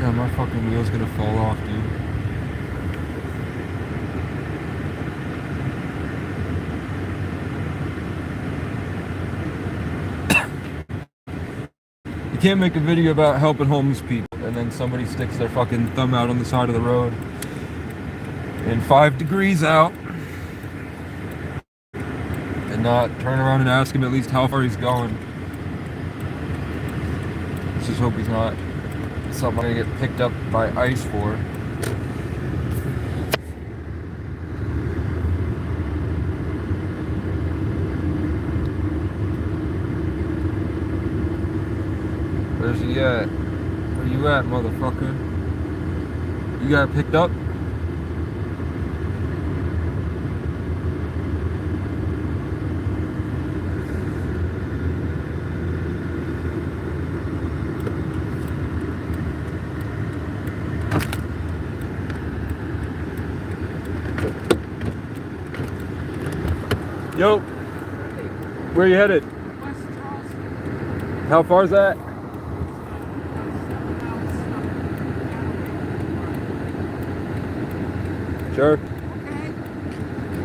Yeah, my fucking wheel's gonna fall off, dude. You can't make a video about helping homeless people and then somebody sticks their fucking thumb out on the side of the road in 5 degrees out and not turn around and ask him at least how far he's going. Let's just hope he's not something I'm gonna get picked up by ICE for. Where's he at? Where you at, motherfucker? You got picked up? Yo, where you headed? How far's that? Sure.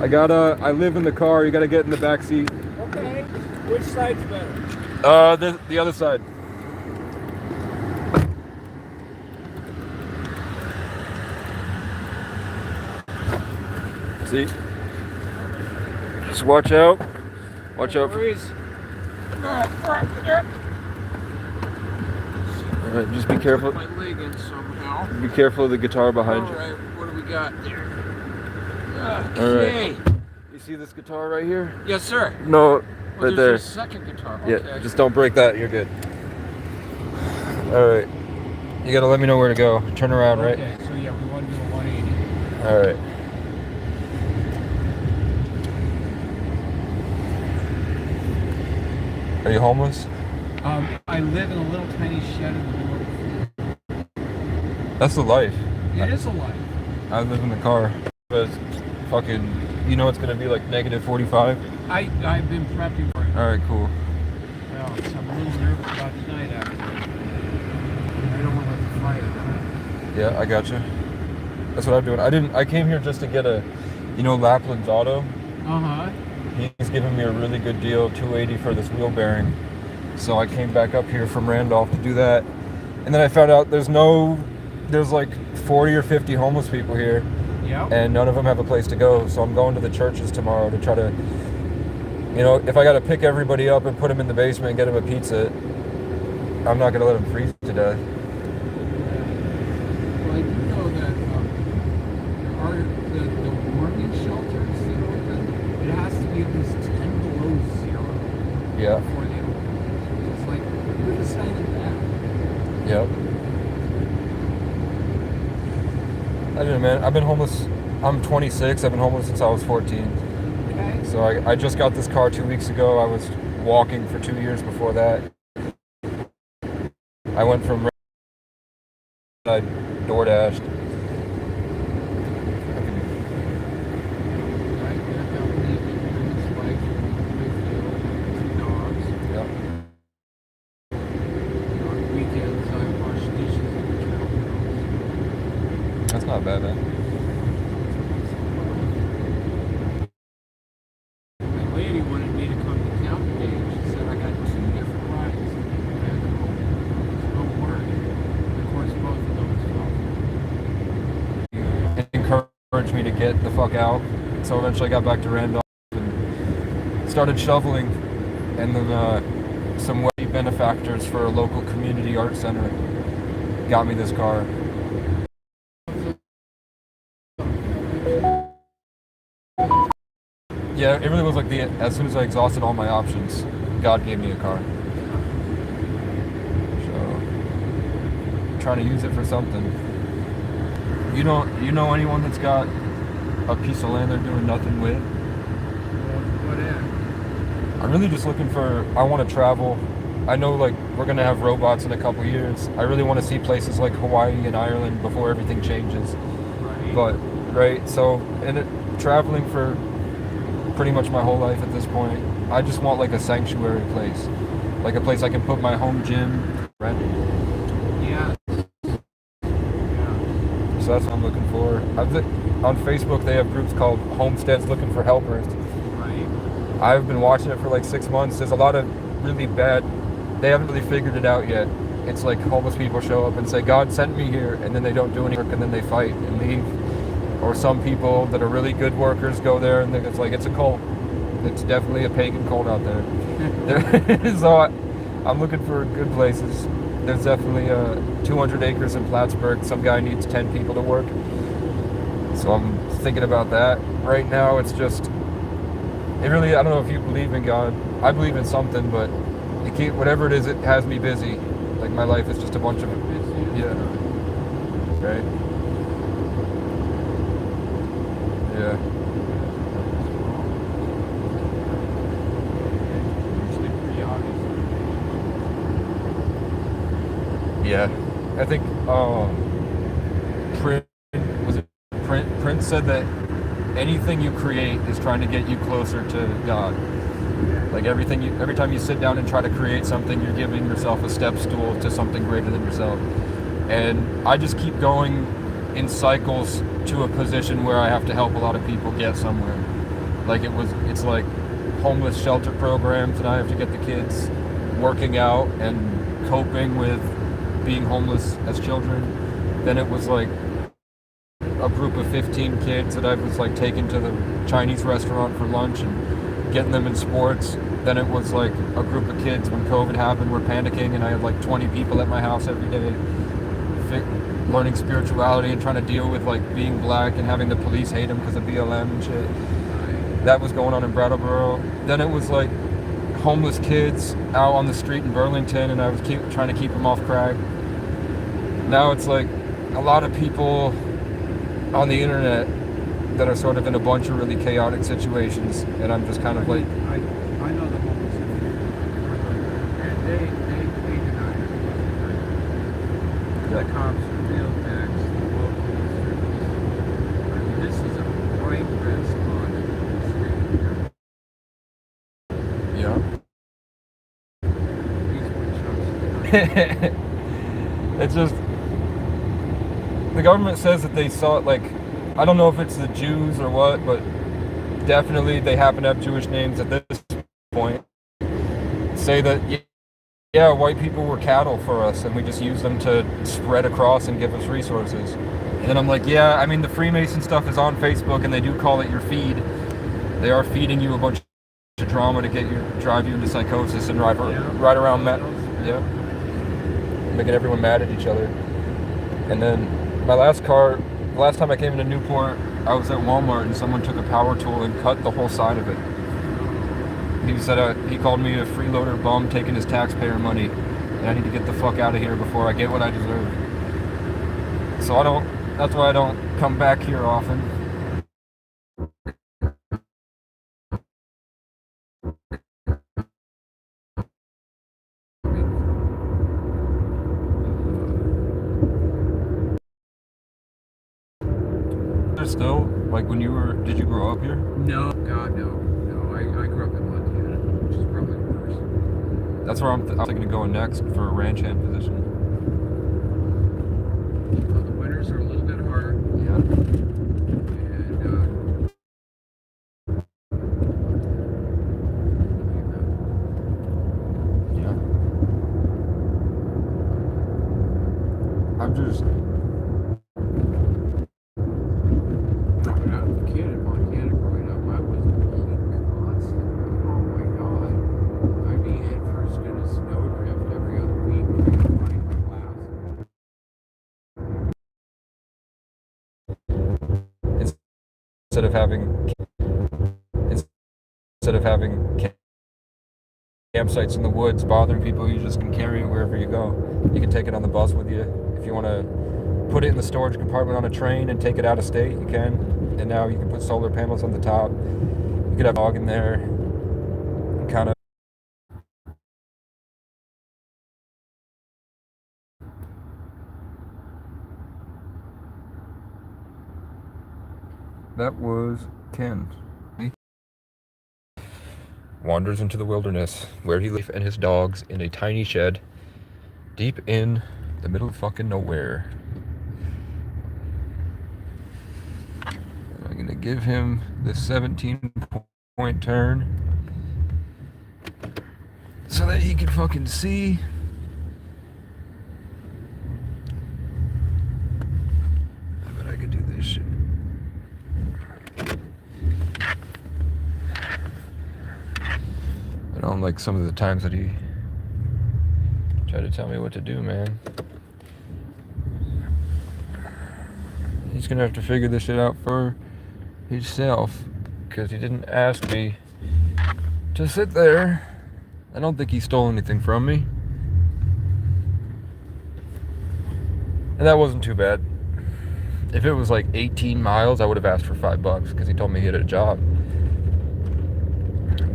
Okay. I live in the car. You gotta get in the back seat. Okay. Which side's better? The other side. See? Just watch out. Watch out. Alright, just be careful. My leg in somehow. Be careful of the guitar behind you. Alright, what do we got there? Okay. Alright. You see this guitar right here? Yes, sir. No, right there. There's a second guitar. Okay. Yeah, just don't break that. You're good. Alright. You gotta let me know where to go. Turn around, right? Okay, so yeah, we want to do a 180. Alright. Are you homeless? I live in a little tiny shed in the middle of the field. That's the life. It is a life. I live in the car. But fucking, you know it's gonna be like negative 45? I've been prepping for it. Alright, cool. Well, so I'm a little nervous about tonight, actually. I don't want to let the fire die. Yeah, I gotcha. That's what I'm doing. I came here just to get a, Lapland's Auto. Uh-huh. He's giving me a really good deal, $280 for this wheel bearing. So I came back up here from Randolph to do that. And then I found out there's like 40 or 50 homeless people here. Yep. And none of them have a place to go. So I'm going to the churches tomorrow to try to, if I got to pick everybody up and put them in the basement and get them a pizza, I'm not going to let them freeze to death. Well, I do know that there are the warming shelters that are open. It has to be at least 10 below zero. Yeah. Before they open. It's like, we're deciding that. Yep. I don't know, man. I've been homeless. I'm 26. I've been homeless since I was 14. Okay. So I just got this car 2 weeks ago. I was walking for 2 years before that. I went from I door dashed. Yep. On weekends, I wash dishes in the townhouse. That's not bad, man. My lady wanted me to come to town today, and she said, I got 2 different rides. Don't worry. Of course, both of those fell. It encouraged me to get the fuck out. So eventually I got back to Randolph and started shoveling. And then some wealthy benefactors for a local community art center got me this car. Yeah, it really was like as soon as I exhausted all my options, God gave me a car. So, I'm trying to use it for something. You know anyone that's got a piece of land they're doing nothing with? What in? I'm really just looking I want to travel. I know like we're going to have robots in a couple years. I really want to see places like Hawaii and Ireland before everything changes. Right. But, right, so, traveling for pretty much my whole life at this point, I just want like a sanctuary place. Like a place I can put my home gym, rent. Yeah. So that's what I'm looking for. On Facebook, they have groups called Homesteads Looking for Helpers. Right. I've been watching it for like 6 months. There's a lot of really bad. They haven't really figured it out yet. It's like homeless people show up and say, God sent me here, and then they don't do any work, and then they fight and leave. Or some people that are really good workers go there, and it's like, it's a cult. It's definitely a pagan cult out there. So I'm looking for good places. There's definitely 200 acres in Plattsburgh. Some guy needs 10 people to work. So I'm thinking about that. Right now, it's just, I don't know if you believe in God. I believe in something, but whatever it is, it has me busy. Like, my life is just a bunch of, yeah. Right? Yeah. Yeah. I think, Prince said that anything you create is trying to get you closer to God. Like every time you sit down and try to create something, you're giving yourself a step stool to something greater than yourself. And I just keep going in cycles to a position where I have to help a lot of people get somewhere. Like it's like homeless shelter programs, and I have to get the kids working out and coping with being homeless as children. Then it was like a group of 15 kids that I was like taking to the Chinese restaurant for lunch and getting them in sports. Then it was like a group of kids when COVID happened were panicking, and I had like 20 people at my house every day learning spirituality and trying to deal with like being black and having the police hate them because of BLM and shit. That was going on in Brattleboro. Then it was like homeless kids out on the street in Burlington, and I was trying to keep them off crack. Now it's like a lot of people on the internet that are sort of in a bunch of really chaotic situations, and I'm just kind of like, I know the homeless, and they deny it. The cops are real tax, the local service. I mean, this is a bright risk on the street. yeah. It's just, the government says that they saw it, like, I don't know if it's the Jews or what, but definitely they happen to have Jewish names at this point. Say that, yeah, white people were cattle for us, and we just used them to spread across and give us resources. And then I'm like, yeah, I mean, the Freemason stuff is on Facebook, and they do call it your feed. They are feeding you a bunch of drama to drive you into psychosis and ride around, making everyone mad at each other. And then the last time I came into Newport, I was at Walmart, and someone took a power tool and cut the whole side of it. He said he called me a freeloader bum taking his taxpayer money, and I need to get the fuck out of here before I get what I deserve. So that's why I don't come back here often. Still, like did you grow up here? No, God, no. I grew up in Montana, which is probably worse. That's where I'm thinking of going next for a ranch hand position. The winters are a little bit harder. Yeah. And I'm just. When I was a kid in Montana growing up, I was bleeding constantly. Oh my God. I'd be head first in a snowdrift every other week running my class. Instead of having campsites in the woods bothering people, you just can carry it wherever you go. You can take it on the bus with you. If you want to put it in the storage compartment on a train and take it out of state, you can. And now you can put solar panels on the top. You could have a dog in there and kind of. That was Ken. He wanders into the wilderness where he lives and his dogs in a tiny shed deep in the middle of fucking nowhere. I'm gonna give him the 17-point turn so that he can fucking see. I bet I could do this shit. I don't like some of the times that he tried to tell me what to do, man. He's gonna have to figure this shit out for himself, because he didn't ask me to sit there. I don't think he stole anything from me. And that wasn't too bad. If it was like 18 miles, I would have asked for $5 because he told me he had a job.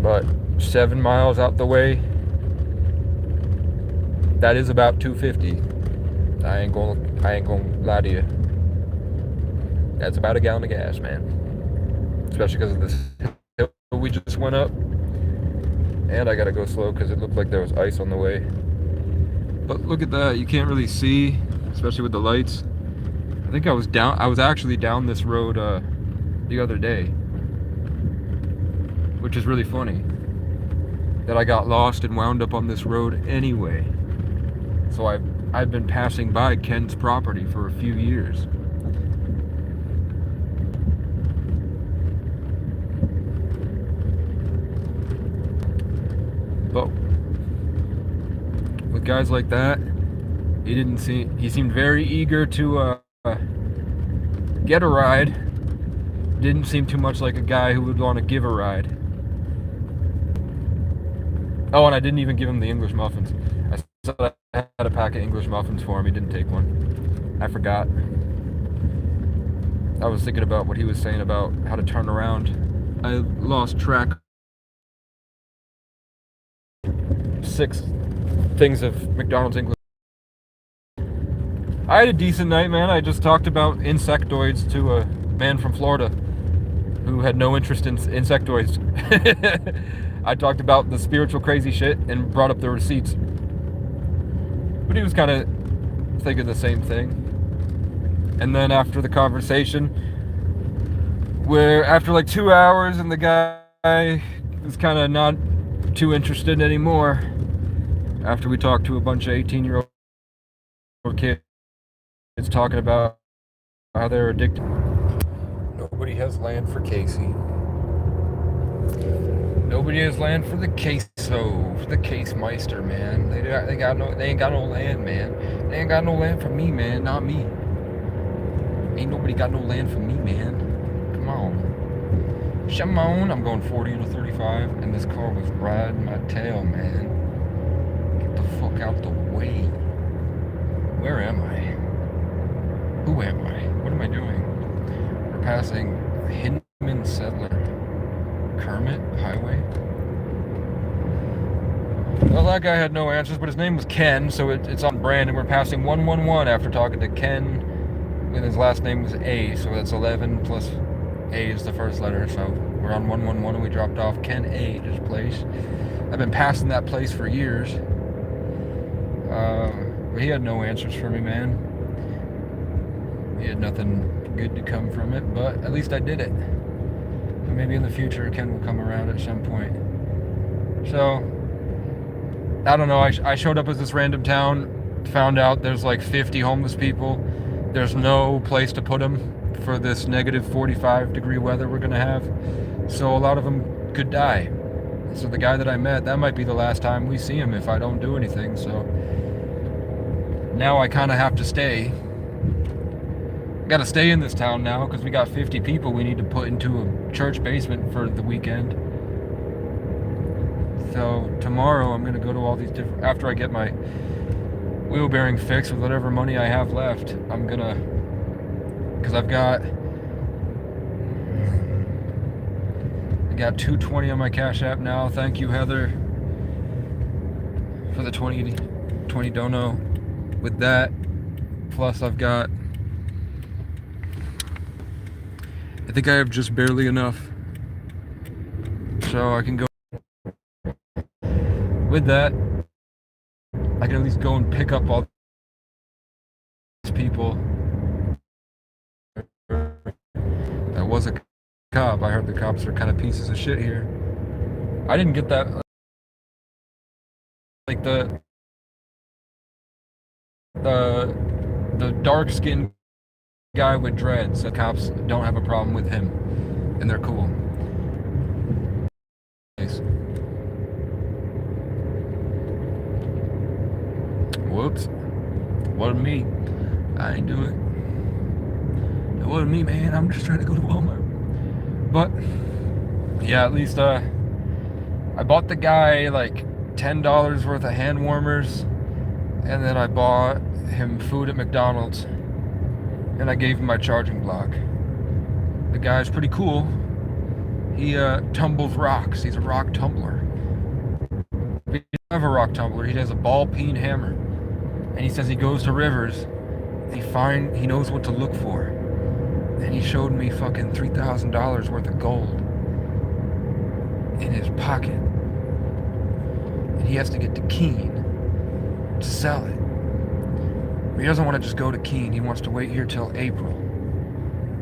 But 7 miles out the way, that is about $2.50. I ain't gonna lie to you. That's about a gallon of gas, man. Especially because of this hill we just went up. And I gotta go slow because it looked like there was ice on the way. But look at that, you can't really see, especially with the lights. I think I was actually down this road the other day. Which is really funny. That I got lost and wound up on this road anyway. So I've been passing by Ken's property for a few years. But with guys like that, he seemed very eager to get a ride. Didn't seem too much like a guy who would want to give a ride. Oh, and I didn't even give him the English muffins. I said I had a pack of English muffins for him. He didn't take one. I forgot. I was thinking about what he was saying about how to turn around. I lost track. 6 things of McDonald's English. I had a decent night, man. I just talked about insectoids to a man from Florida who had no interest in insectoids. I talked about the spiritual crazy shit and brought up the receipts. But he was kind of thinking the same thing. And then after the conversation, where after like 2 hours and the guy was kind of not too interested anymore, after we talked to a bunch of 18-year-old kids talking about how they're addicted. Nobody has land for Casey. Nobody has land for the queso, for the case meister, man. They ain't got no land, man. They ain't got no land for me, man. Not me. Ain't nobody got no land for me, man. Come on. Shimon, I'm going 40 to 35, and this car was riding my tail, man. Get the fuck out the way. Where am I? Who am I? What am I doing? We're passing Hinman Settler. Kermit Highway. Well, that guy had no answers, but his name was Ken, so it's on brand, and we're passing 111 after talking to Ken, and his last name was A, so that's 11 plus A is the first letter, so we're on 111, and we dropped off Ken A's place. I've been passing that place for years. But he had no answers for me, man. He had nothing good to come from it, but at least I did it. And maybe in the future Ken will come around at some point. So, I don't know, I showed up at this random town, found out there's like 50 homeless people. There's no place to put them for this negative 45-degree weather we're gonna have. So a lot of them could die. So the guy that I met, that might be the last time we see him if I don't do anything. So now I kind of have to stay. Gotta stay in this town now because we got 50 people we need to put into a church basement for the weekend. So tomorrow I'm gonna go to all these different, after I get my wheel bearing fixed with whatever money I have left, I'm gonna, because I got $220 on my Cash App now. Thank you, Heather, for the 20 dono. With that, plus I've got, I think I have just barely enough, so I can go. With that, I can at least go and pick up all these people. That was a cop. I heard the cops are kind of pieces of shit here. I didn't get that. Like the the dark skinned guy with dreads. The cops don't have a problem with him, and they're cool. Nice. Whoops. Wasn't me. I ain't do it. It wasn't me, man. I'm just trying to go to Walmart. But yeah, at least I bought the guy like $10 worth of hand warmers, and then I bought him food at McDonald's, and I gave him my charging block. The guy's pretty cool. He tumbles rocks. He's a rock tumbler. He doesn't have a rock tumbler. He has a ball peen hammer, and he says he goes to rivers. He knows what to look for, and he showed me fucking $3,000 worth of gold in his pocket, and he has to get to Keene to sell it. He doesn't want to just go to Keene. He wants to wait here till April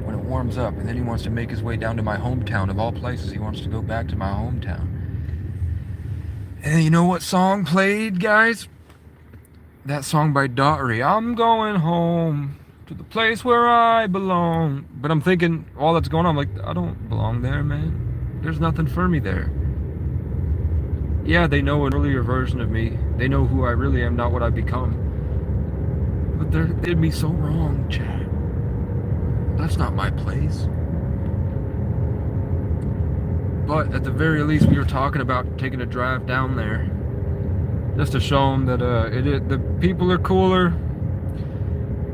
when it warms up, and then he wants to make his way down to my hometown. Of all places, he wants to go back to my hometown. And you know what song played, guys? That song by Daughtry. I'm going home to the place where I belong. But I'm thinking, all that's going on, I'm like, I don't belong there, man. There's nothing for me there. Yeah, they know an earlier version of me. They know who I really am, not what I've become. But they did me so wrong, Chad. That's not my place. But at the very least, we were talking about taking a drive down there, just to show them that the people are cooler.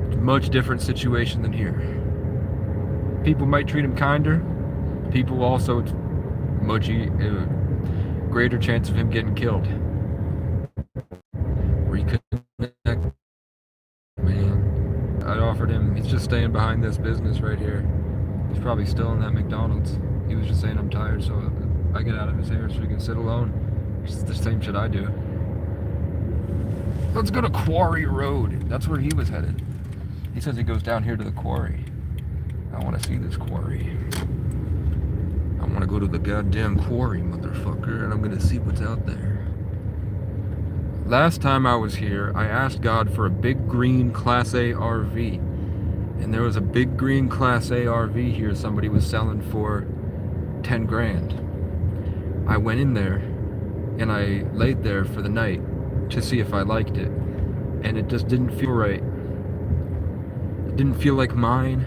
It's a much different situation than here. People might treat him kinder. People also, it's much greater chance of him getting killed. Reconnect. Man, I offered him, he's just staying behind this business right here. He's probably still in that McDonald's. He was just saying I'm tired, so I get out of his hair so he can sit alone. It's the same shit I do. Let's go to Quarry Road. That's where he was headed. He says he goes down here to the quarry. I want to see this quarry. I want to go to the goddamn quarry, motherfucker, and I'm going to see what's out there. Last time I was here, I asked God for a big green Class A RV. And there was a big green Class A RV here somebody was selling for 10 grand. I went in there and I laid there for the night to see if I liked it. And it just didn't feel right. It didn't feel like mine.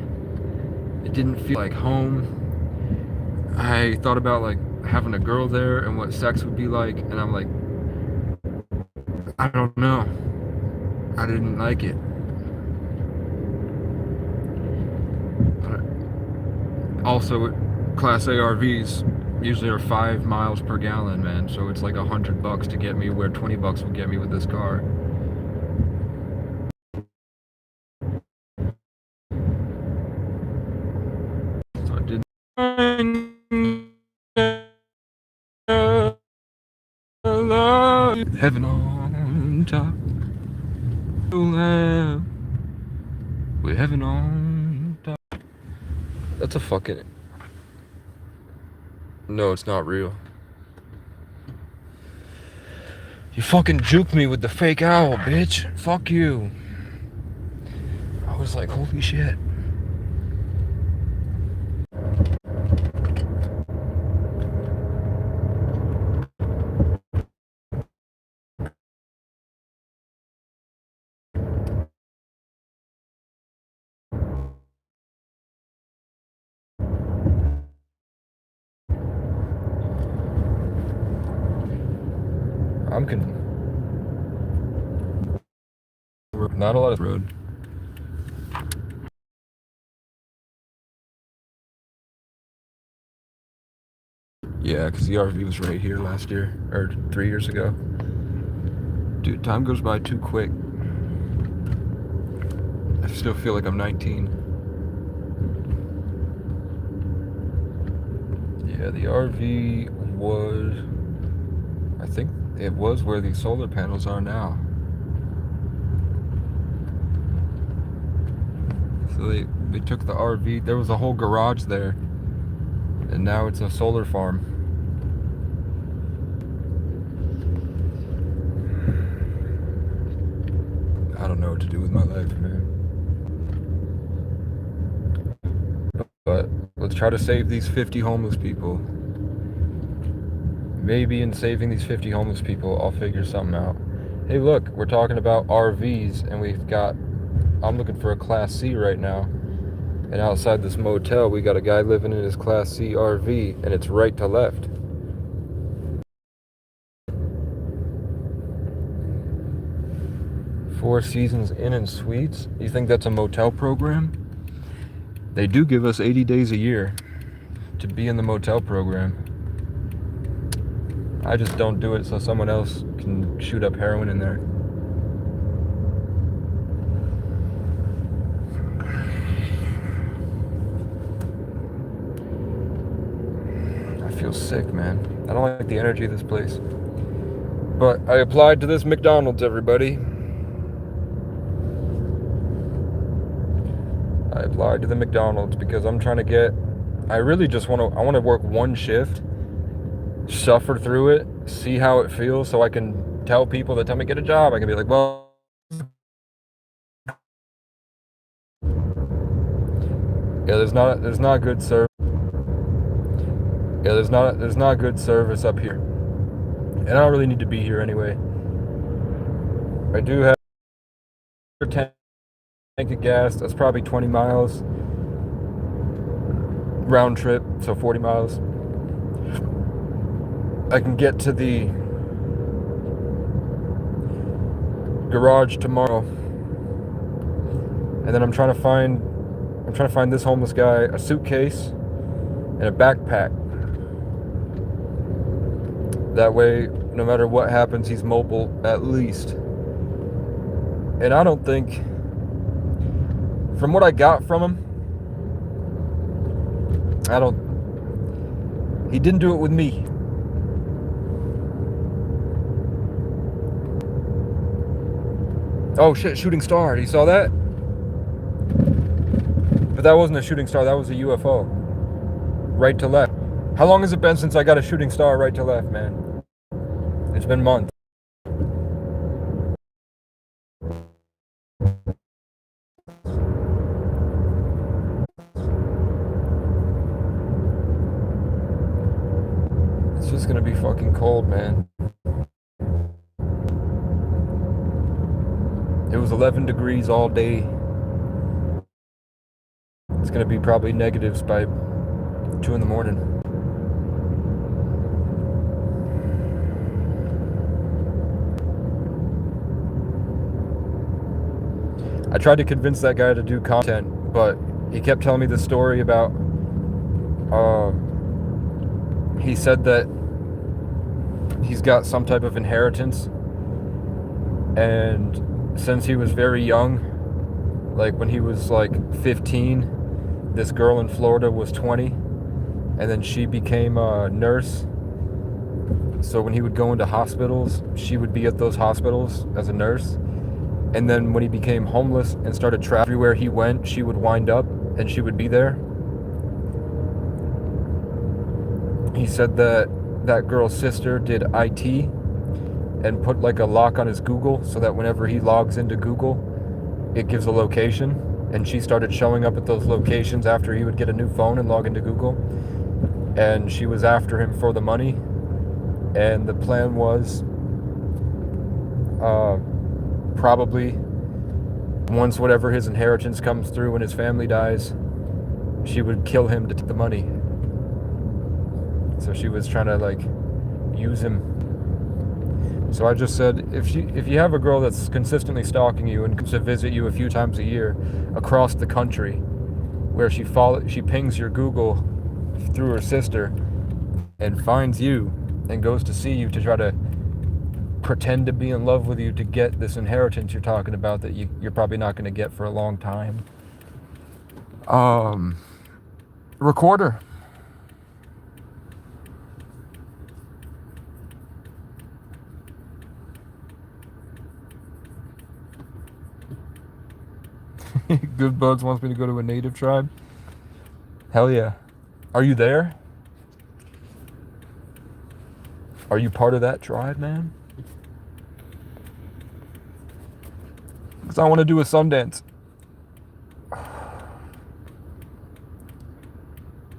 It didn't feel like home. I thought about like having a girl there and what sex would be like, and I'm like, I don't know. I didn't like it. Also, Class A RVs usually are 5 miles per gallon, man. So it's like $100 to get me where 20 bucks will get me with this car. So I did. Heaven on top. We're heaven on top. That's a fucking... No, it's not real. You fucking juked me with the fake owl, bitch. Fuck you. I was like, holy shit. Not a lot of road. Yeah, because the RV was right here last year, or 3 years ago. Dude, time goes by too quick. I still feel like I'm 19. Yeah, the RV was... I think it was where the solar panels are now. So they took the RV, there was a whole garage there. And now it's a solar farm. I don't know what to do with my life, man. But let's try to save these 50 homeless people. Maybe in saving these 50 homeless people, I'll figure something out. Hey, look, we're talking about RVs, and I'm looking for a Class C right now. And outside this motel, we got a guy living in his Class C RV, and it's right to left. Four Seasons Inn and Suites? You think that's a motel program? They do give us 80 days a year to be in the motel program. I just don't do it so someone else can shoot up heroin in there. I feel sick, man. I don't like the energy of this place. But I applied to this McDonald's, everybody. I applied to the McDonald's because I'm trying to get... I want to work one shift, suffer through it, see how it feels, so I can tell people that tell me to get a job. I can be like, well... Yeah, there's not good service. Yeah, there's not good service up here. And I don't really need to be here anyway. I do have a tank of gas. That's probably 20 miles round trip, so 40 miles. I can get to the garage tomorrow. And then I'm trying to find this homeless guy a suitcase and a backpack. That way, no matter what happens, he's mobile at least. And I don't think, from what I got from him, he didn't do it with me. Oh shit, shooting star, you saw that? But that wasn't a shooting star, that was a UFO. Right to left. How long has it been since I got a shooting star right to left, man? It's been months. It's just gonna be fucking cold, man. It was 11 degrees all day. It's gonna be probably negatives by 2 in the morning. I tried to convince that guy to do content, but he kept telling me this story about, he said that he's got some type of inheritance, and since he was very young, like when he was like 15, this girl in Florida was 20, and then she became a nurse. So when he would go into hospitals, she would be at those hospitals as a nurse. And then when he became homeless and started traveling everywhere he went, she would wind up and she would be there. He said that that girl's sister did IT and put like a lock on his Google so that whenever he logs into Google, it gives a location. And she started showing up at those locations after he would get a new phone and log into Google. And she was after him for the money. And the plan was probably once whatever his inheritance comes through when his family dies, she would kill him to take the money. So she was trying to like use him. So I just said, if you have a girl that's consistently stalking you and comes to visit you a few times a year across the country, where she pings your Google through her sister and finds you and goes to see you to try to pretend to be in love with you to get this inheritance you're talking about that you're probably not going to get for a long time. Recorder. Good Buds wants me to go to a native tribe. Hell yeah. Are you there? Are you part of that tribe, man? Because I want to do a Sundance.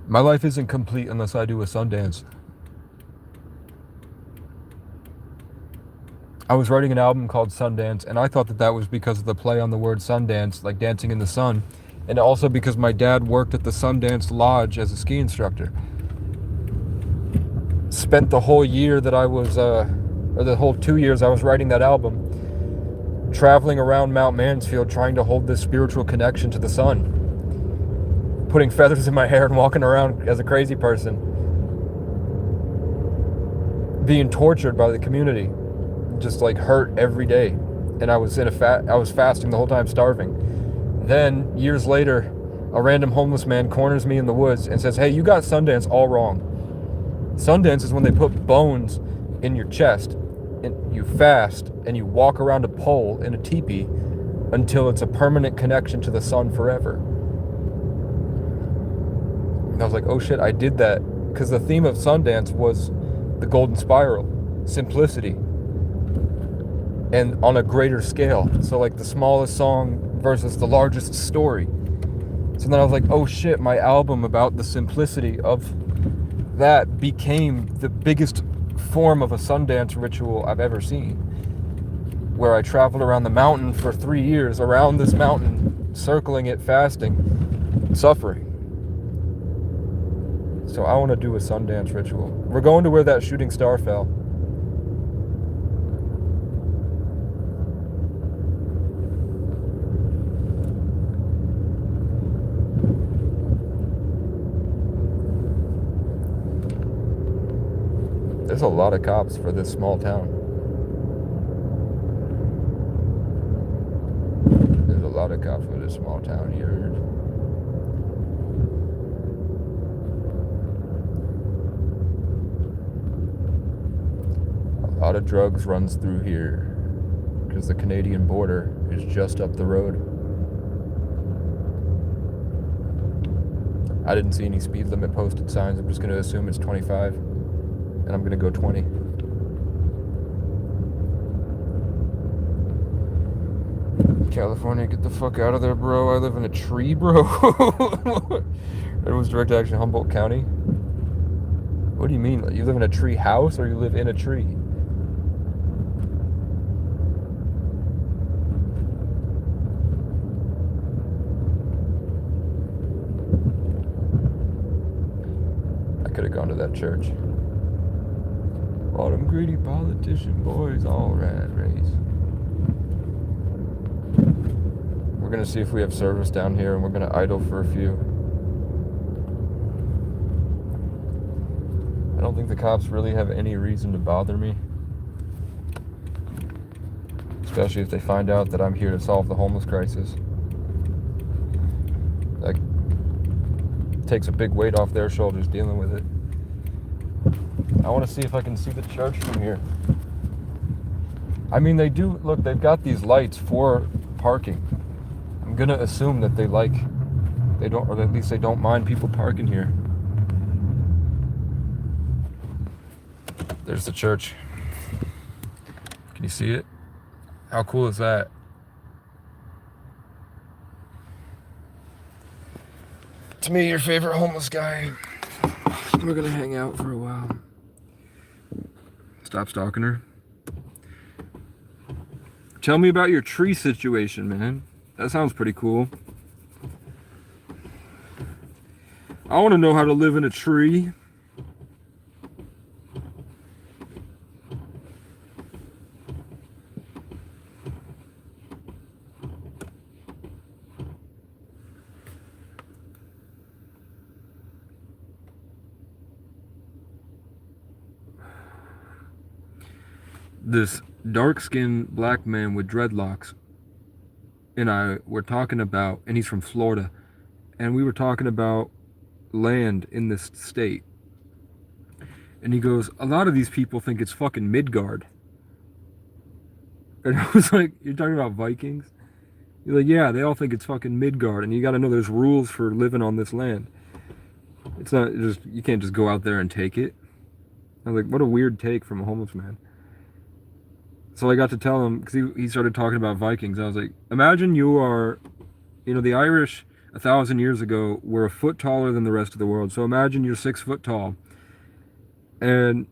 My life isn't complete unless I do a Sundance. I was writing an album called Sundance, and I thought that that was because of the play on the word Sundance, like dancing in the sun, and also because my dad worked at the Sundance Lodge as a ski instructor. Spent the whole year that I was, or the whole 2 years I was writing that album, traveling around Mount Mansfield trying to hold this spiritual connection to the sun, putting feathers in my hair and walking around as a crazy person, being tortured by the community, just like hurt every day. And I was fasting the whole time, starving. Then years later, a random homeless man corners me in the woods and says, "Hey, you got Sundance all wrong. Sundance is when they put bones in your chest and you fast and you walk around a pole in a teepee until it's a permanent connection to the sun forever." And I was like, oh shit, I did that. Because the theme of Sundance was the golden spiral, simplicity, and on a greater scale. So like the smallest song versus the largest story. So then I was like, oh shit, my album about the simplicity of that became the biggest form of a Sundance ritual I've ever seen, where I traveled around the mountain for 3 years, around this mountain, circling it, fasting, suffering. So I want to do a Sundance ritual. We're going to where that shooting star fell. There's a lot of cops for this small town. There's a lot of cops for this small town here. A lot of drugs runs through here because the Canadian border is just up the road. I didn't see any speed limit posted signs. I'm just going to assume it's 25. And I'm gonna go 20. California, get the fuck out of there, bro. I live in a tree, bro. It was direct action, Humboldt County. What do you mean? You live in a tree house or you live in a tree? I could have gone to that church. All them greedy politician boys, all rat race. We're gonna see if we have service down here, and we're gonna idle for a few. I don't think the cops really have any reason to bother me, especially if they find out that I'm here to solve the homeless crisis. That takes a big weight off their shoulders dealing with it. I want to see if I can see the church from here. I mean, they do, look, they've got these lights for parking. I'm going to assume that they don't, or at least they don't mind people parking here. There's the church. Can you see it? How cool is that? To me, your favorite homeless guy. We're going to hang out for a while. Stop stalking her. Tell me about your tree situation, man. That sounds pretty cool. I want to know how to live in a tree. This dark-skinned black man with dreadlocks and I were talking about, and he's from Florida, and we were talking about land in this state. And he goes, a lot of these people think it's fucking Midgard. And I was like, you're talking about Vikings? He's like, yeah, they all think it's fucking Midgard, and you gotta know there's rules for living on this land. It's not just, you can't just go out there and take it. I was like, what a weird take from a homeless man. So I got to tell him, because he started talking about Vikings. I was like, imagine you are, the Irish 1,000 years ago were a foot taller than the rest of the world. So imagine you're 6 foot tall and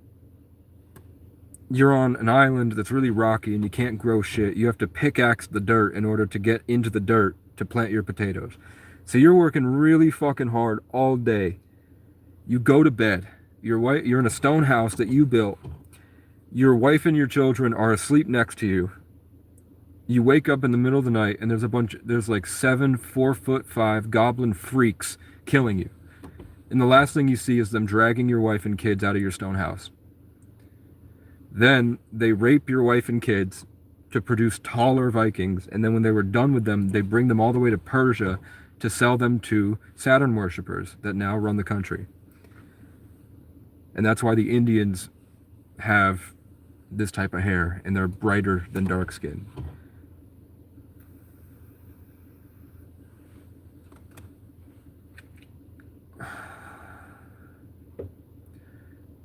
you're on an island that's really rocky and you can't grow shit. You have to pickaxe the dirt in order to get into the dirt to plant your potatoes. So you're working really fucking hard all day. You go to bed. You're in a stone house that you built. Your wife and your children are asleep next to you. You wake up in the middle of the night and there's like 7 4'5" goblin freaks killing you. And the last thing you see is them dragging your wife and kids out of your stone house. Then they rape your wife and kids to produce taller Vikings, and then when they were done with them, they bring them all the way to Persia to sell them to Saturn worshippers that now run the country. And that's why the Indians have this type of hair, and they're brighter than dark skin.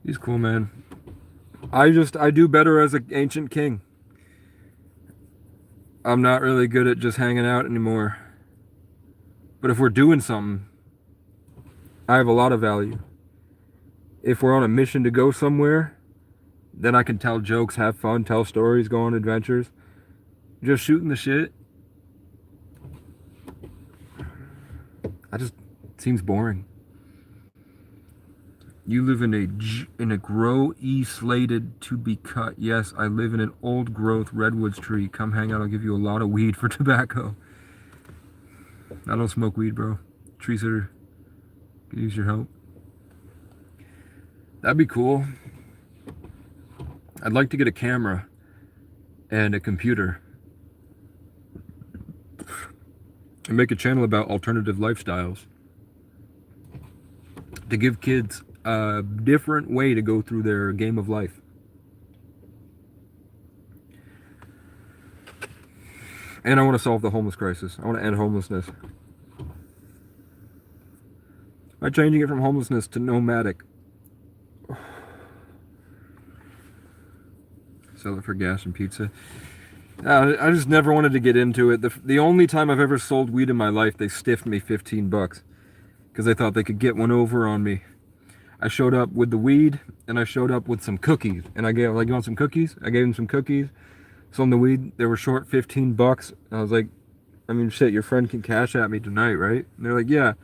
He's cool, man. I do better as an ancient king. I'm not really good at just hanging out anymore. But if we're doing something, I have a lot of value. If we're on a mission to go somewhere, then I can tell jokes, have fun, tell stories, go on adventures. Just shooting the shit, it seems boring. You live in a grow slated to be cut. Yes, I live in an old growth redwoods tree. Come hang out. I'll give you a lot of weed for tobacco. I don't smoke weed, bro. Tree sitter, could use your help. That'd be cool. I'd like to get a camera and a computer and make a channel about alternative lifestyles to give kids a different way to go through their game of life. And I want to solve the homeless crisis. I want to end homelessness. By changing it from homelessness to nomadic. Sell it for gas and pizza. I just never wanted to get into it. The only time I've ever sold weed in my life, they stiffed me $15 because they thought they could get one over on me. I showed up with the weed and I showed up with some cookies, and I gave, like, you want some cookies? I gave them some cookies. Sold them the weed. They were short $15. And I was like, I mean, shit, your friend can cash at me tonight, right? And they're like, yeah.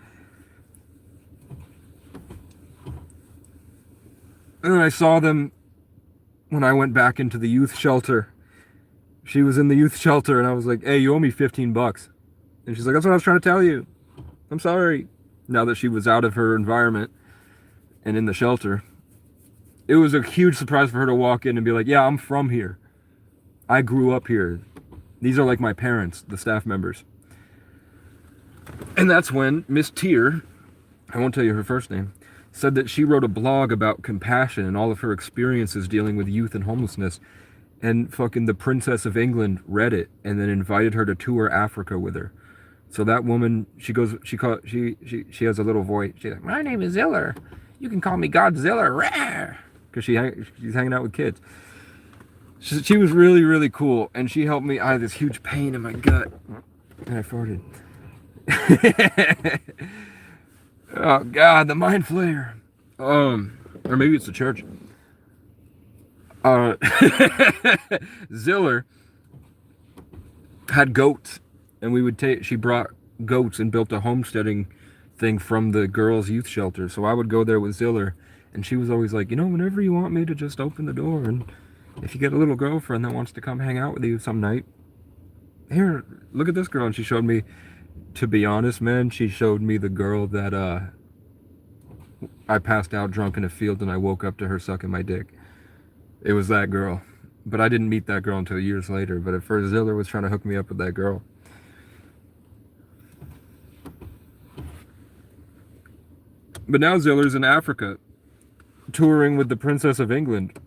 And then I saw them when I went back into the youth shelter. She was in the youth shelter, and I was like, hey, you owe me $15. And she's like, that's what I was trying to tell you. I'm sorry. Now that she was out of her environment and in the shelter, it was a huge surprise for her to walk in and be like, yeah, I'm from here. I grew up here. These are like my parents, the staff members. And that's when Miss Tier, I won't tell you her first name, said that she wrote a blog about compassion and all of her experiences dealing with youth and homelessness. And fucking the Princess of England read it and then invited her to tour Africa with her. So that woman, she has a little voice. She's like, my name is Ziller. You can call me Godzilla. Because she's hanging out with kids. She was really, really cool. And she helped me. I had this huge pain in my gut. And I farted. Oh, God, the mind flayer. Or maybe it's the church. Ziller had goats. And she brought goats and built a homesteading thing from the girls' youth shelter. So I would go there with Ziller, and she was always like, whenever you want me to just open the door, and if you get a little girlfriend that wants to come hang out with you some night, here, look at this girl. And she showed me, to be honest, man, she showed me the girl that I passed out drunk in a field and I woke up to her sucking my dick. It was that girl. But I didn't meet that girl until years later. But at first, Ziller was trying to hook me up with that girl. But now Ziller's in Africa, touring with the Princess of England,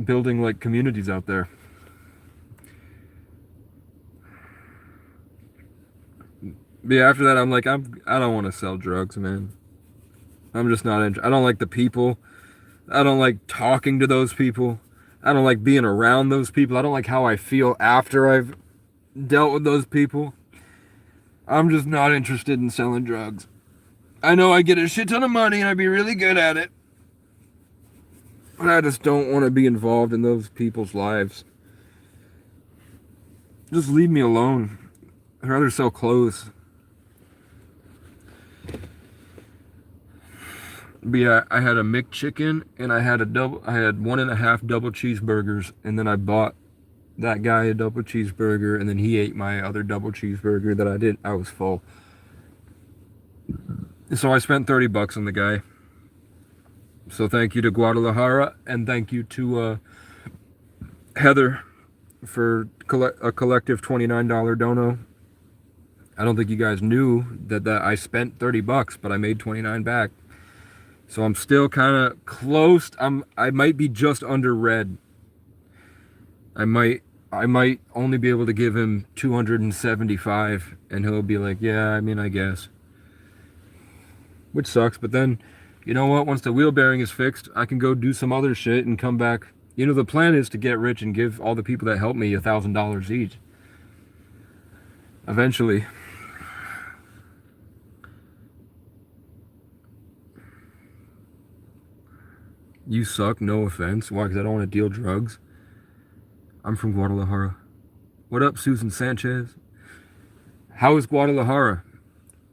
building like communities out there. But yeah, after that, I'm like, I don't want to sell drugs, man. I'm just not interested. I don't like the people. I don't like talking to those people. I don't like being around those people. I don't like how I feel after I've dealt with those people. I'm just not interested in selling drugs. I know I get a shit ton of money and I'd be really good at it. But I just don't want to be involved in those people's lives. Just leave me alone. I'd rather sell clothes. But yeah, I had a McChicken and I had 1.5 double cheeseburgers, and then I bought that guy a double cheeseburger, and then he ate my other double cheeseburger that I was full. So I spent $30 on the guy. So thank you to Guadalajara, and thank you to Heather for a collective $29 dono. I don't think you guys knew that I spent $30, but I made 29 back. So I'm still kind of close. I might be just under red. I might only be able to give him 275, and he'll be like, yeah, I mean, I guess. Which sucks, but then, you know what? Once the wheel bearing is fixed, I can go do some other shit and come back. You know, the plan is to get rich and give all the people that help me $1,000 each. Eventually. You suck, no offense. Why? Because I don't want to deal drugs. I'm from Guadalajara. What up, Susan Sanchez? How is Guadalajara?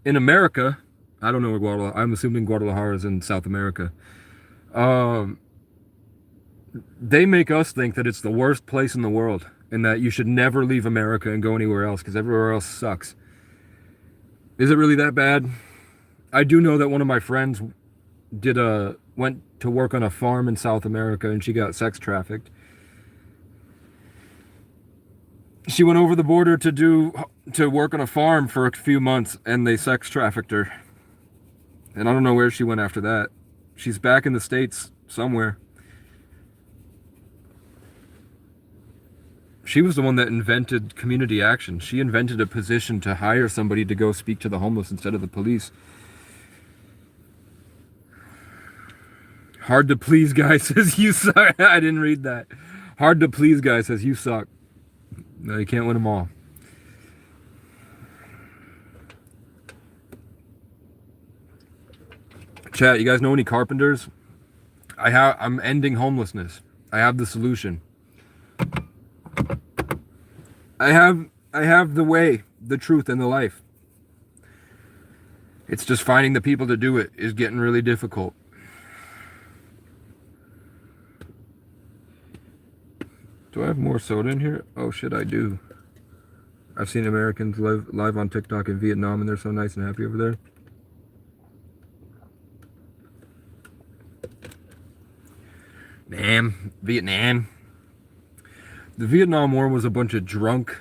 In America, I don't know where Guadalajara, I'm assuming Guadalajara is in South America. They make us think that it's the worst place in the world and that you should never leave America and go anywhere else because everywhere else sucks. Is it really that bad? I do know that one of my friends went to work on a farm in South America and she got sex trafficked. She went over the border to work on a farm for a few months and they sex trafficked her. And I don't know where she went after that. She's back in the States somewhere. She was the one that invented community action. She invented a position to hire somebody to go speak to the homeless instead of the police. Hard to please guy says you suck. I didn't read that. Hard to please guy says you suck. No, you can't win them all. Chat, you guys know any carpenters? I'm ending homelessness. I have the solution. I have the way, the truth, and the life. It's just finding the people to do it is getting really difficult. Do I have more soda in here? Oh shit, I do. I've seen Americans live on TikTok in Vietnam and they're so nice and happy over there. Vietnam. The Vietnam War was a bunch of drunk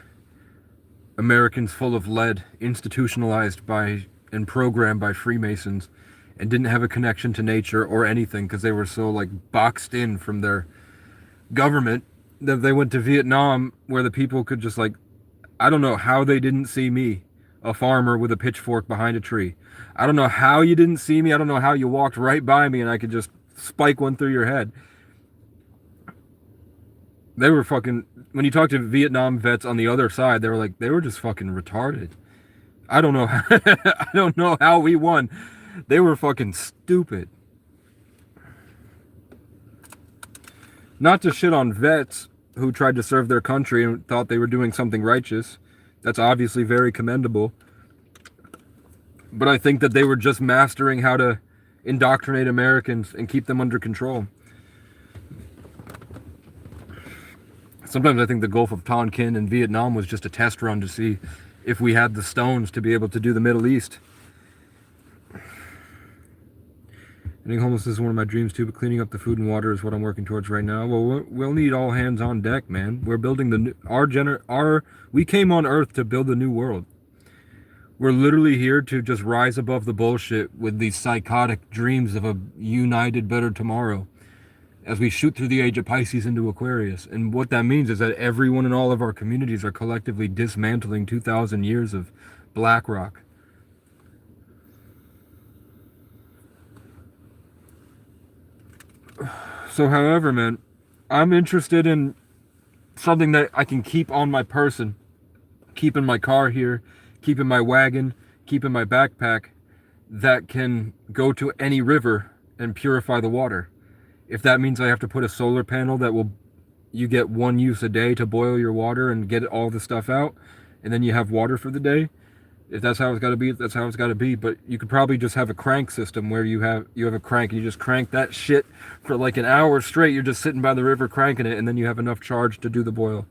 Americans full of lead, institutionalized by and programmed by Freemasons, and didn't have a connection to nature or anything because they were so like boxed in from their government that they went to Vietnam where the people could just like, I don't know how they didn't see me, a farmer with a pitchfork behind a tree. I don't know how you didn't see me. I don't know how you walked right by me and I could just spike one through your head. They were fucking, when you talk to Vietnam vets on the other side, they were just fucking retarded. I don't know I don't know how we won. They were fucking stupid. Not to shit on vets who tried to serve their country and thought they were doing something righteous. That's obviously very commendable. But I think that they were just mastering how to indoctrinate Americans and keep them under control. Sometimes I think the Gulf of Tonkin and Vietnam was just a test run to see if we had the stones to be able to do the Middle East. Ending homelessness is one of my dreams too, but cleaning up the food and water is what I'm working towards right now. Well, we'll need all hands on deck, man. We're building we came on Earth to build a new world. We're literally here to just rise above the bullshit with these psychotic dreams of a united, better tomorrow as we shoot through the age of Pisces into Aquarius. And what that means is that everyone in all of our communities are collectively dismantling 2,000 years of black rock. So, however, man, I'm interested in something that I can keep on my person, keep in my car here, keep in my wagon, keep in my backpack, that can go to any river and purify the water. If that means I have to put a solar panel that will, you get one use a day to boil your water and get all the stuff out, and then you have water for the day. If that's how it's got to be, that's how it's got to be. But you could probably just have a crank system where you have a crank and you just crank that shit for like an hour straight. You're just sitting by the river cranking it, and then you have enough charge to do the boil.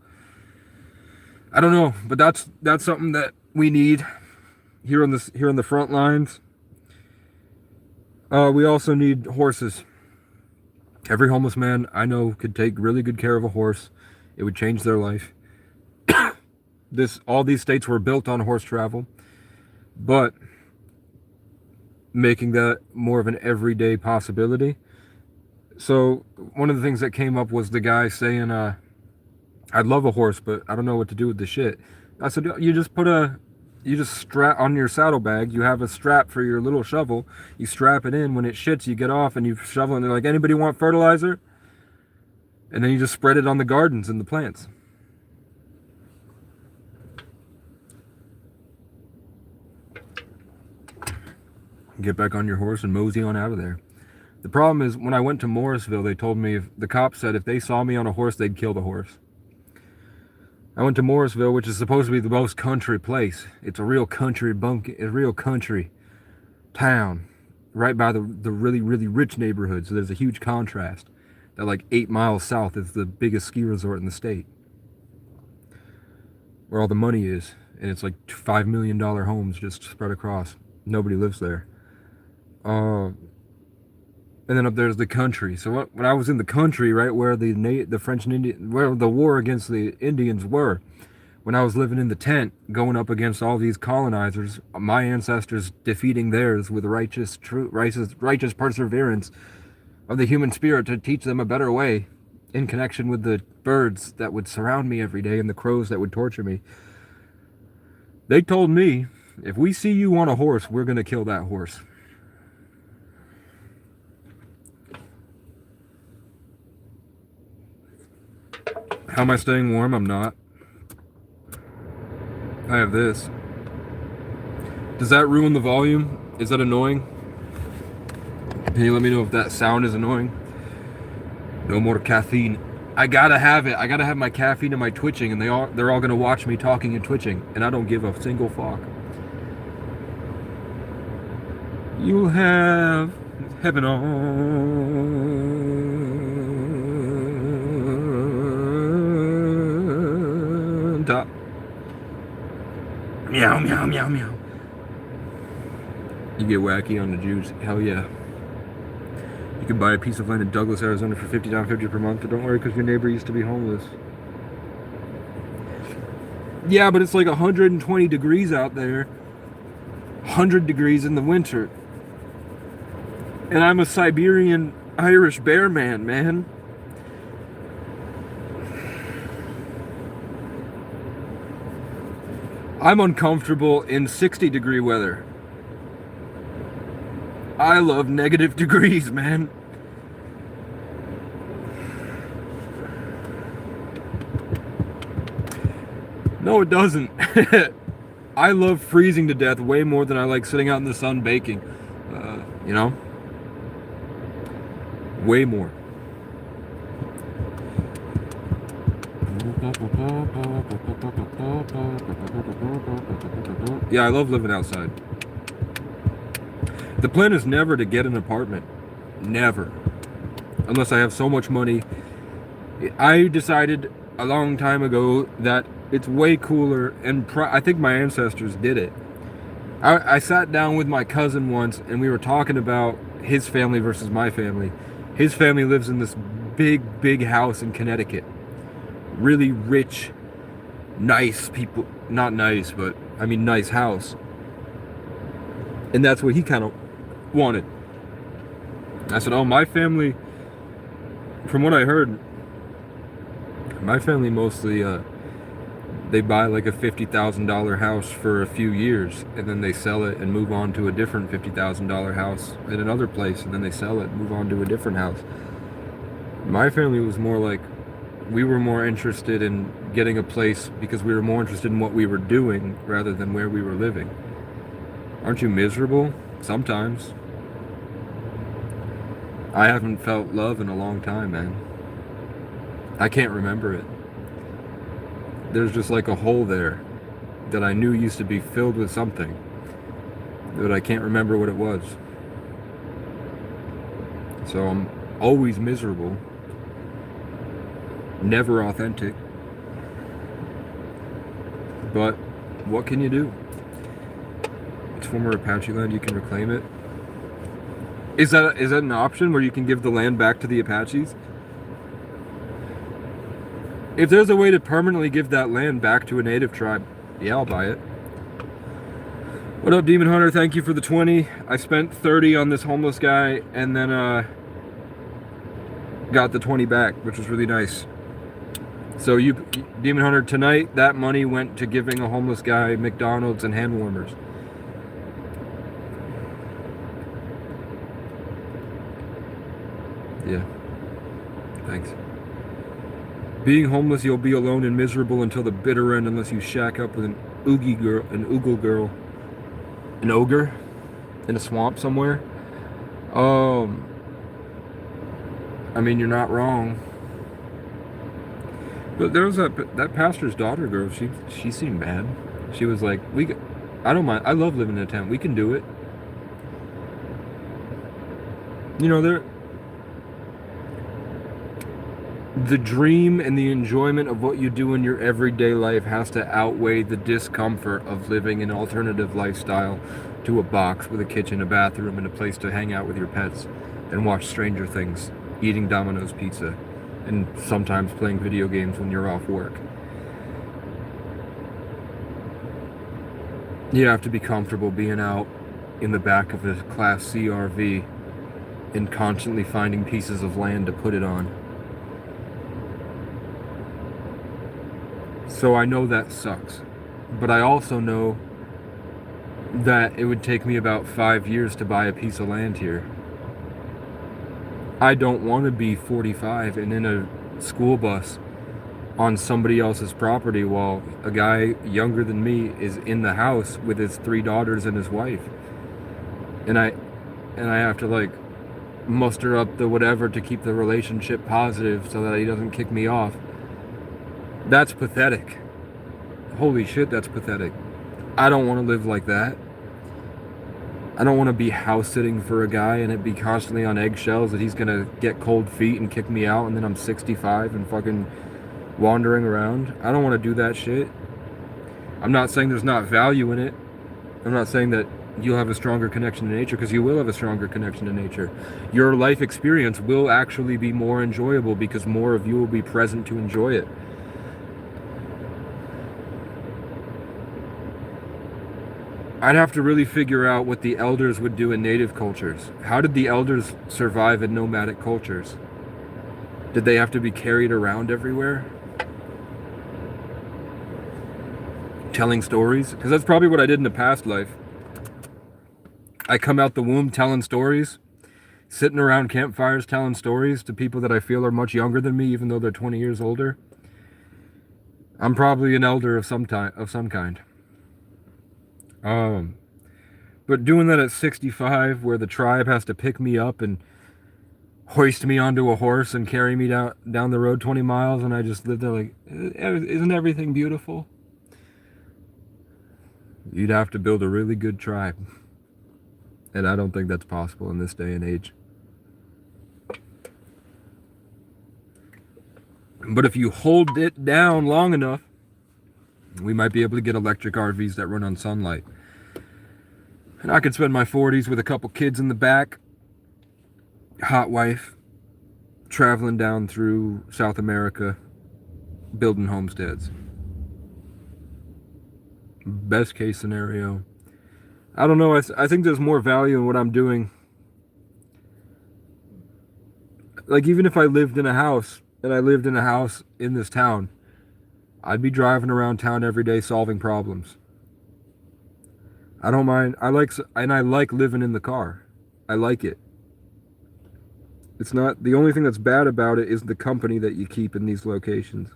I don't know, but that's something that we need here on the front lines. We also need horses. Every homeless man I know could take really good care of a horse. It would change their life. All these states were built on horse travel, but making that more of an everyday possibility. So one of the things that came up was the guy saying, I'd love a horse, but I don't know what to do with the shit. I said, you just strap on your saddlebag. You have a strap for your little shovel. You strap it in. When it shits, you get off and you shovel. And they're like, anybody want fertilizer? And then you just spread it on the gardens and the plants. Get back on your horse and mosey on out of there. The problem is, when I went to Morrisville, they told me, the cops said if they saw me on a horse, they'd kill the horse. I went to Morrisville, which is supposed to be the most country place. It's a real country town, right by the really, really rich neighborhood. So there's a huge contrast. That like 8 miles south is the biggest ski resort in the state, where all the money is. And it's like $5 million homes just spread across. Nobody lives there. And then up there's the country. So when I was in the country, right where the French and Indian, where the war against the Indians were, when I was living in the tent, going up against all these colonizers, my ancestors defeating theirs with righteous perseverance of the human spirit to teach them a better way, in connection with the birds that would surround me every day and the crows that would torture me. They told me, if we see you on a horse, we're going to kill that horse. How am I staying warm? I'm not. I have this. Does that ruin the volume? Is that annoying? Can you let me know if that sound is annoying? No more caffeine. I gotta have it. I gotta have my caffeine and my twitching, and they're all gonna watch me talking and twitching, and I don't give a single fuck. You'll have heaven on top. Meow, meow, meow, meow. You get wacky on the juice. Hell yeah. You can buy a piece of land in Douglas, Arizona for $50 per month, but don't worry, because your neighbor used to be homeless. Yeah, but it's like 120 degrees out there. 100 degrees in the winter. And I'm a Siberian Irish bear man. I'm uncomfortable in 60-degree weather. I love negative degrees, man. No, it doesn't. I love freezing to death way more than I like sitting out in the sun baking. You know? Way more. Yeah, I love living outside. The plan is never to get an apartment. Never. Unless I have so much money. I decided a long time ago that it's way cooler, and I think my ancestors did it. I sat down with my cousin once, and we were talking about his family versus my family. His family lives in this big house in Connecticut. Really rich, nice people. Not nice, but I mean nice house. And that's what he kind of wanted. I said, oh, my family, from what I heard, my family mostly, they buy like a $50,000 house for a few years, and then they sell it and move on to a different $50,000 house in another place, and then they sell it and move on to a different house. My family was more like, we were more interested in getting a place because we were more interested in what we were doing rather than where we were living. Aren't you miserable? Sometimes. I haven't felt love in a long time, man. I can't remember it. There's just like a hole there that I knew used to be filled with something, but I can't remember what it was. So I'm always miserable, never authentic. But what can you do? It's former Apache land, you can reclaim it. Is that an option where you can give the land back to the Apaches? If there's a way to permanently give that land back to a native tribe, yeah, I'll buy it. What up, Demon Hunter? Thank you for the 20. I spent 30 on this homeless guy and then got the 20 back, which was really nice. So you, Demon Hunter, tonight that money went to giving a homeless guy McDonald's and hand warmers. Yeah. Thanks. Being homeless, you'll be alone and miserable until the bitter end unless you shack up with an oogie girl, an oogle girl, an ogre in a swamp somewhere. I mean, you're not wrong. But there was that pastor's daughter girl. She seemed bad. She was like, I don't mind. I love living in a tent. We can do it. You know, the dream and the enjoyment of what you do in your everyday life has to outweigh the discomfort of living an alternative lifestyle to a box with a kitchen, a bathroom, and a place to hang out with your pets and watch Stranger Things, eating Domino's pizza, and sometimes playing video games when you're off work. You have to be comfortable being out in the back of a Class C RV and constantly finding pieces of land to put it on. So I know that sucks, but I also know that it would take me about 5 years to buy a piece of land here. I don't want to be 45 and in a school bus on somebody else's property while a guy younger than me is in the house with his 3 daughters and his wife. And I have to like muster up the whatever to keep the relationship positive so that he doesn't kick me off. That's pathetic. Holy shit, that's pathetic. I don't want to live like that. I don't want to be house sitting for a guy and it be constantly on eggshells that he's gonna get cold feet and kick me out and then I'm 65 and fucking wandering around. I don't want to do that shit. I'm not saying there's not value in it. I'm not saying that you'll have a stronger connection to nature, because you will have a stronger connection to nature. Your life experience will actually be more enjoyable because more of you will be present to enjoy it. I'd have to really figure out what the elders would do in native cultures. How did the elders survive in nomadic cultures? Did they have to be carried around everywhere? Telling stories? Because that's probably what I did in a past life. I come out the womb telling stories, sitting around campfires telling stories to people that I feel are much younger than me, even though they're 20 years older. I'm probably an elder of some kind. But doing that at 65, where the tribe has to pick me up and hoist me onto a horse and carry me down the road 20 miles, and I just live there like, isn't everything beautiful? You'd have to build a really good tribe. And I don't think that's possible in this day and age. But if you hold it down long enough, we might be able to get electric RVs that run on sunlight. And I could spend my 40s with a couple kids in the back, hot wife, traveling down through South America, building homesteads. Best case scenario. I don't know, I think there's more value in what I'm doing. Like, even if I lived in a house, and I lived in a house in this town, I'd be driving around town every day solving problems. I don't mind. I like living in the car. I like it. It's not, the only thing that's bad about it is the company that you keep in these locations.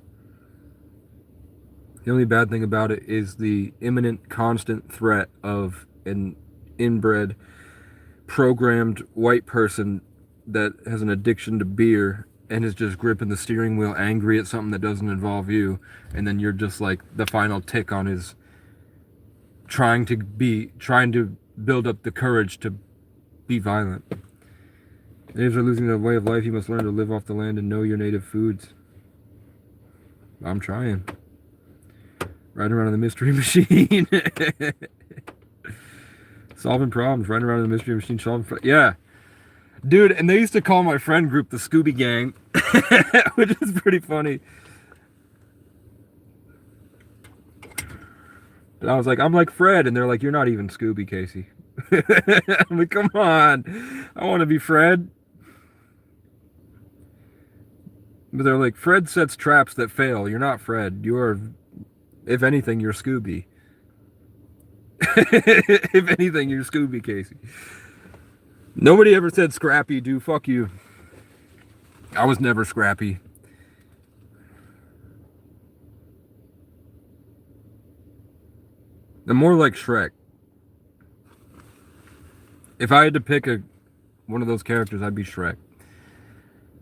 The only bad thing about it is the imminent, constant threat of an inbred, programmed white person that has an addiction to beer and is just gripping the steering wheel angry at something that doesn't involve you, and then you're just like the final tick on his trying to build up the courage to be violent. Natives are losing their way of life. You must learn to live off the land and know your native foods. I'm trying. Riding around in the mystery machine. Solving problems. Riding around in the mystery machine. Yeah. Dude, and they used to call my friend group the Scooby Gang. Which is pretty funny. And I was like, I'm like Fred. And they're like, you're not even Scooby, Casey. I'm like, come on. I want to be Fred. But they're like, Fred sets traps that fail. You're not Fred. You're, if anything, you're Scooby. If anything, you're Scooby, Casey. Nobody ever said Scrappy, dude. Fuck you. I was never Scrappy. I'm more like Shrek. If I had to pick one of those characters, I'd be Shrek.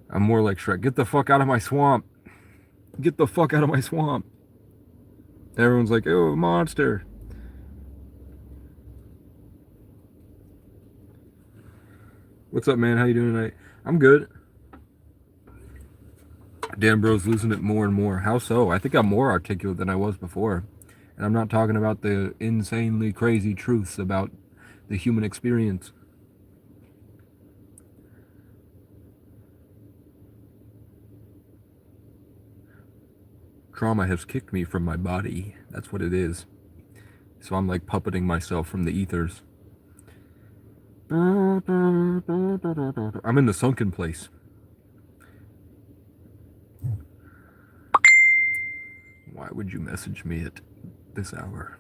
I'm more like Shrek. Get the fuck out of my swamp. Get the fuck out of my swamp. Everyone's like, oh, monster. What's up, man? How you doing tonight? I'm good. Dan Bro's losing it more and more. How so? I think I'm more articulate than I was before. And I'm not talking about the insanely crazy truths about the human experience. Trauma has kicked me from my body. That's what it is. So I'm like puppeting myself from the ethers. I'm in the sunken place. Why would you message me at this hour?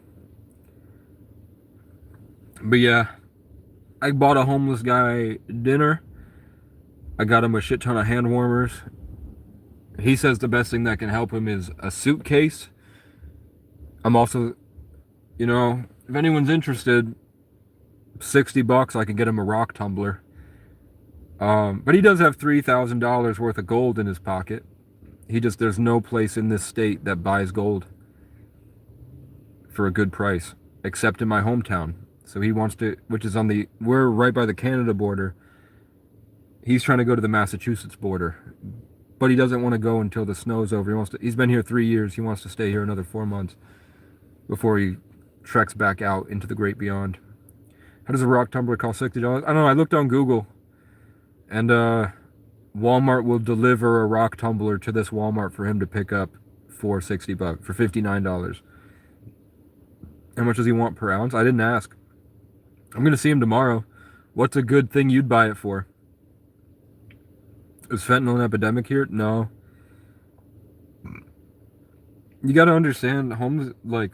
But yeah, I bought a homeless guy dinner. I got him a shit ton of hand warmers. He says the best thing that can help him is a suitcase. I'm also, you know, if anyone's interested, $60, I could get him a rock tumbler. But he does have $3,000 worth of gold in his pocket. There's no place in this state that buys gold for a good price, except in my hometown. So he wants to, we're right by the Canada border. He's trying to go to the Massachusetts border, but he doesn't want to go until the snow's over. He's been here 3 years. He wants to stay here another 4 months before he treks back out into the great beyond. How does a rock tumbler cost $60? I don't know. I looked on Google, and Walmart will deliver a rock tumbler to this Walmart for him to pick up for $60, for $59. How much does he want per ounce? I didn't ask. I'm going to see him tomorrow. What's a good thing you'd buy it for? Is fentanyl an epidemic here? No. You got to understand, homeless, like,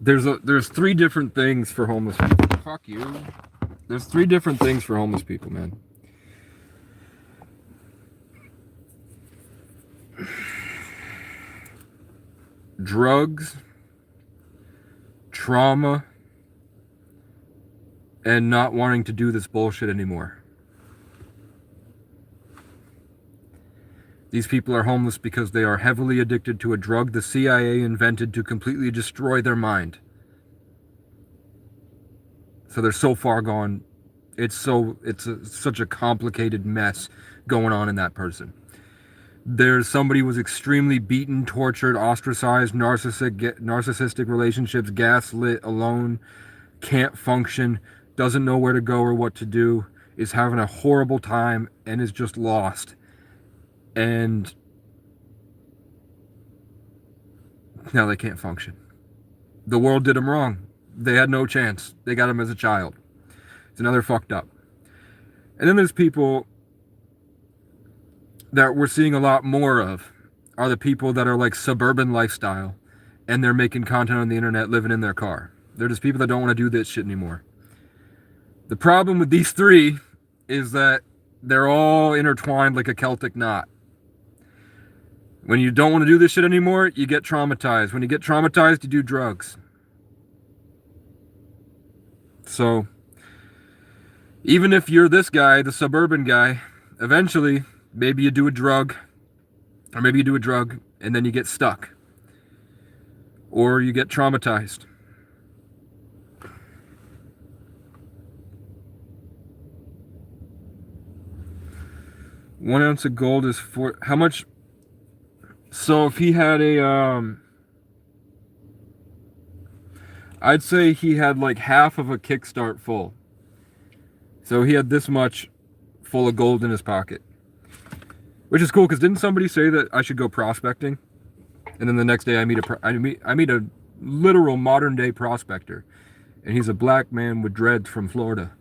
there's 3 different things for homeless people. Fuck you. There's 3 different things for homeless people, man. Drugs, trauma, and not wanting to do this bullshit anymore. These people are homeless because they are heavily addicted to a drug the CIA invented to completely destroy their mind. So they're so far gone. Such a complicated mess going on in that person. There's somebody who was extremely beaten, tortured, ostracized, narcissistic relationships, gaslit, alone, can't function, doesn't know where to go or what to do, is having a horrible time, and is just lost. And now they can't function. The world did them wrong. They had no chance. They got him as a child. So now they're fucked up. And then there's people that we're seeing a lot more of, are the people that are like suburban lifestyle, and they're making content on the internet living in their car. They're just people that don't want to do this shit anymore. The problem with these 3 is that they're all intertwined like a Celtic knot. When you don't want to do this shit anymore, you get traumatized. When you get traumatized, you do drugs. So, even if you're this guy, the suburban guy, eventually, maybe you do a drug, or maybe you do a drug, and then you get stuck. Or you get traumatized. One ounce of gold is for how much? So if he had I'd say he had like half of a kickstart full. So he had this much full of gold in his pocket, which is cool because didn't somebody say that I should go prospecting? And then the next day I meet a literal modern day prospector, and he's a black man with dreads from Florida.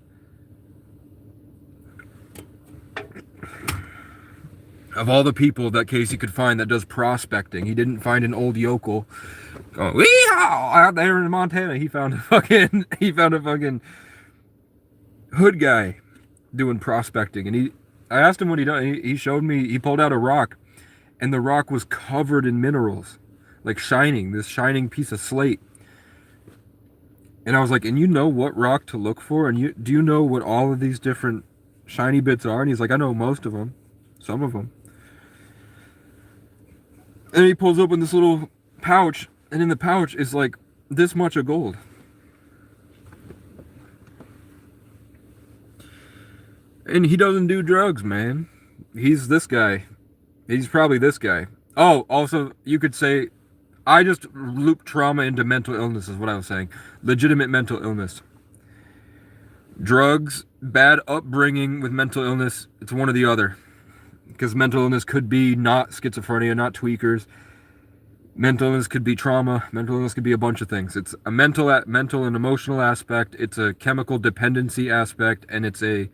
Of all the people that Casey could find that does prospecting, he didn't find an old yokel going wee-haw out there in Montana. He found a fucking hood guy doing prospecting. And I asked him what he done. He showed me, he pulled out a rock, and the rock was covered in minerals, like shining, this shining piece of slate. And I was like, and you know what rock to look for? And do you know what all of these different shiny bits are? And he's like, I know most of them, some of them. And he pulls open this little pouch, and in the pouch is like this much of gold. And he doesn't do drugs, man. He's this guy. He's probably this guy. Oh, also, you could say, I just looped trauma into mental illness is what I was saying. Legitimate mental illness. Drugs, bad upbringing with mental illness, it's one or the other. Because mental illness could be not schizophrenia, not tweakers. Mental illness could be trauma. Mental illness could be a bunch of things. It's a mental and emotional aspect. It's a chemical dependency aspect. And it's a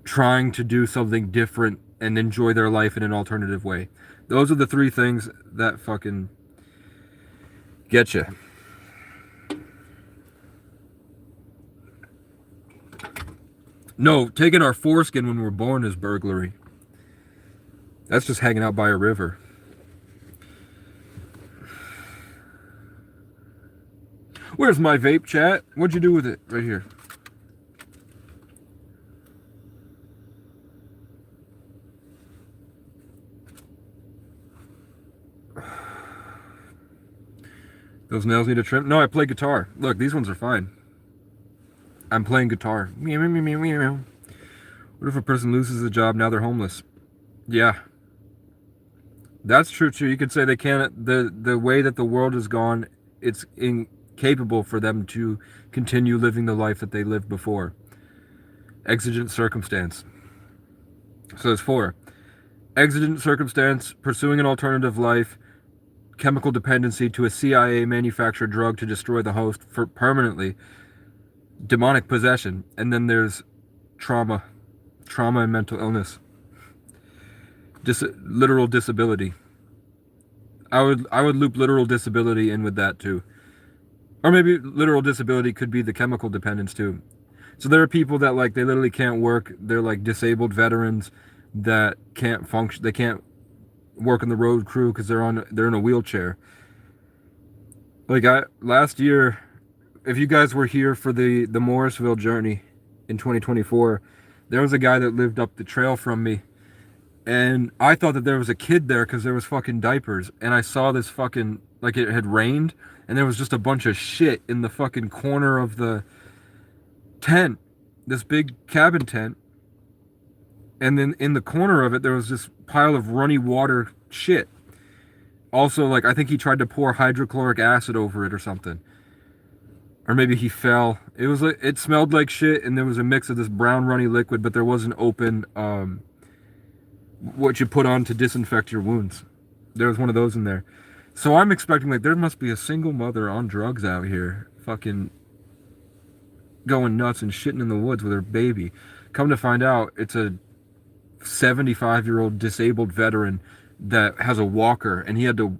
trying to do something different and enjoy their life in an alternative way. Those are the three things that fucking get you. No, taking our foreskin when we're born is burglary. That's just hanging out by a river. Where's my vape, chat? What'd you do with it? Right here. Those nails need a trim? No, I play guitar. Look, these ones are fine. I'm playing guitar. Meow, meow, meow, meow, meow. What if a person loses a job, now they're homeless? Yeah. That's true too. You could say they can't, the way that the world has gone, it's incapable for them to continue living the life that they lived before. Exigent circumstance. So there's 4. Exigent circumstance, pursuing an alternative life, chemical dependency to a CIA manufactured drug to destroy the host for permanently, demonic possession, and then there's trauma and mental illness, literal disability. I would loop literal disability in with that too, or maybe literal disability could be the chemical dependence too. So there are people that like they literally can't work. They're like disabled veterans that can't function. They can't work in the road crew because they're in a wheelchair. Like last year, if you guys were here for the Morrisville journey in 2024, there was a guy that lived up the trail from me, and I thought that there was a kid there because there was fucking diapers, and I saw this fucking, like it had rained, and there was just a bunch of shit in the fucking corner of the tent, this big cabin tent, and then in the corner of it there was this pile of runny water shit. Also, like, I think he tried to pour hydrochloric acid over it or something. Or maybe he fell. It was like, it smelled like shit, and there was a mix of this brown runny liquid, but there was an open, what you put on to disinfect your wounds. There was one of those in there. So I'm expecting, like, there must be a single mother on drugs out here, fucking going nuts and shitting in the woods with her baby. Come to find out, it's a 75-year-old disabled veteran that has a walker, and he had to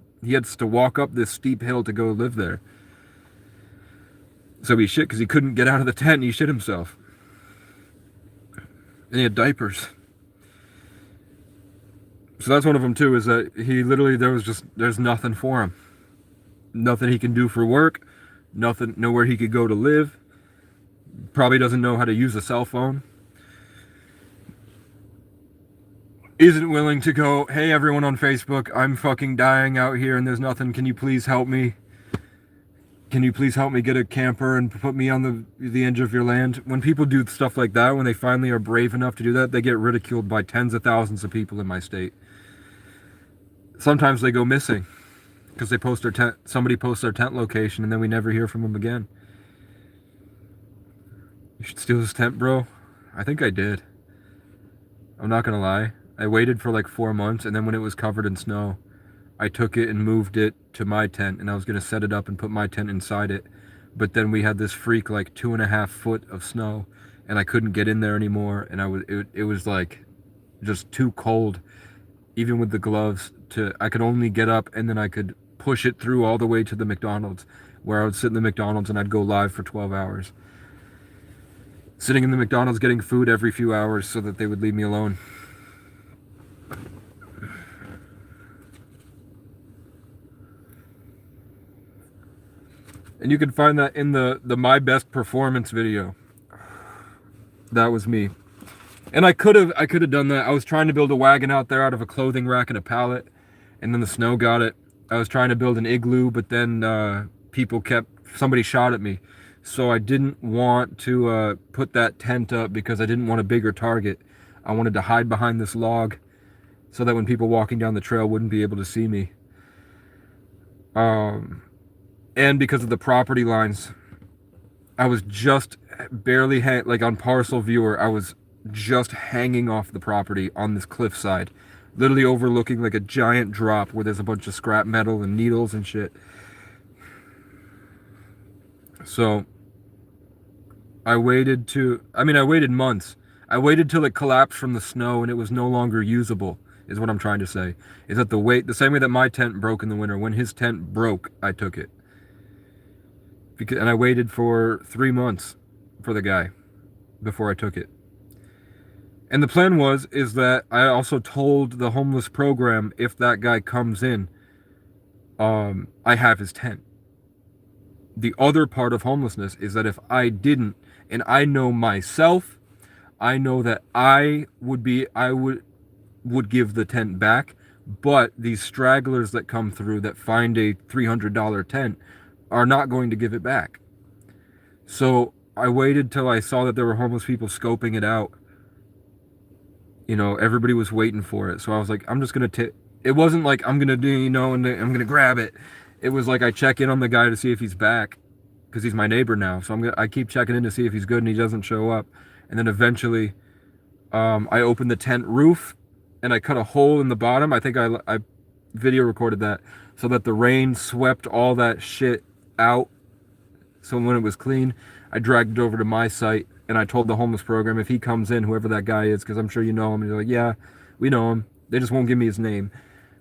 walk up this steep hill to go live there. So he shit because he couldn't get out of the tent, and he shit himself. And he had diapers. So that's one of them too, is that he literally, there's nothing for him. Nothing he can do for work. Nothing, nowhere he could go to live. Probably doesn't know how to use a cell phone. Isn't willing to go, hey everyone on Facebook, I'm fucking dying out here and there's nothing, can you please help me? Can you please help me get a camper and put me on the edge of your land? When people do stuff like that, when they finally are brave enough to do that, they get ridiculed by tens of thousands of people in my state. Sometimes they go missing because they post their tent, somebody posts their tent location and then we never hear from them again. You should steal this tent, bro. I think I did. I'm not gonna lie. I waited for like 4 months, and then when it was covered in snow, I took it and moved it to my tent, and I was gonna set it up and put my tent inside it. But then we had this freak like 2.5 foot of snow, and I couldn't get in there anymore, and it was like just too cold, even with the gloves. I could only get up, and then I could push it through all the way to the McDonald's, where I would sit in the McDonald's and I'd go live for 12 hours. Sitting in the McDonald's getting food every few hours so that they would leave me alone. And you can find that in the My Best Performance video. That was me. And I could have done that. I was trying to build a wagon out there out of a clothing rack and a pallet, and then the snow got it. I was trying to build an igloo, but then somebody shot at me. So I didn't want to put that tent up because I didn't want a bigger target. I wanted to hide behind this log so that when people walking down the trail wouldn't be able to see me. And because of the property lines, I was just barely, like on Parcel Viewer, I was just hanging off the property on this cliffside, literally overlooking like a giant drop where there's a bunch of scrap metal and needles and shit. So I waited months. I waited till it collapsed from the snow and it was no longer usable, is what I'm trying to say. Is that the same way that my tent broke in the winter, when his tent broke, I took it. And I waited for 3 months for the guy before I took it. And the plan is that I also told the homeless program, if that guy comes in, I have his tent. The other part of homelessness is that if I didn't, and I know myself, I know that I would give the tent back, but these stragglers that come through that find a $300 tent are not going to give it back. So I waited till I saw that there were homeless people scoping it out. You know, everybody was waiting for it. So I was like, I'm just going to it wasn't like I'm going to do, and I'm going to grab it. It was like I check in on the guy to see if he's back, because he's my neighbor now. So I keep checking in to see if he's good, and he doesn't show up. And then eventually I opened the tent roof and I cut a hole in the bottom. I think I video recorded that, so that the rain swept all that shit out. So when it was clean, I dragged it over to my site, and I told the homeless program, if he comes in, whoever that guy is, because I'm sure you know him, and they're like, yeah, we know him. They just won't give me his name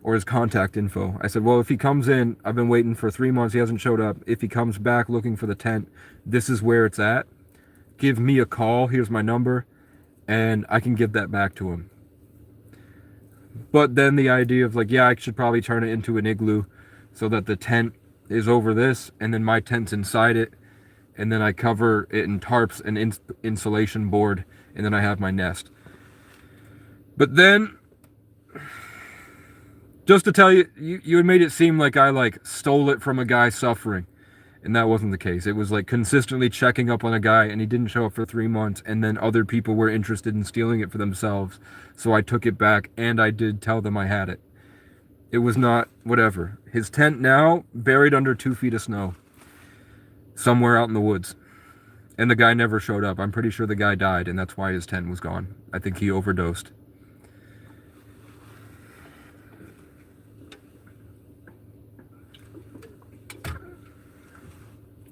or his contact info. I said, well, if he comes in, I've been waiting for 3 months, he hasn't showed up. If he comes back looking for the tent, this is where it's at. Give me a call, here's my number, and I can give that back to him. But then the idea of like, yeah, I should probably turn it into an igloo so that the tent is over this, and then my tent's inside it, and then I cover it in tarps and insulation board, and then I have my nest. But then, just to tell you, you had made it seem like I like stole it from a guy suffering, and that wasn't the case. It was like consistently checking up on a guy, and he didn't show up for 3 months, and then other people were interested in stealing it for themselves, so I took it back, and I did tell them I had it. It was not whatever. His tent now buried under 2 feet of snow, somewhere out in the woods, and the guy never showed up. I'm pretty sure the guy died, and that's why his tent was gone. I think he overdosed.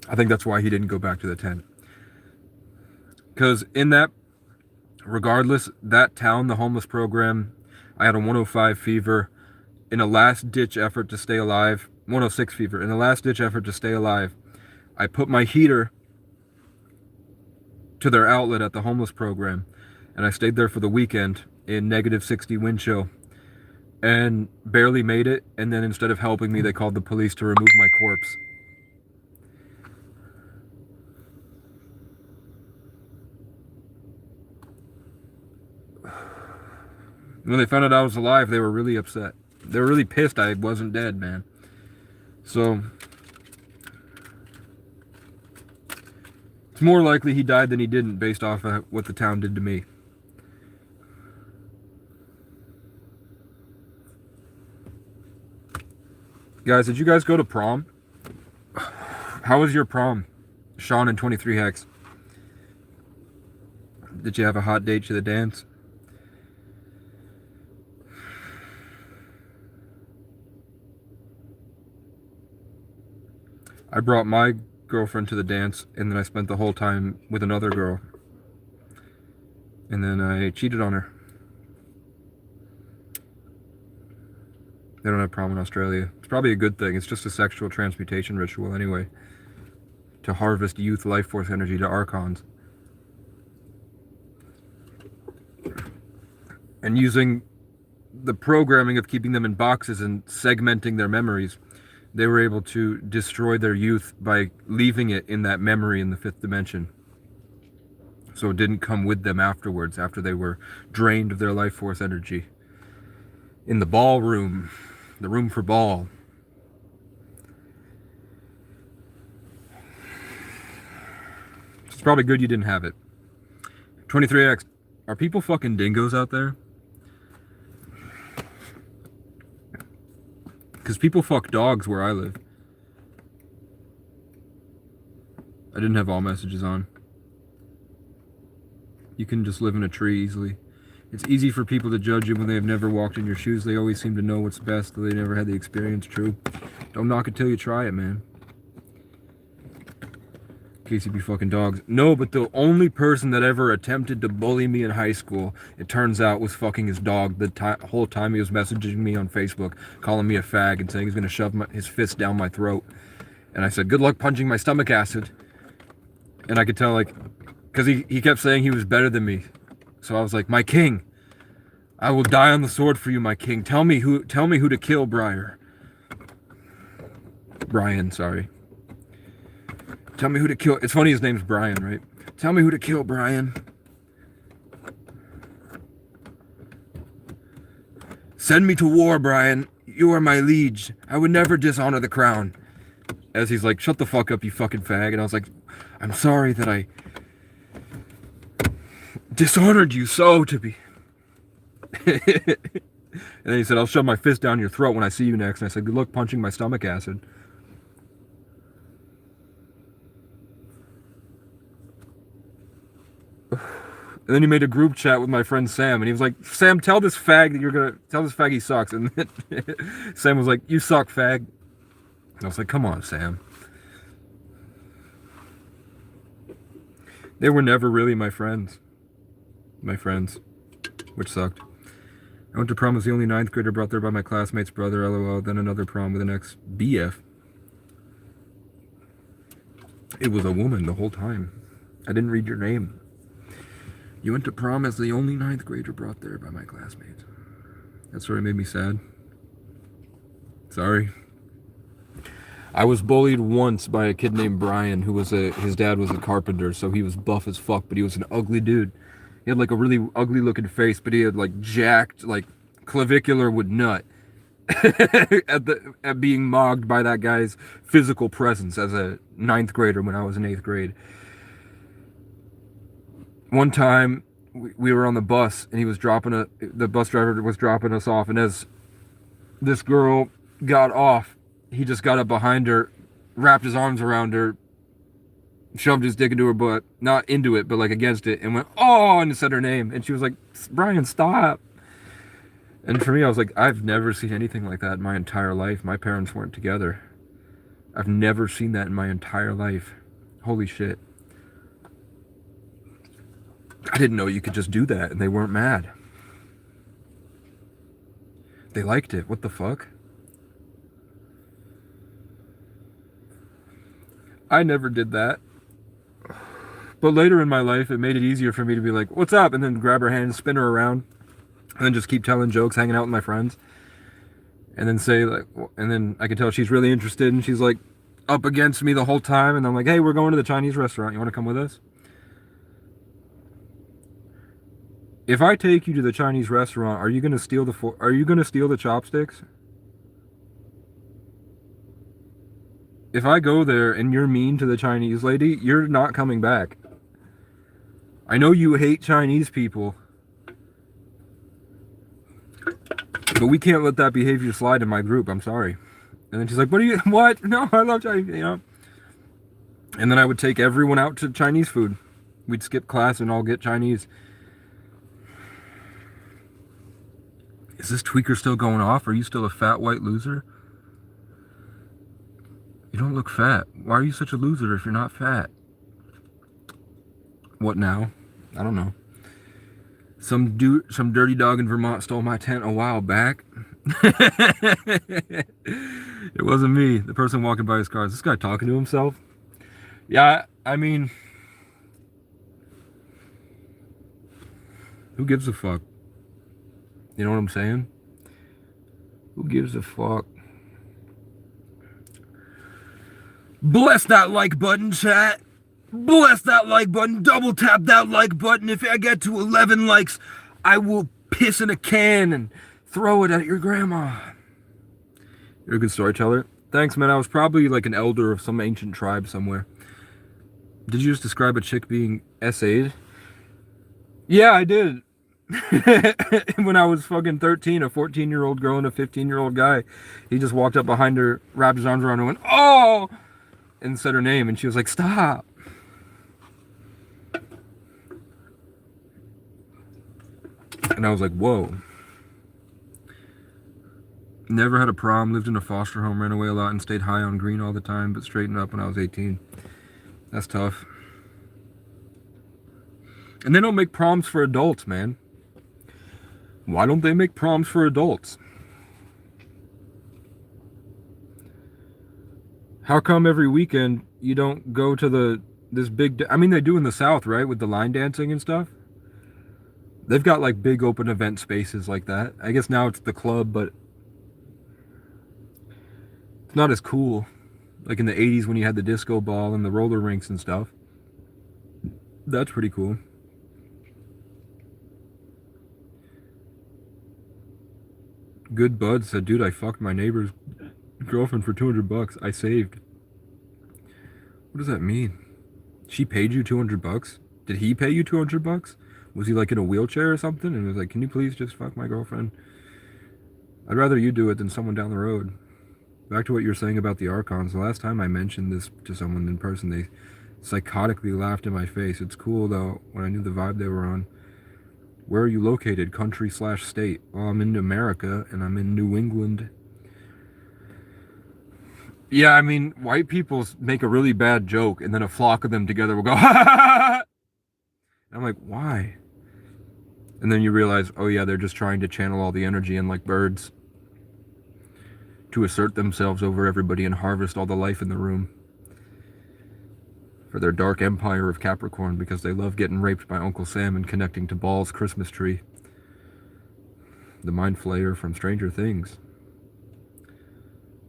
I think that's why he didn't go back to the tent. Because in that, regardless, that town, the homeless program, I had a 105 fever. In a last-ditch effort to stay alive, 106 fever. In a last-ditch effort to stay alive, I put my heater to their outlet at the homeless program, and I stayed there for the weekend in -60 wind chill, and barely made it. And then instead of helping me, they called the police to remove my corpse. When they found out I was alive, they were really upset. They were really pissed I wasn't dead, man. So it's more likely he died than he didn't, based off of what the town did to me. Guys, did you guys go to prom? How was your prom? Sean and 23 Hex. Did you have a hot date to the dance? I brought my girlfriend to the dance, and then I spent the whole time with another girl. And then I cheated on her. They don't have prom in Australia. It's probably a good thing. It's just a sexual transmutation ritual anyway, to harvest youth life force energy to archons. And using the programming of keeping them in boxes and segmenting their memories, they were able to destroy their youth by leaving it in that memory in the 5th dimension. So it didn't come with them afterwards, after they were drained of their life force energy. In the ballroom, the room for ball. It's probably good you didn't have it. 23X, are people fucking dingoes out there? Because people fuck dogs where I live. I didn't have all messages on. You can just live in a tree easily. It's easy for people to judge you when they have never walked in your shoes. They always seem to know what's best, though they never had the experience. True. Don't knock it till you try it, man. In case you be fucking dogs. No, but the only person that ever attempted to bully me in high school, it turns out, was fucking his dog. The whole time he was messaging me on Facebook, calling me a fag and saying he's gonna shove his fist down my throat. And I said, good luck punching my stomach acid. And I could tell, like, because he kept saying he was better than me. So I was like, my king, I will die on the sword for you, my king. Tell me who to kill, Brian, sorry. Tell me who to kill. It's funny his name's Brian, right? Tell me who to kill, Brian. Send me to war, Brian. You are my liege. I would never dishonor the crown. As he's like, shut the fuck up, you fucking fag. And I was like, I'm sorry that I dishonored you so to be. And then he said, I'll shove my fist down your throat when I see you next. And I said, good luck punching my stomach acid. And then he made a group chat with my friend Sam, and he was like, Sam, tell this fag he sucks. And then Sam was like, you suck, fag. And I was like, come on, Sam. They were never really my friends, which sucked. I went to prom as the only 9th grader brought there by my classmate's brother, lol, then another prom with an ex-BF. It was a woman the whole time. I didn't read your name. You went to prom as the only 9th grader brought there by my classmates. That story made me sad. Sorry. I was bullied once by a kid named Brian, who was his dad was a carpenter, so he was buff as fuck, but he was an ugly dude. He had like a really ugly looking face, but he had like jacked, like clavicular would nut at being mocked by that guy's physical presence as a 9th grader when I was in 8th grade. One time we were on the bus, and the bus driver was dropping us off, and as this girl got off, he just got up behind her, wrapped his arms around her, shoved his dick into her butt, not into it, but like against it, and went, oh, and said her name. And she was like, Brian, stop. And for me, I was like, I've never seen anything like that in my entire life. My parents weren't together. I've never seen that in my entire life. Holy shit. I didn't know you could just do that, and they weren't mad. They liked it. What the fuck? I never did that. But later in my life, it made it easier for me to be like, what's up? And then grab her hand, spin her around, and then just keep telling jokes, hanging out with my friends. And then say, like, and then I could tell she's really interested, and she's like up against me the whole time. And I'm like, hey, we're going to the Chinese restaurant. You want to come with us? If I take you to the Chinese restaurant, are you going to steal the chopsticks? If I go there and you're mean to the Chinese lady, you're not coming back. I know you hate Chinese people, but we can't let that behavior slide in my group. I'm sorry. And then she's like, what? No, I love Chinese, you know? And then I would take everyone out to Chinese food. We'd skip class and all get Chinese. Is this tweaker still going off? Are you still a fat white loser? You don't look fat. Why are you such a loser if you're not fat? What now? I don't know. Some dirty dog in Vermont stole my tent a while back. It wasn't me. The person walking by his car. Is this guy talking to himself? Yeah, I mean, who gives a fuck? You know what I'm saying? Who gives a fuck? Bless that like button, chat. Bless that like button. Double tap that like button. If I get to 11 likes, I will piss in a can and throw it at your grandma. You're a good storyteller. Thanks, man. I was probably like an elder of some ancient tribe somewhere. Did you just describe a chick being SA'd? Yeah, I did. When I was fucking 13, a 14-year-old girl and a 15-year-old guy, he just walked up behind her, wrapped his arms around her, and went, oh! And said her name, and she was like, stop. And I was like, whoa. Never had a prom, lived in a foster home, ran away a lot, and stayed high on green all the time, but straightened up when I was 18. That's tough. And they don't make proms for adults, man. Why don't they make proms for adults? How come every weekend you don't go to this big... I mean, they do in the South, right? With the line dancing and stuff. They've got, like, big open event spaces like that. I guess now it's the club, but... it's not as cool. Like in the 80s when you had the disco ball and the roller rinks and stuff. That's pretty cool. Good Bud said, dude, I fucked my neighbor's girlfriend for $200. I saved. What does that mean? She paid you $200? Did he pay you $200? Was he like in a wheelchair or something? And was like, can you please just fuck my girlfriend? I'd rather you do it than someone down the road. Back to what you were saying about the Archons. The last time I mentioned this to someone in person, they psychotically laughed in my face. It's cool though, when I knew the vibe they were on. Where are you located? Country/state? Well, I'm in America, and I'm in New England. Yeah, I mean, white people make a really bad joke, and then a flock of them together will go, ha ha ha! I'm like, why? And then you realize, oh yeah, they're just trying to channel all the energy in like birds to assert themselves over everybody and harvest all the life in the room for their dark empire of Capricorn, because they love getting raped by Uncle Sam and connecting to Ball's Christmas tree. The mind flayer from Stranger Things.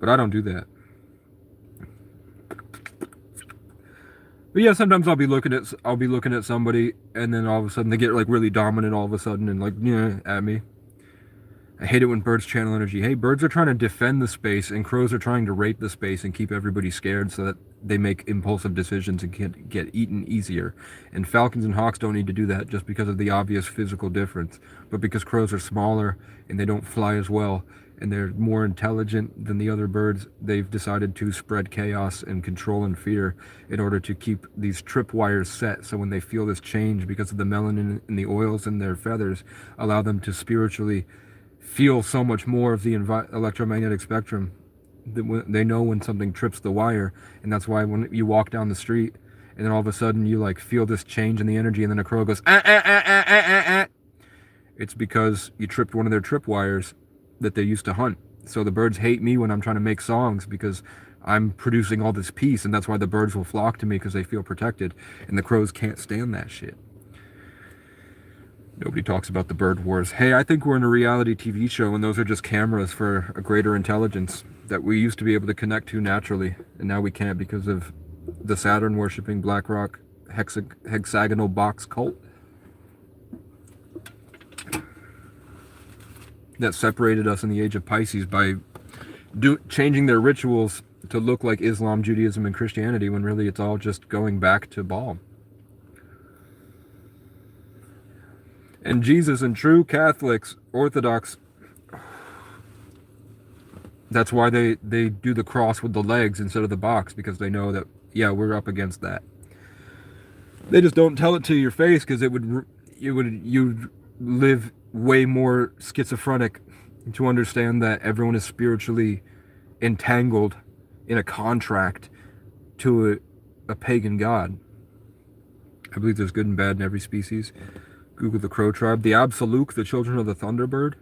But I don't do that. But yeah, sometimes I'll be looking at somebody, and then all of a sudden they get like really dominant all of a sudden and like, yeah, at me. I hate it when birds channel energy. Hey, birds are trying to defend the space, and crows are trying to rape the space and keep everybody scared so that they make impulsive decisions and can get eaten easier. And falcons and hawks don't need to do that just because of the obvious physical difference, but because crows are smaller and they don't fly as well, and they're more intelligent than the other birds, they've decided to spread chaos and control and fear in order to keep these tripwires set, so when they feel this change because of the melanin and the oils in their feathers, allow them to spiritually feel so much more of the electromagnetic spectrum. They know when something trips the wire, and that's why when you walk down the street and then all of a sudden you like feel this change in the energy, and then a crow goes ah, ah, ah, ah, ah, ah, ah. It's because you tripped one of their trip wires that they used to hunt. So the birds hate me when I'm trying to make songs, because I'm producing all this peace, and that's why the birds will flock to me, because they feel protected, and the crows can't stand that shit. Nobody talks about the bird wars. Hey, I think we're in a reality TV show, and those are just cameras for a greater intelligence that we used to be able to connect to naturally, and now we can't because of the Saturn worshipping BlackRock hexagonal box cult that separated us in the age of Pisces by changing their rituals to look like Islam, Judaism, and Christianity, when really it's all just going back to Baal. And Jesus and true Catholics, Orthodox, that's why they do the cross with the legs instead of the box, because they know that, yeah, we're up against that. They just don't tell it to your face, because you'd live way more schizophrenic to understand that everyone is spiritually entangled in a contract to a pagan god. I believe there's good and bad in every species. Google the Crow tribe. The Absolute, the children of the Thunderbird.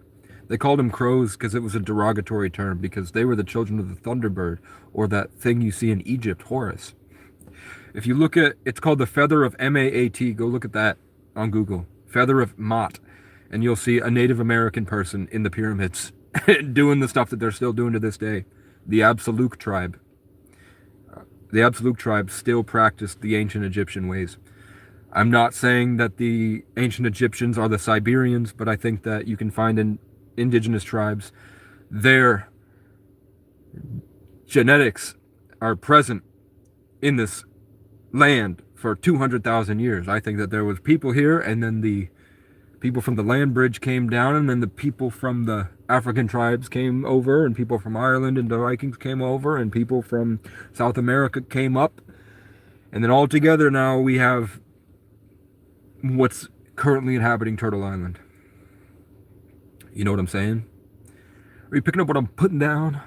They called them crows because it was a derogatory term, because they were the children of the Thunderbird, or that thing you see in Egypt, Horus. If you look at, it's called the feather of Maat. Go look at that on Google. Feather of Mott. And you'll see a Native American person in the pyramids doing the stuff that they're still doing to this day. The Absolute tribe. The Absolute tribe still practiced the ancient Egyptian ways. I'm not saying that the ancient Egyptians are the Siberians, but I think that you can find in indigenous tribes, their genetics are present in this land for 200,000 years. I think that there was people here, and then the people from the land bridge came down, and then the people from the African tribes came over, and people from Ireland and the Vikings came over, and people from South America came up. And then all together now we have what's currently inhabiting Turtle Island. You know what I'm saying? Are you picking up what I'm putting down?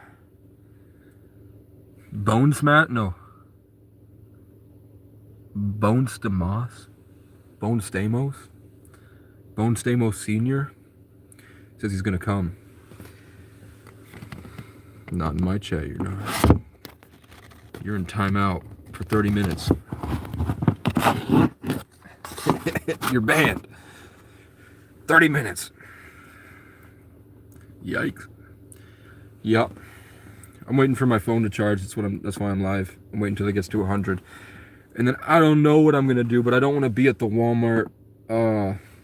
Bonesmat? No. Bonestamos? Bonestamos? Bonestamos Sr. Says he's gonna come. Not in my chat, you're not. You're in timeout for 30 minutes. You're banned. 30 minutes. Yikes. Yup. I'm waiting for my phone to charge. That's why I'm live. I'm waiting until it gets to 100. And then I don't know what I'm gonna do, but I don't want to be at the Walmart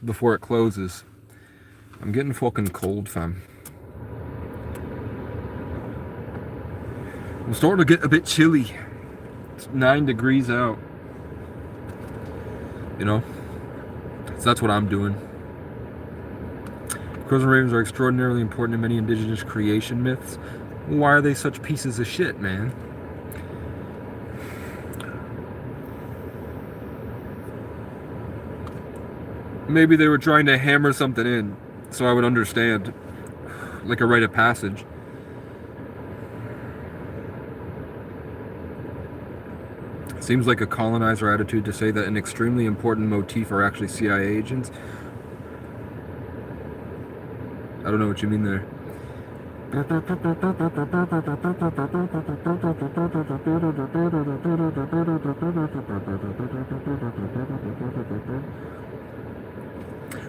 before it closes. I'm getting fucking cold, fam. I'm starting to get a bit chilly. It's 9 degrees out. You know? So that's what I'm doing. Crows and ravens are extraordinarily important in many indigenous creation myths. Why are they such pieces of shit, man? Maybe they were trying to hammer something in so I would understand, like a rite of passage. Seems like a colonizer attitude to say that an extremely important motif are actually CIA agents. I don't know what you mean there.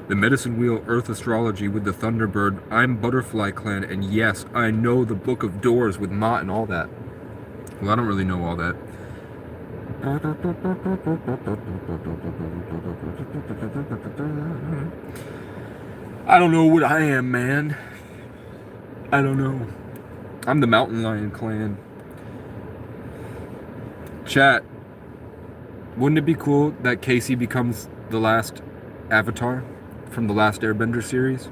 The medicine wheel, Earth astrology with the Thunderbird, I'm Butterfly Clan, and yes, I know the Book of Doors with Mott and all that. Well, I don't really know all that. I don't know what I am, man. I don't know. I'm the Mountain Lion Clan. Chat, wouldn't it be cool that Casey becomes the last Avatar from the last Airbender series?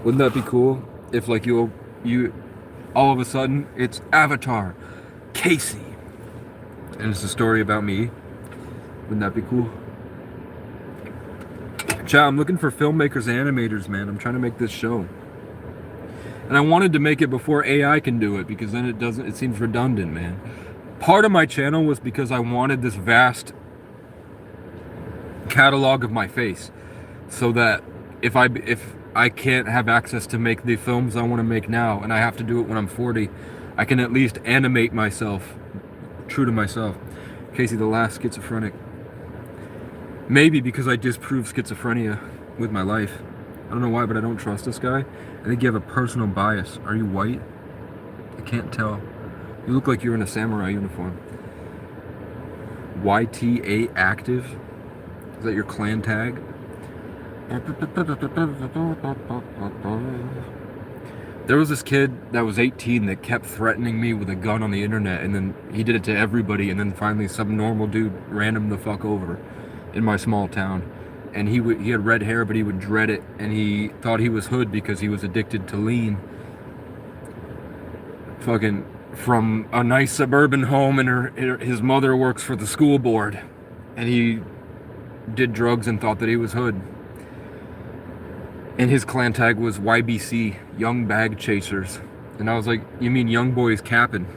Wouldn't that be cool if, like, you all of a sudden it's Avatar Casey, and it's a story about me? Wouldn't that be cool? Chat, I'm looking for filmmakers and animators, man. I'm trying to make this show. And I wanted to make it before AI can do it, because then it seems redundant, man. Part of my channel was because I wanted this vast catalog of my face, so that if I can't have access to make the films I want to make now, and I have to do it when I'm 40, I can at least animate myself, true to myself. Casey, the last schizophrenic. Maybe because I disproved schizophrenia with my life. I don't know why, but I don't trust this guy. I think you have a personal bias. Are you white? I can't tell. You look like you're in a samurai uniform. YTA active? Is that your clan tag? There was this kid that was 18 that kept threatening me with a gun on the internet, and then he did it to everybody, and then finally some normal dude ran him the fuck over in my small town. And he had red hair, but he would dread it, and he thought he was hood because he was addicted to lean. Fucking from a nice suburban home, and his mother works for the school board, and he did drugs and thought that he was hood. And his clan tag was YBC, Young Bag Chasers. And I was like, you mean young boys capping?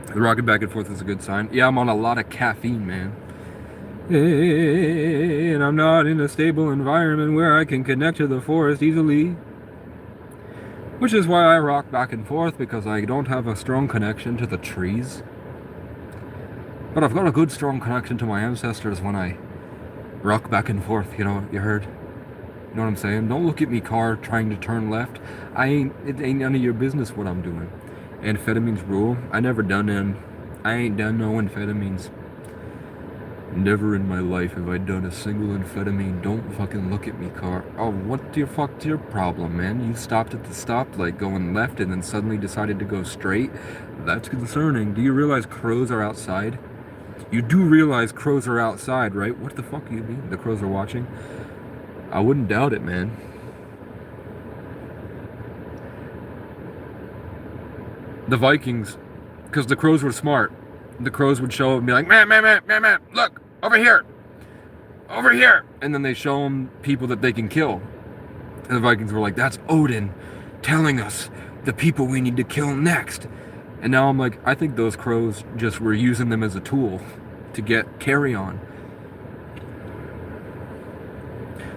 The rocking back and forth is a good sign. Yeah, I'm on a lot of caffeine, man. And I'm not in a stable environment where I can connect to the forest easily. Which is why I rock back and forth, because I don't have a strong connection to the trees. But I've got a good strong connection to my ancestors when I rock back and forth, you know, you heard? You know what I'm saying? Don't look at me, car, trying to turn left. It ain't none of your business what I'm doing. Amphetamines rule. I never done them. I ain't done no amphetamines. Never in my life have I done a single amphetamine. Don't fucking look at me, car. Oh, what the fuck's your problem, man? You stopped at the stoplight going left and then suddenly decided to go straight? That's concerning. Do you realize crows are outside? You do realize crows are outside, right? What the fuck do you mean? The crows are watching? I wouldn't doubt it, man. The Vikings, because the crows were smart. The crows would show up and be like, man, look, over here. And then they show them people that they can kill. And the Vikings were like, that's Odin telling us the people we need to kill next. And now I'm like, I think those crows just were using them as a tool to get carry on.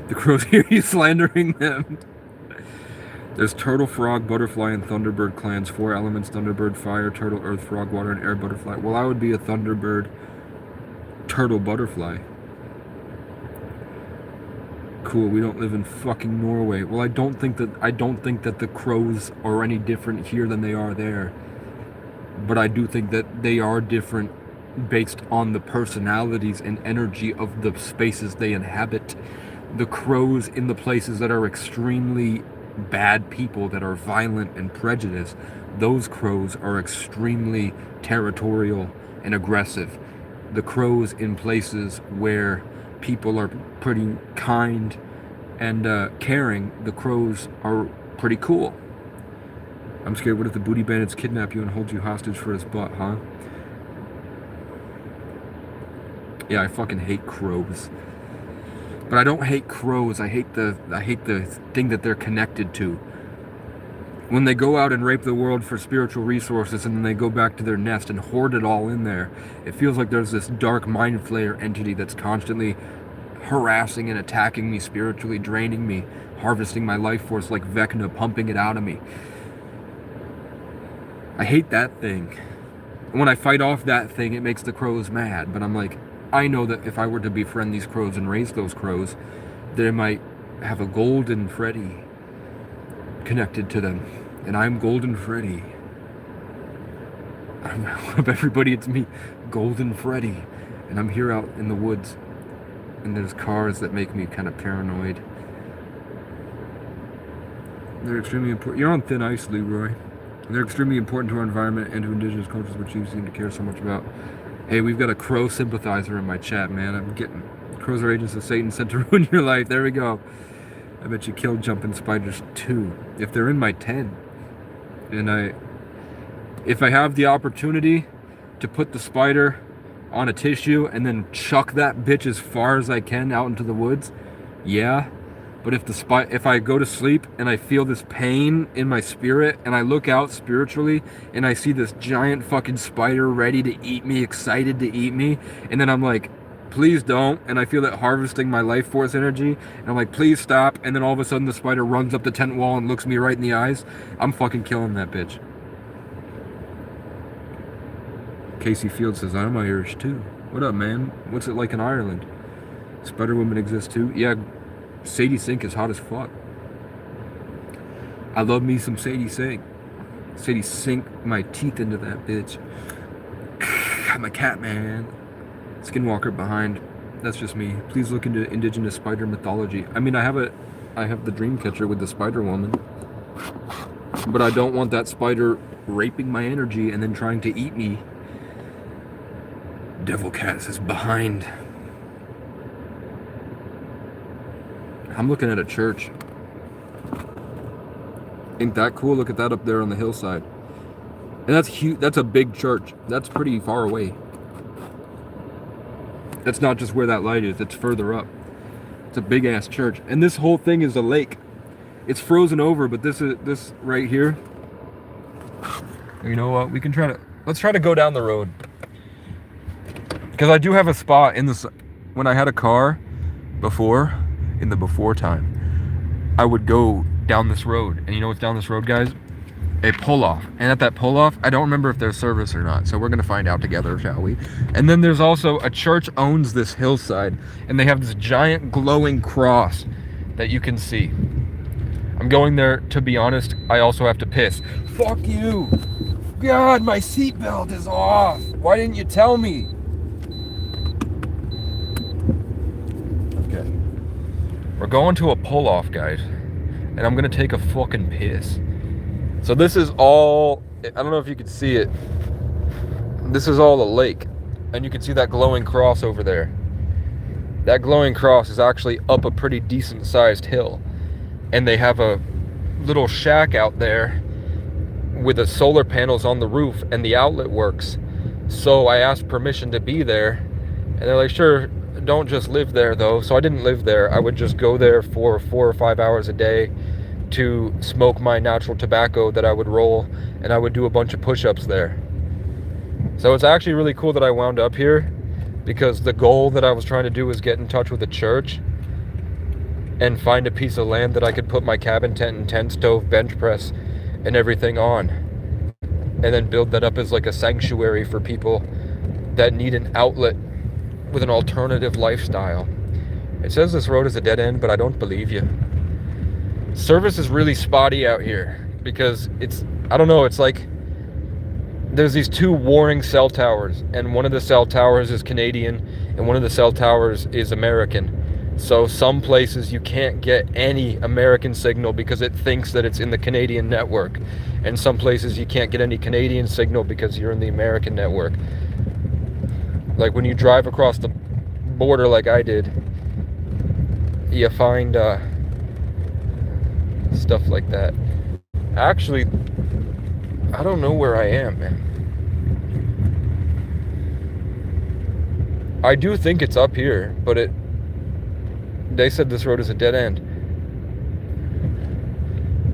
The crows hear you slandering them. There's turtle, frog, butterfly, and thunderbird clans. 4 elements: thunderbird, fire, turtle, earth, frog, water, and air butterfly. Well, I would be a thunderbird, turtle, butterfly. Cool, we don't live in fucking Norway. Well, I don't think that the crows are any different here than they are there. But I do think that they are different based on the personalities and energy of the spaces they inhabit. The crows in the places that are extremely bad people, that are violent and prejudiced, those crows are extremely territorial and aggressive. The crows in places where people are pretty kind and caring, the crows are pretty cool. I'm scared. What if the booty bandits kidnap you and hold you hostage for his butt, huh? Yeah, I fucking hate crows. But I don't hate crows. I hate the thing that they're connected to. When they go out and rape the world for spiritual resources and then they go back to their nest and hoard it all in there, it feels like there's this dark mind flayer entity that's constantly harassing and attacking me spiritually, draining me, harvesting my life force like Vecna, pumping it out of me. I hate that thing. And when I fight off that thing, it makes the crows mad. But I'm like, I know that if I were to befriend these crows and raise those crows, they might have a golden Freddy connected to them. And I'm Golden Freddy. What up, everybody? It's me, Golden Freddy. And I'm here out in the woods. And there's cars that make me kind of paranoid. They're extremely important. You're on thin ice, Leroy. They're extremely important to our environment and to indigenous cultures, which you seem to care so much about. Hey, we've got a crow sympathizer in my chat, man. I'm getting... Crows are agents of Satan sent to ruin your life. There we go. I bet you killed jumping spiders too. If they're in my tent. And if I have the opportunity to put the spider on a tissue and then chuck that bitch as far as I can out into the woods, yeah. But if I go to sleep and I feel this pain in my spirit and I look out spiritually and I see this giant fucking spider ready to eat me, excited to eat me, and then I'm like, please don't. And I feel it harvesting my life force energy. And I'm like, please stop. And then all of a sudden the spider runs up the tent wall and looks me right in the eyes. I'm fucking killing that bitch. Casey Field says, I'm Irish too. What up, man? What's it like in Ireland? Spider women exist too? Yeah, Sadie Sink is hot as fuck. I love me some Sadie Sink. Sadie Sink my teeth into that bitch. I'm a cat man. Skinwalker behind. That's just me. Please look into indigenous spider mythology. I mean, I have the dream catcher with the spider woman. But I don't want that spider raping my energy and then trying to eat me. Devil Cat says behind. I'm looking at a church. Ain't that cool? Look at that up there on the hillside. And that's huge. That's a big church. That's pretty far away. That's not just where that light is. It's further up. It's a big ass church. And this whole thing is a lake. It's frozen over, but this right here. You know what? Let's try to go down the road. Because I do have a spot in this. When I had a car before, in the before time, I would go down this road. And you know what's down this road, guys? A pull-off. And at that pull-off, I don't remember if there's service or not. So we're going to find out together, shall we? And then there's also a church owns this hillside. And they have this giant glowing cross that you can see. I'm going there, to be honest. I also have to piss. Fuck you. God, my seatbelt is off. Why didn't you tell me? Okay. We're going to a pull-off, guys. And I'm going to take a fucking piss. So this is all, I don't know if you can see it. This is all a lake. And you can see that glowing cross over there. That glowing cross is actually up a pretty decent sized hill. And they have a little shack out there with the solar panels on the roof and the outlet works. So I asked permission to be there. And they're like, sure, don't just live there though. So I didn't live there. I would just go there for 4 or 5 hours a day to smoke my natural tobacco that I would roll, and I would do a bunch of push-ups there. So it's actually really cool that I wound up here, because the goal that I was trying to do was get in touch with a church and find a piece of land that I could put my cabin tent and tent stove, bench press, and everything on, and then build that up as like a sanctuary for people that need an outlet with an alternative lifestyle. It says this road is a dead end, but I don't believe you. Service is really spotty out here because I don't know, it's like there's these two warring cell towers, and one of the cell towers is Canadian and one of the cell towers is American. So some places you can't get any American signal because it thinks that it's in the Canadian network, and some places you can't get any Canadian signal because you're in the American network. Like when you drive across the border like I did, you find stuff like that. Actually, I don't know where I am, man. I do think it's up here, but they said this road is a dead end.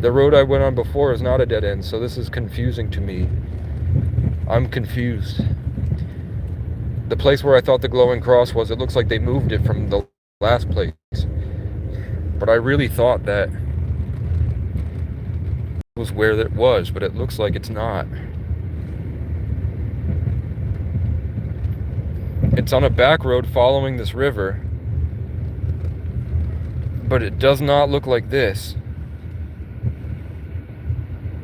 The road I went on before is not a dead end, so this is confusing to me. I'm confused. The place where I thought the glowing cross was, it looks like they moved it from the last place. But I really thought that was where it was, but it looks like it's not. It's on a back road following this river, but it does not look like this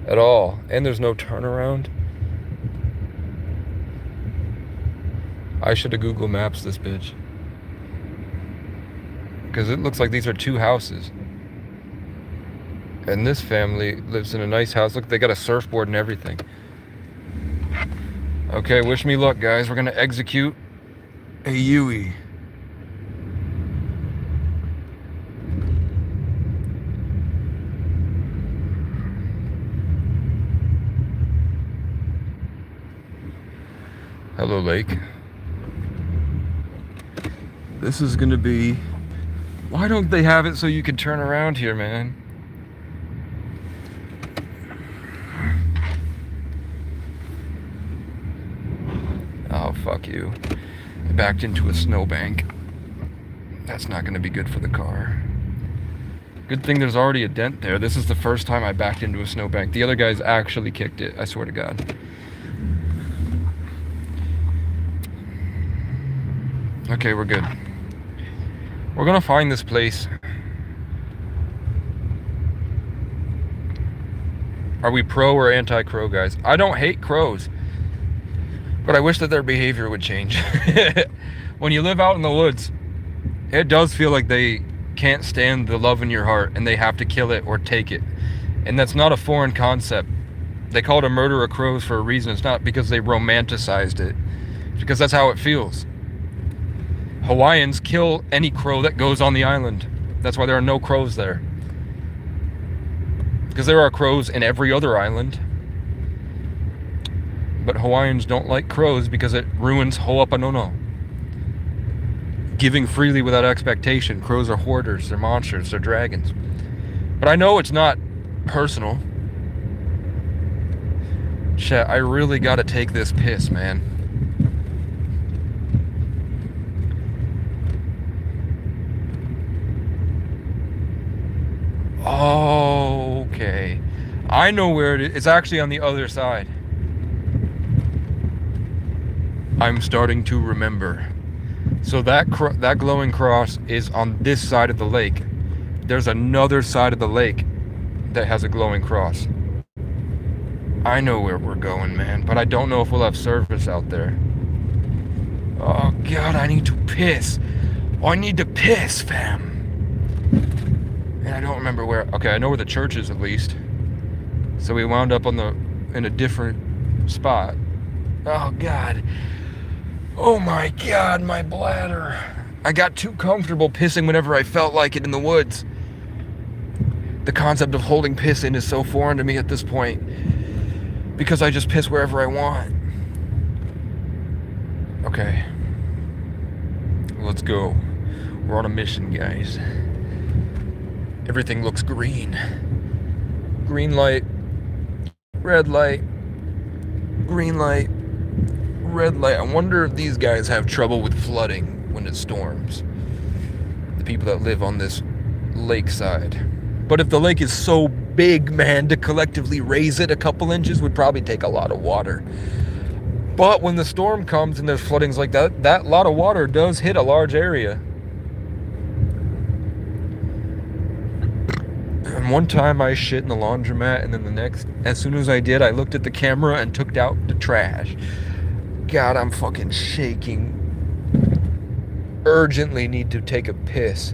at all. And there's no turnaround. I should have Google Maps this bitch, because it looks like these are two houses. And this family lives in a nice house. Look, they got a surfboard and everything. Okay, wish me luck, guys. We're gonna execute a Yui. Hello, lake. This is gonna be... Why don't they have it so you can turn around here, man? Oh, fuck you. I backed into a snowbank. That's not going to be good for the car. Good thing there's already a dent there. This is the first time I backed into a snowbank. The other guys actually kicked it, I swear to God. Okay, we're good. We're gonna find this place. Are we pro or anti-crow, guys? I don't hate crows, but I wish that their behavior would change. When you live out in the woods, it does feel like they can't stand the love in your heart and they have to kill it or take it. And that's not a foreign concept. They call it a murder of crows for a reason. It's not because they romanticized it. It's because that's how it feels. Hawaiians kill any crow that goes on the island. That's why there are no crows there. Because there are crows in every other island. But Hawaiians don't like crows because it ruins Ho'oponopono. Giving freely without expectation. Crows are hoarders, they're monsters, they're dragons. But I know it's not personal. Shit, I really gotta take this piss, man. Okay. I know where it is. It's actually on the other side. I'm starting to remember. So that glowing cross is on this side of the lake. There's another side of the lake that has a glowing cross. I know where we're going, man, but I don't know if we'll have service out there. Oh, God, I need to piss. Oh, I need to piss, fam. And I don't remember where. Okay, I know where the church is at least. So we wound up in a different spot. Oh, God. Oh, my God, my bladder. I got too comfortable pissing whenever I felt like it in the woods. The concept of holding piss in is so foreign to me at this point. Because I just piss wherever I want. Okay. Let's go. We're on a mission, guys. Everything looks green. Green light. Red light. Green light. Red light. I wonder if these guys have trouble with flooding when it storms. The people that live on this lakeside. But if the lake is so big, man, to collectively raise it a couple inches would probably take a lot of water. But when the storm comes and there's floodings like that, that lot of water does hit a large area. And one time I shit in the laundromat, and then the next, as soon as I did, I looked at the camera and took out the trash. God, I'm fucking shaking. Urgently need to take a piss.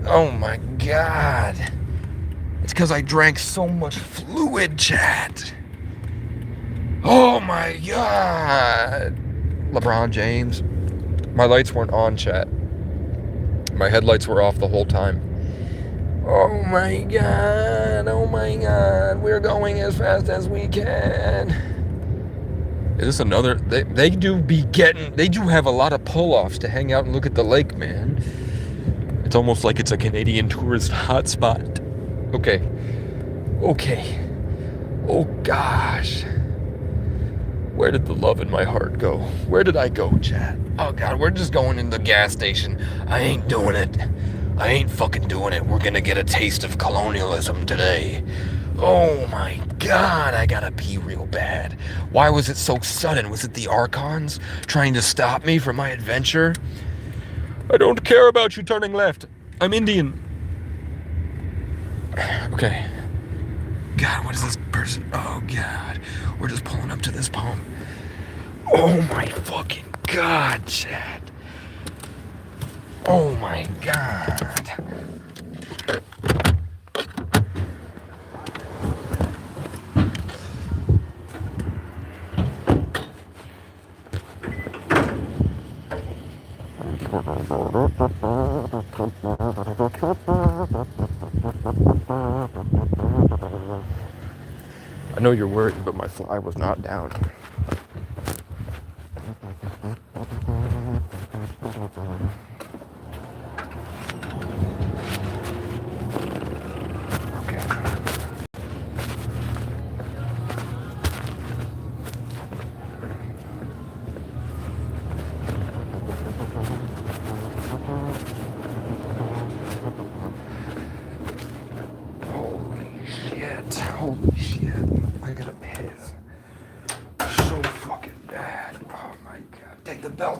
Oh my God. It's because I drank so much fluid, chat. Oh my God. LeBron James. My lights weren't on, chat. My headlights were off the whole time. Oh my God. Oh my God. We're going as fast as we can. Is this another? They do have a lot of pull-offs to hang out and look at the lake, man. It's almost like it's a Canadian tourist hotspot. Okay. Oh gosh. Where did the love in my heart go? Where did I go, chat? Oh God, we're just going in the gas station. I ain't doing it. I ain't fucking doing it. We're gonna get a taste of colonialism today. Oh my God, I gotta pee real bad. Why was it so sudden? Was it the Archons trying to stop me from my adventure? I don't care about you turning left. I'm Indian. Okay. God, what is this person? Oh God, we're just pulling up to this pump. Oh my fucking God, Chad. Oh my God. I know you're worried, but my fly was not down.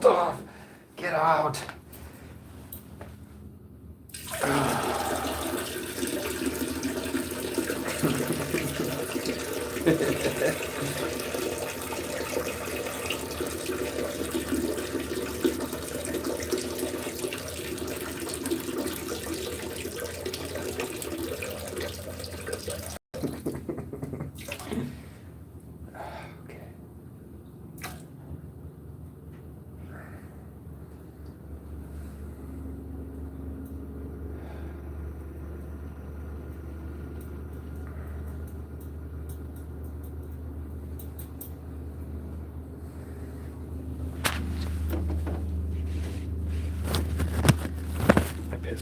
off. Get out.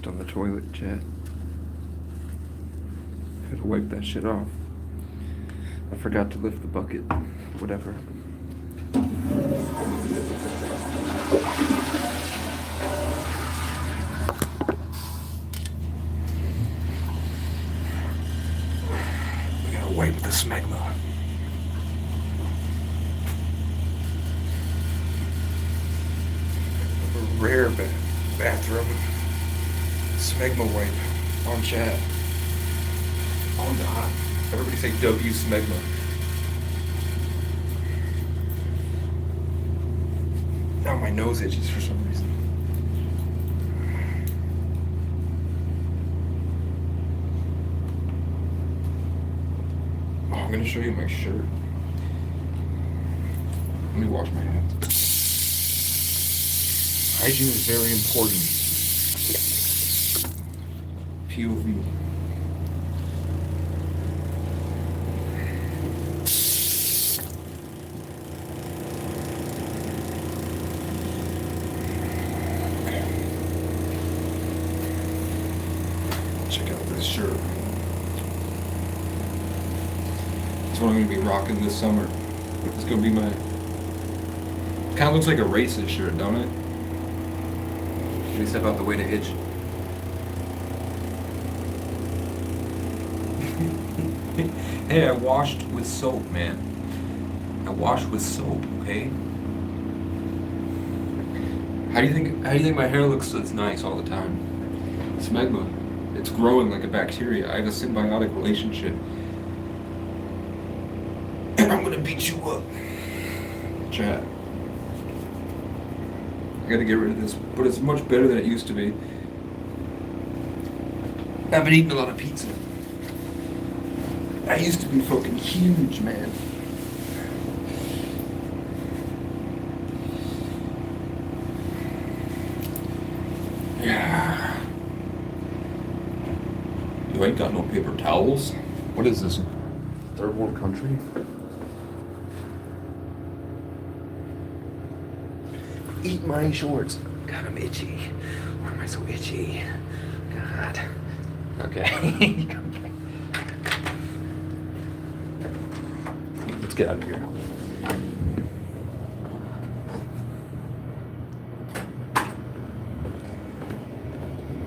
On the toilet, Chad. I had to wipe that shit off. I forgot to lift the bucket. Whatever. We gotta wipe the smegma. A rare bathroom. Smegma wipe on chat. Oh god. Everybody say W Smegma. Now my nose itches for some reason. Oh, I'm gonna show you my shirt. Let me wash my hands. Hygiene is very important. POV. Check out this shirt. That's what I'm gonna be rocking this summer. It's gonna be my. Kind of looks like a racist shirt, don't it? Let me step out the way to hitch. Hey, I washed with soap, man. I washed with soap, okay? How do you think my hair looks so it's nice all the time? Smegma. It's growing like a bacteria. I have a symbiotic relationship. And I'm gonna beat you up. Chat. I gotta get rid of this, but it's much better than it used to be. I've been eating a lot of pizza. I used to be fucking huge, man. Yeah. You ain't got no paper towels? What is this? Third world country? Eat my shorts. God, I'm itchy. Why am I so itchy? God. Okay. Let's get out of here.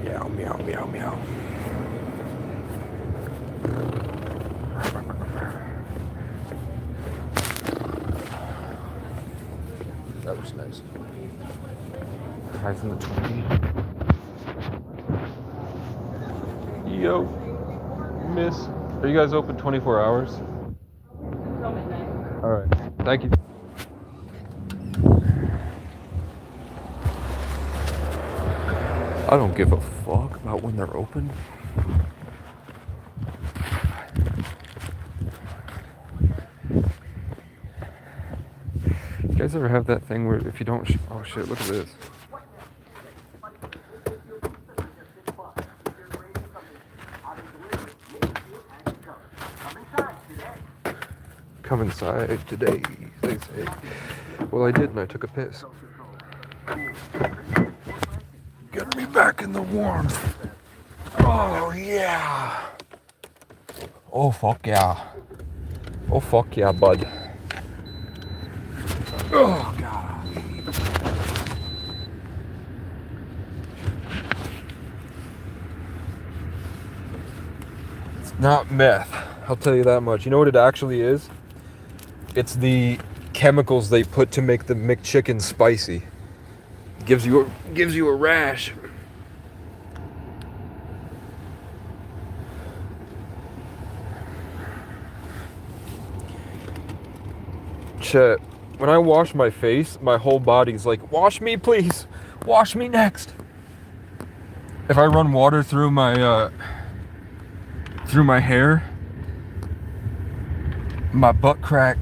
Meow, meow, meow, meow. That was nice. Highs in the 20. Yo, miss. Are you guys open 24 hours? All right. Thank you. I don't give a fuck about when they're open. You guys ever have that thing where if you don't oh shit, look at this. Come inside today, they say. Well, I did, and I took a piss. Get me back in the warmth. Oh, yeah. Oh, fuck yeah. Oh, fuck yeah, bud. Oh, God. It's not meth. I'll tell you that much. You know what it actually is? It's the chemicals they put to make the McChicken spicy. Gives you a rash. Chet, when I wash my face, my whole body's like, wash me please, wash me next. If I run water through my hair, my butt crack,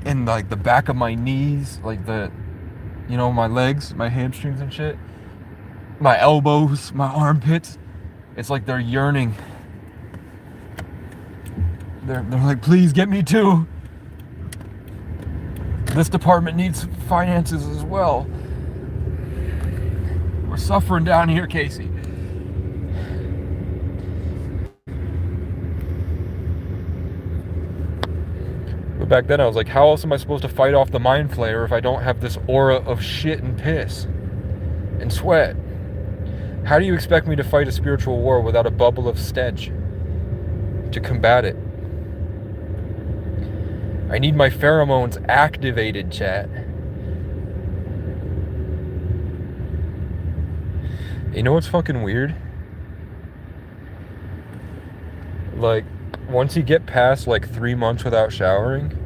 and like the back of my knees, like my legs, my hamstrings and shit, my elbows, my armpits, it's like they're yearning. They're like, please get me too. This department needs finances as well. We're suffering down here, Casey. But back then I was like, how else am I supposed to fight off the mind flayer if I don't have this aura of shit and piss and sweat? How do you expect me to fight a spiritual war without a bubble of stench to combat it? I need my pheromones activated, chat. You know what's fucking weird? Like, once you get past like 3 months without showering,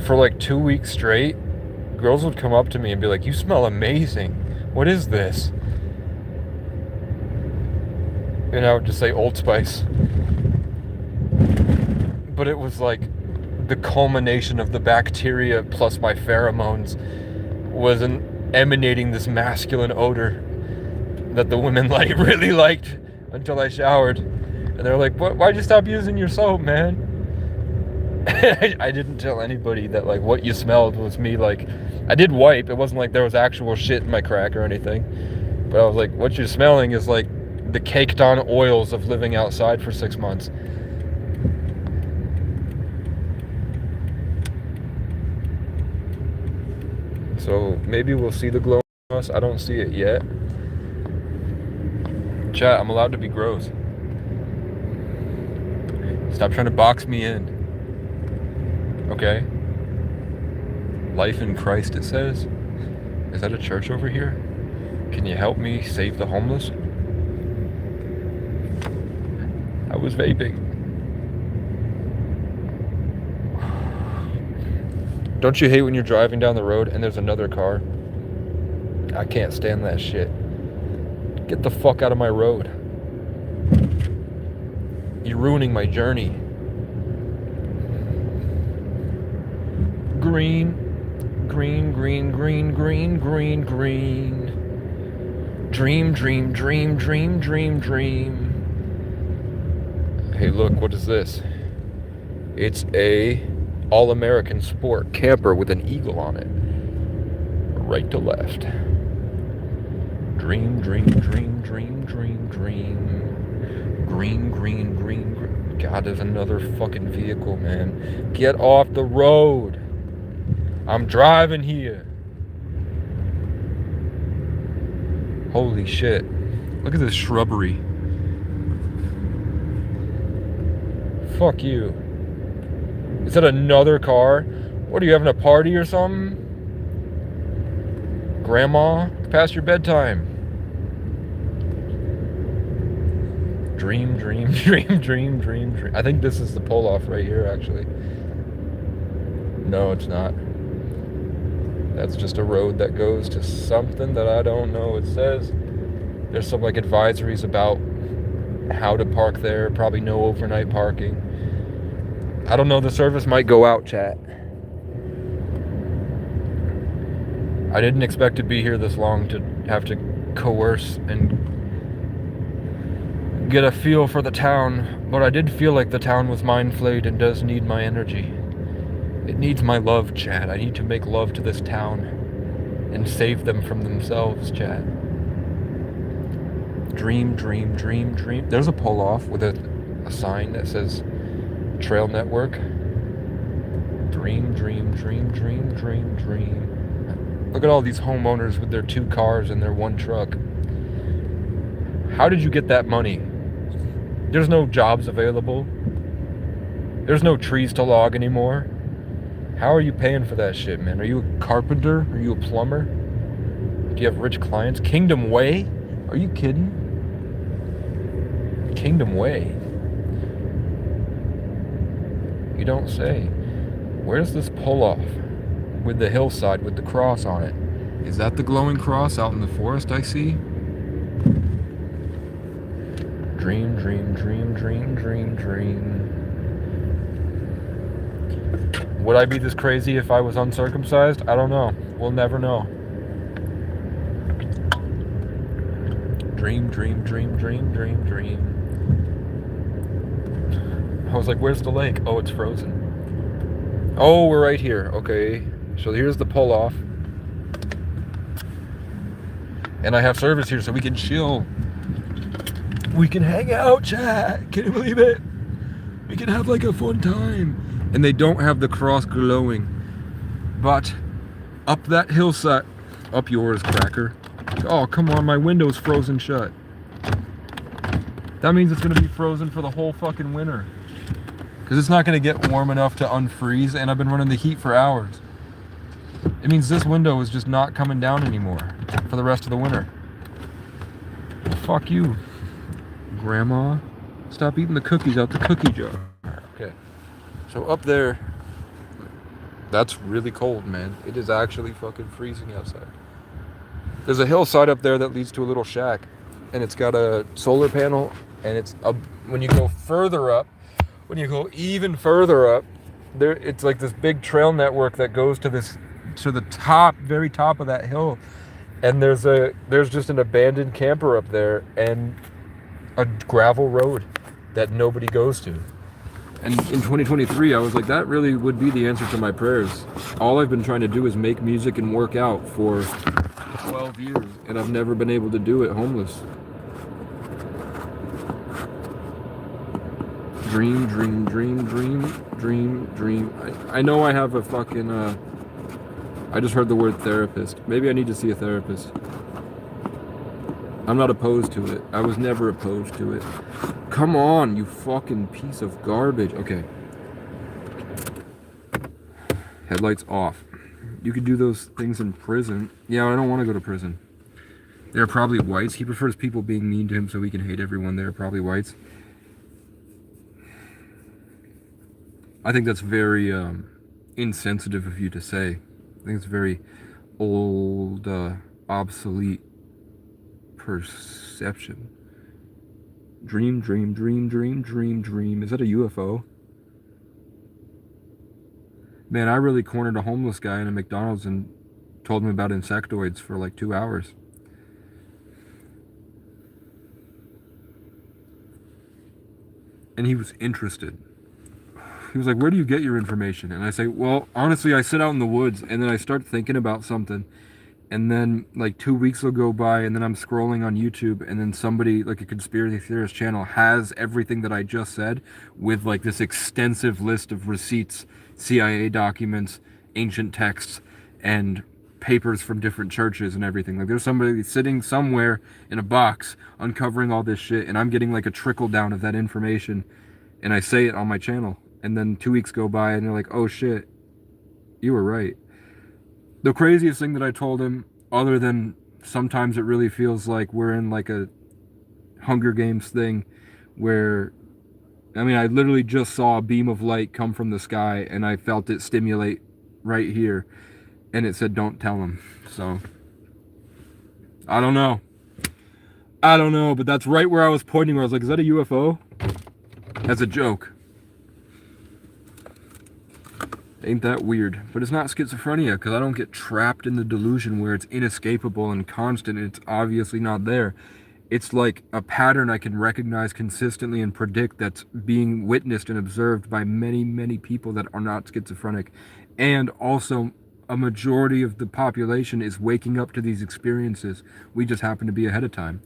for like 2 weeks straight, girls would come up to me and be like, you smell amazing. What is this? And I would just say Old Spice. But it was like the culmination of the bacteria plus my pheromones was emanating this masculine odor that the women like really liked until I showered. And they're like, why'd you stop using your soap, man? I didn't tell anybody that like what you smelled was me. Like, I did wipe. It wasn't like there was actual shit in my crack or anything. But I was like, what you're smelling is like the caked on oils of living outside for 6 months. So maybe we'll see the glow on us. I don't see it yet. Chat, I'm allowed to be gross. Stop trying to box me in. Okay? Life in Christ, it says. Is that a church over here? Can you help me save the homeless? I was vaping. Don't you hate when you're driving down the road and there's another car? I can't stand that shit. Get the fuck out of my road. You're ruining my journey. Green, green, green, green, green, green, green. Dream, dream, dream, dream, dream, dream. Hey, look, what is this? It's a all-American sport camper with an eagle on it. Right to left. Dream, dream, dream, dream, dream, dream. Green, green, green, green. God, there's another fucking vehicle, man. Get off the road. I'm driving here. Holy shit. Look at this shrubbery. Fuck you. Is that another car? What, are you having a party or something? Grandma, it's past your bedtime. Dream, dream, dream, dream, dream, dream. I think this is the pull-off right here, actually. No, it's not. That's just a road that goes to something that I don't know. It says there's some like advisories about how to park there. Probably no overnight parking. I don't know, the service might go out, chat. I didn't expect to be here this long to have to coerce and get a feel for the town, but I did feel like the town was mind-flayed and does need my energy. It needs my love, chat. I need to make love to this town and save them from themselves, chat. Dream, dream, dream, dream. There's a pull-off with a sign that says Trail Network. Dream, dream, dream, dream, dream, dream. Look at all these homeowners with their 2 cars and their 1 truck. How did you get that money? There's no jobs available. There's no trees to log anymore. How are you paying for that shit, man? Are you a carpenter? Are you a plumber? Do you have rich clients? Kingdom Way? Are you kidding? Kingdom Way? You don't say. Where's this pull-off? With the hillside with the cross on it. Is that the glowing cross out in the forest I see? Dream, dream, dream, dream, dream, dream. Would I be this crazy if I was uncircumcised? I don't know. We'll never know. Dream, dream, dream, dream, dream, dream. I was like, where's the lake? Oh, it's frozen. Oh, we're right here. Okay. So here's the pull-off. And I have service here so we can chill. We can hang out, chat. Can you believe it? We can have like a fun time. And they don't have the cross glowing. But up that hillside, up yours, cracker. Oh, come on, my window's frozen shut. That means it's gonna be frozen for the whole fucking winter. Because it's not gonna get warm enough to unfreeze, and I've been running the heat for hours. It means this window is just not coming down anymore for the rest of the winter. Well, fuck you, Grandma. Stop eating the cookies out the cookie jar. Okay. So up there, that's really cold, man. It is actually fucking freezing outside. There's a hillside up there that leads to a little shack, and it's got a solar panel, and it's up, when you go further up, when you go even further up, there it's like this big trail network that goes to the top, very top of that hill, and there's just an abandoned camper up there and a gravel road that nobody goes to. And in 2023, I was like, that really would be the answer to my prayers. All I've been trying to do is make music and work out for 12 years, and I've never been able to do it homeless. Dream, dream, dream, dream, dream, dream. I know I have a fucking, I just heard the word therapist. Maybe I need to see a therapist. I'm not opposed to it. I was never opposed to it. Come on, you fucking piece of garbage. Okay. Headlights off. You could do those things in prison. Yeah, I don't want to go to prison. They're probably whites. He prefers people being mean to him so he can hate everyone. They're probably whites. I think that's very insensitive of you to say. I think it's very old, obsolete perception. Dream, dream, dream, dream, dream, dream. Is that a UFO? Man, I really cornered a homeless guy in a McDonald's and told him about insectoids for like 2 hours. And he was interested. He was like, where do you get your information? And I say, well, honestly, I sit out in the woods and then I start thinking about something. And then like 2 weeks will go by and then I'm scrolling on YouTube and then somebody, like a conspiracy theorist channel, has everything that I just said with like this extensive list of receipts, CIA documents, ancient texts, and papers from different churches and everything. Like there's somebody sitting somewhere in a box uncovering all this shit, and I'm getting like a trickle down of that information, and I say it on my channel. And then 2 weeks go by and they're like, oh shit, you were right. The craziest thing that I told him, other than sometimes it really feels like we're in like a Hunger Games thing where, I mean, I literally just saw a beam of light come from the sky and I felt it stimulate right here. And it said, don't tell him. So, I don't know. I don't know, but that's right where I was pointing, where I was like, is that a UFO? As a joke. Ain't that weird? But it's not schizophrenia, because I don't get trapped in the delusion where it's inescapable and constant and it's obviously not there. It's like a pattern I can recognize consistently and predict that's being witnessed and observed by many, many people that are not schizophrenic. And also, a majority of the population is waking up to these experiences. We just happen to be ahead of time.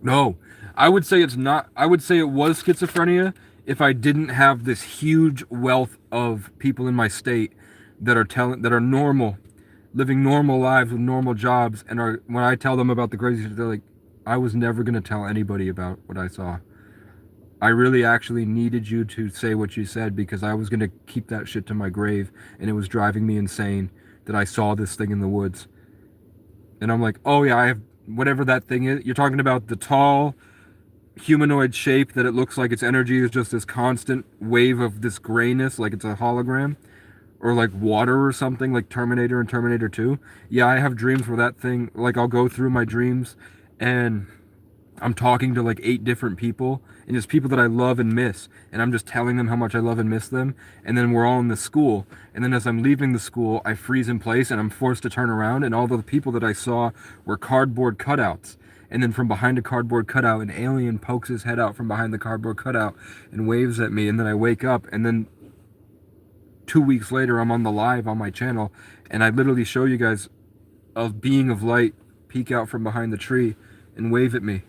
No, I would say it's not. I would say it was schizophrenia if I didn't have this huge wealth of people in my state that are normal, living normal lives with normal jobs, and are, when I tell them about the crazy shit, they're like, I was never gonna tell anybody about what I saw. I really actually needed you to say what you said because I was going to keep that shit to my grave, and it was driving me insane that I saw this thing in the woods. And I'm like, oh yeah, I have whatever that thing is. You're talking about the tall humanoid shape that it looks like its energy is just this constant wave of this grayness, like it's a hologram, or like water or something, like Terminator and Terminator 2. Yeah, I have dreams where that thing, like I'll go through my dreams and I'm talking to like 8 different people, and it's people that I love and miss, and I'm just telling them how much I love and miss them. And then we're all in the school, and then as I'm leaving the school, I freeze in place and I'm forced to turn around, and all the people that I saw were cardboard cutouts. And then from behind a cardboard cutout, an alien pokes his head out from behind the cardboard cutout and waves at me, and then I wake up, and then 2 weeks later I'm on the live on my channel, and I literally show you guys a being of light peek out from behind the tree and wave at me.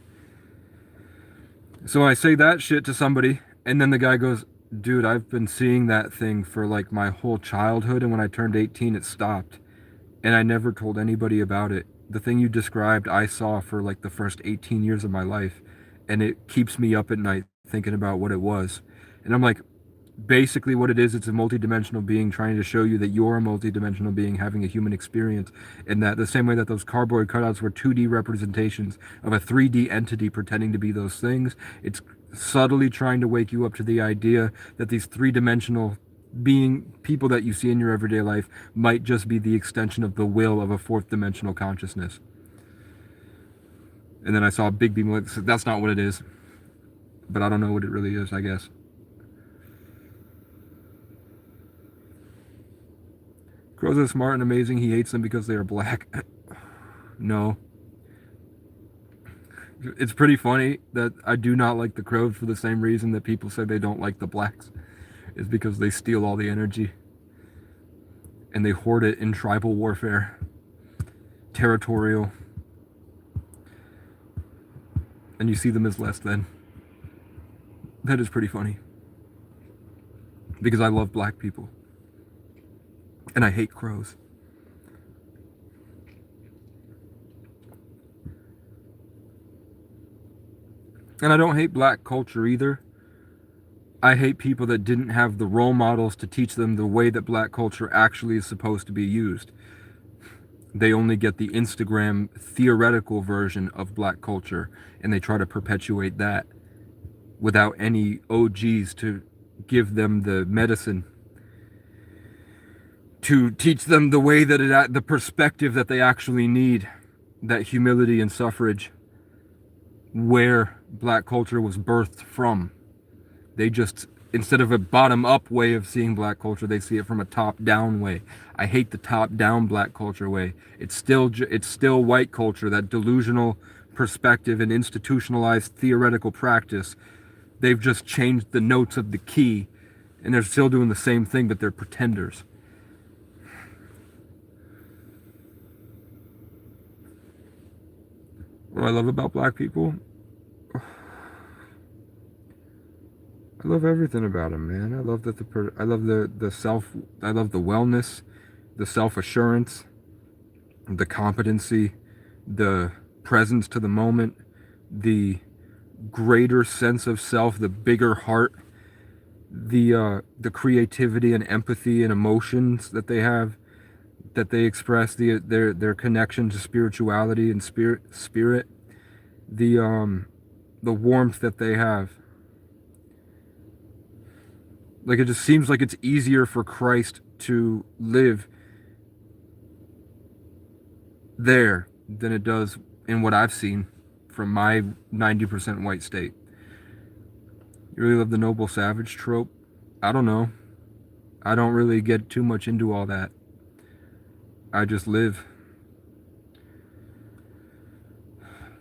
So I say that shit to somebody, and then the guy goes, dude, I've been seeing that thing for like my whole childhood, and when I turned 18, it stopped. And I never told anybody about it. The thing you described, I saw for like the first 18 years of my life, and it keeps me up at night thinking about what it was. And I'm like, basically what it is, it's a multidimensional being trying to show you that you're a multidimensional being having a human experience, and that the same way that those cardboard cutouts were 2D representations of a 3D entity pretending to be those things, it's subtly trying to wake you up to the idea that these three-dimensional being people that you see in your everyday life might just be the extension of the will of a fourth dimensional consciousness. And then I saw a big beam like, that's not what it is, but I don't know what it really is, I guess. Crows are smart and amazing. He hates them because they are black. No. It's pretty funny that I do not like the crows for the same reason that people say they don't like the blacks. Is because they steal all the energy. And they hoard it in tribal warfare. Territorial. And you see them as less than. That is pretty funny. Because I love black people. And I hate crows. And I don't hate black culture either. I hate people that didn't have the role models to teach them the way that black culture actually is supposed to be used. They only get the Instagram theoretical version of black culture, and they try to perpetuate that without any OGs to give them the medicine, to teach them the way that the perspective that they actually need, that humility and suffrage, where black culture was birthed from. They just, instead of a bottom-up way of seeing black culture, they see it from a top-down way. I hate the top-down black culture way. It's still white culture, that delusional perspective and institutionalized theoretical practice. They've just changed the notes of the key, and they're still doing the same thing, but they're pretenders. What I love about black people? I love everything about them, man. I love that I love the self. I love the wellness, the self-assurance, the competency, the presence to the moment, the greater sense of self, the bigger heart, the creativity and empathy and emotions that they have, that they express, their connection to spirituality and spirit, the warmth that they have. Like, it just seems like it's easier for Christ to live there than it does in what I've seen from my 90% white state. You really love the noble savage trope? I don't know. I don't really get too much into all that. I just live.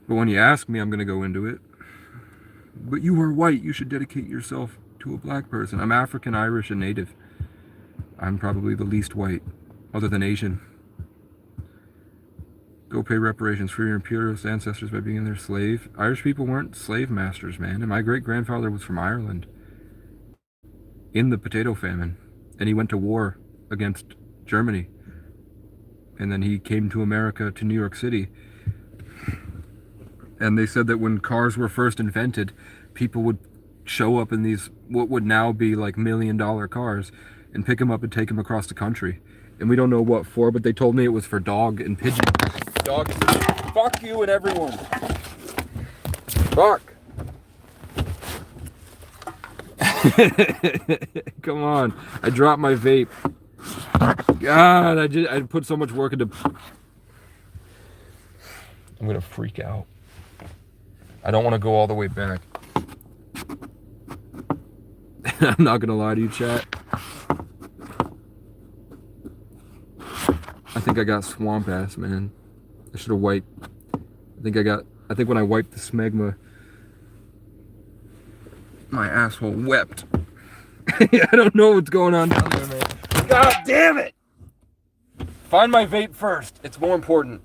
But when you ask me, I'm going to go into it. But you are white. You should dedicate yourself to a black person. I'm African, Irish, and Native. I'm probably the least white, other than Asian. Go pay reparations for your imperialist ancestors by being their slave. Irish people weren't slave masters, man. And my great-grandfather was from Ireland in the potato famine. And he went to war against Germany. And then he came to America, to New York City. And they said that when cars were first invented, people would show up in these what would now be like $1 million cars and pick them up and take them across the country. And we don't know what for, but they told me it was for dog and pigeon. Dog and pigeon. Fuck you and everyone. Fuck. Come on. I dropped my vape. God, I put so much work into... I'm gonna freak out. I don't want to go all the way back. I'm not gonna lie to you, chat. I think I got swamp ass, man. I should have wiped. I think when I wiped the smegma, my asshole wept. I don't know what's going on down there, man. God damn it! Find my vape first. It's more important.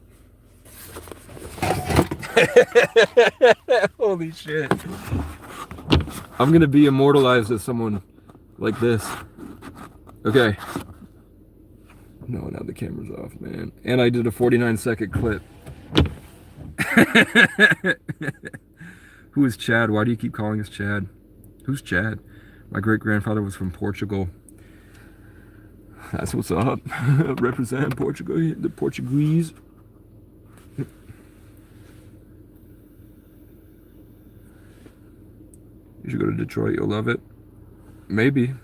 Holy shit. I'm gonna be immortalized as someone like this. Okay. No, now the camera's off, man. And I did a 49-second clip. Who is Chad? Why do you keep calling us Chad? Who's Chad? My great-grandfather was from Portugal. That's what's up. Represent Portugal, the Portuguese. You should go to Detroit. You'll love it. Maybe.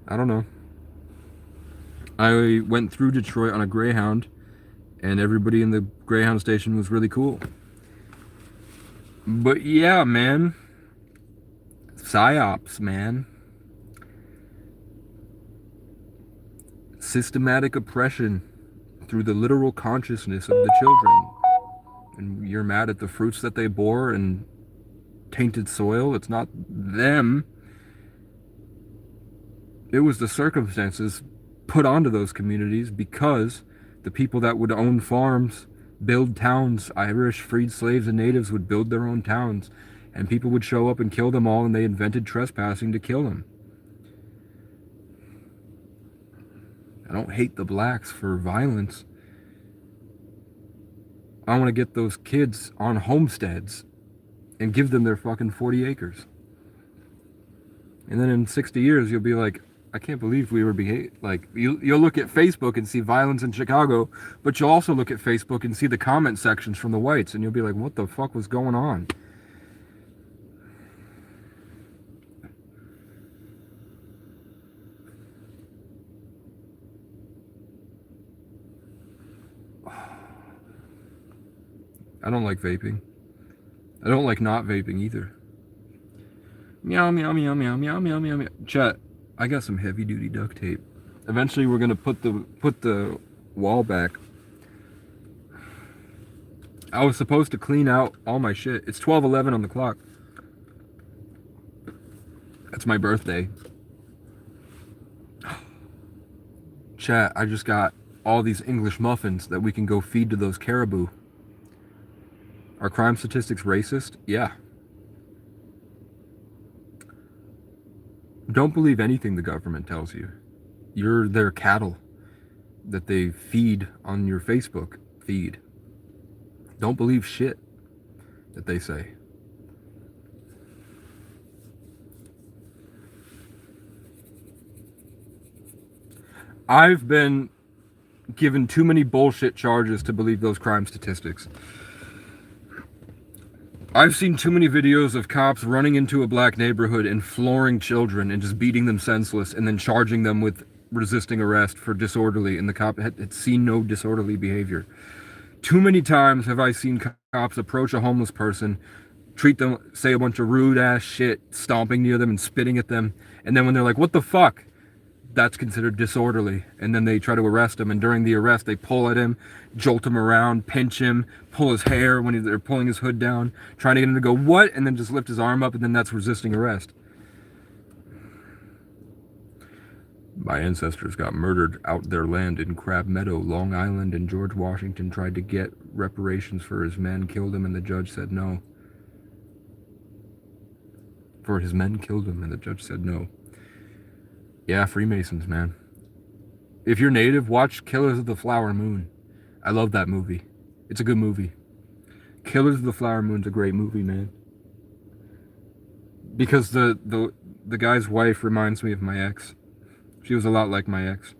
I don't know. I went through Detroit on a Greyhound, and everybody in the Greyhound station was really cool. But yeah, man. PsyOps, man. Systematic oppression through the literal consciousness of the children. And you're mad at the fruits that they bore and tainted soil. It's not them. It was the circumstances put onto those communities because the people that would own farms, build towns, Irish, freed slaves, and natives would build their own towns. And people would show up and kill them all, and they invented trespassing to kill them. I don't hate the blacks for violence. I want to get those kids on homesteads and give them their fucking 40 acres. And then in 60 years, you'll be like, I can't believe we were like, you'll look at Facebook and see violence in Chicago, but you'll also look at Facebook and see the comment sections from the whites, and you'll be like, what the fuck was going on? I don't like vaping. I don't like not vaping either. Meow, meow, meow, meow, meow, meow, meow, meow. Chat, I got some heavy duty duct tape. Eventually we're gonna put the wall back. I was supposed to clean out all my shit. It's 12:11 on the clock. That's my birthday. Chat, I just got all these English muffins that we can go feed to those caribou. Are crime statistics racist? Yeah. Don't believe anything the government tells you. You're their cattle that they feed on your Facebook feed. Don't believe shit that they say. I've been given too many bullshit charges to believe those crime statistics. I've seen too many videos of cops running into a black neighborhood and flooring children and just beating them senseless and then charging them with resisting arrest for disorderly, and the cop had seen no disorderly behavior. Too many times have I seen cops approach a homeless person, treat them, say a bunch of rude ass shit, stomping near them and spitting at them, and then when they're like, what the fuck? That's considered disorderly, and then they try to arrest him, and during the arrest they pull at him, jolt him around, pinch him, pull his hair when they're pulling his hood down, trying to get him to go what, and then just lift his arm up, and then that's resisting arrest. My ancestors got murdered out their land in Crab Meadow, Long Island, and George Washington tried to get reparations for his men, killed him, and the judge said no. For his men killed him, and the judge said no. Yeah, Freemasons, man. If you're native, watch Killers of the Flower Moon. I love that movie. It's a good movie. Killers of the Flower Moon's a great movie, man. Because the guy's wife reminds me of my ex. She was a lot like my ex.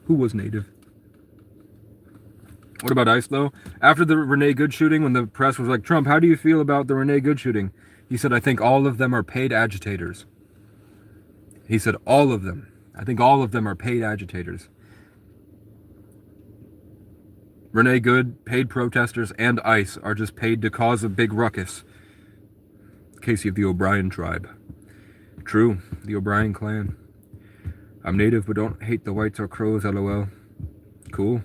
Who was native? What about ICE, though? After the Renee Good shooting, when the press was like, Trump, how do you feel about the Renee Good shooting? He said, I think all of them are paid agitators. He said, all of them. I think all of them are paid agitators. Renee Good, paid protesters, and ICE are just paid to cause a big ruckus. Casey of the O'Brien tribe. True, the O'Brien clan. I'm native, but don't hate the whites or crows, lol. Cool.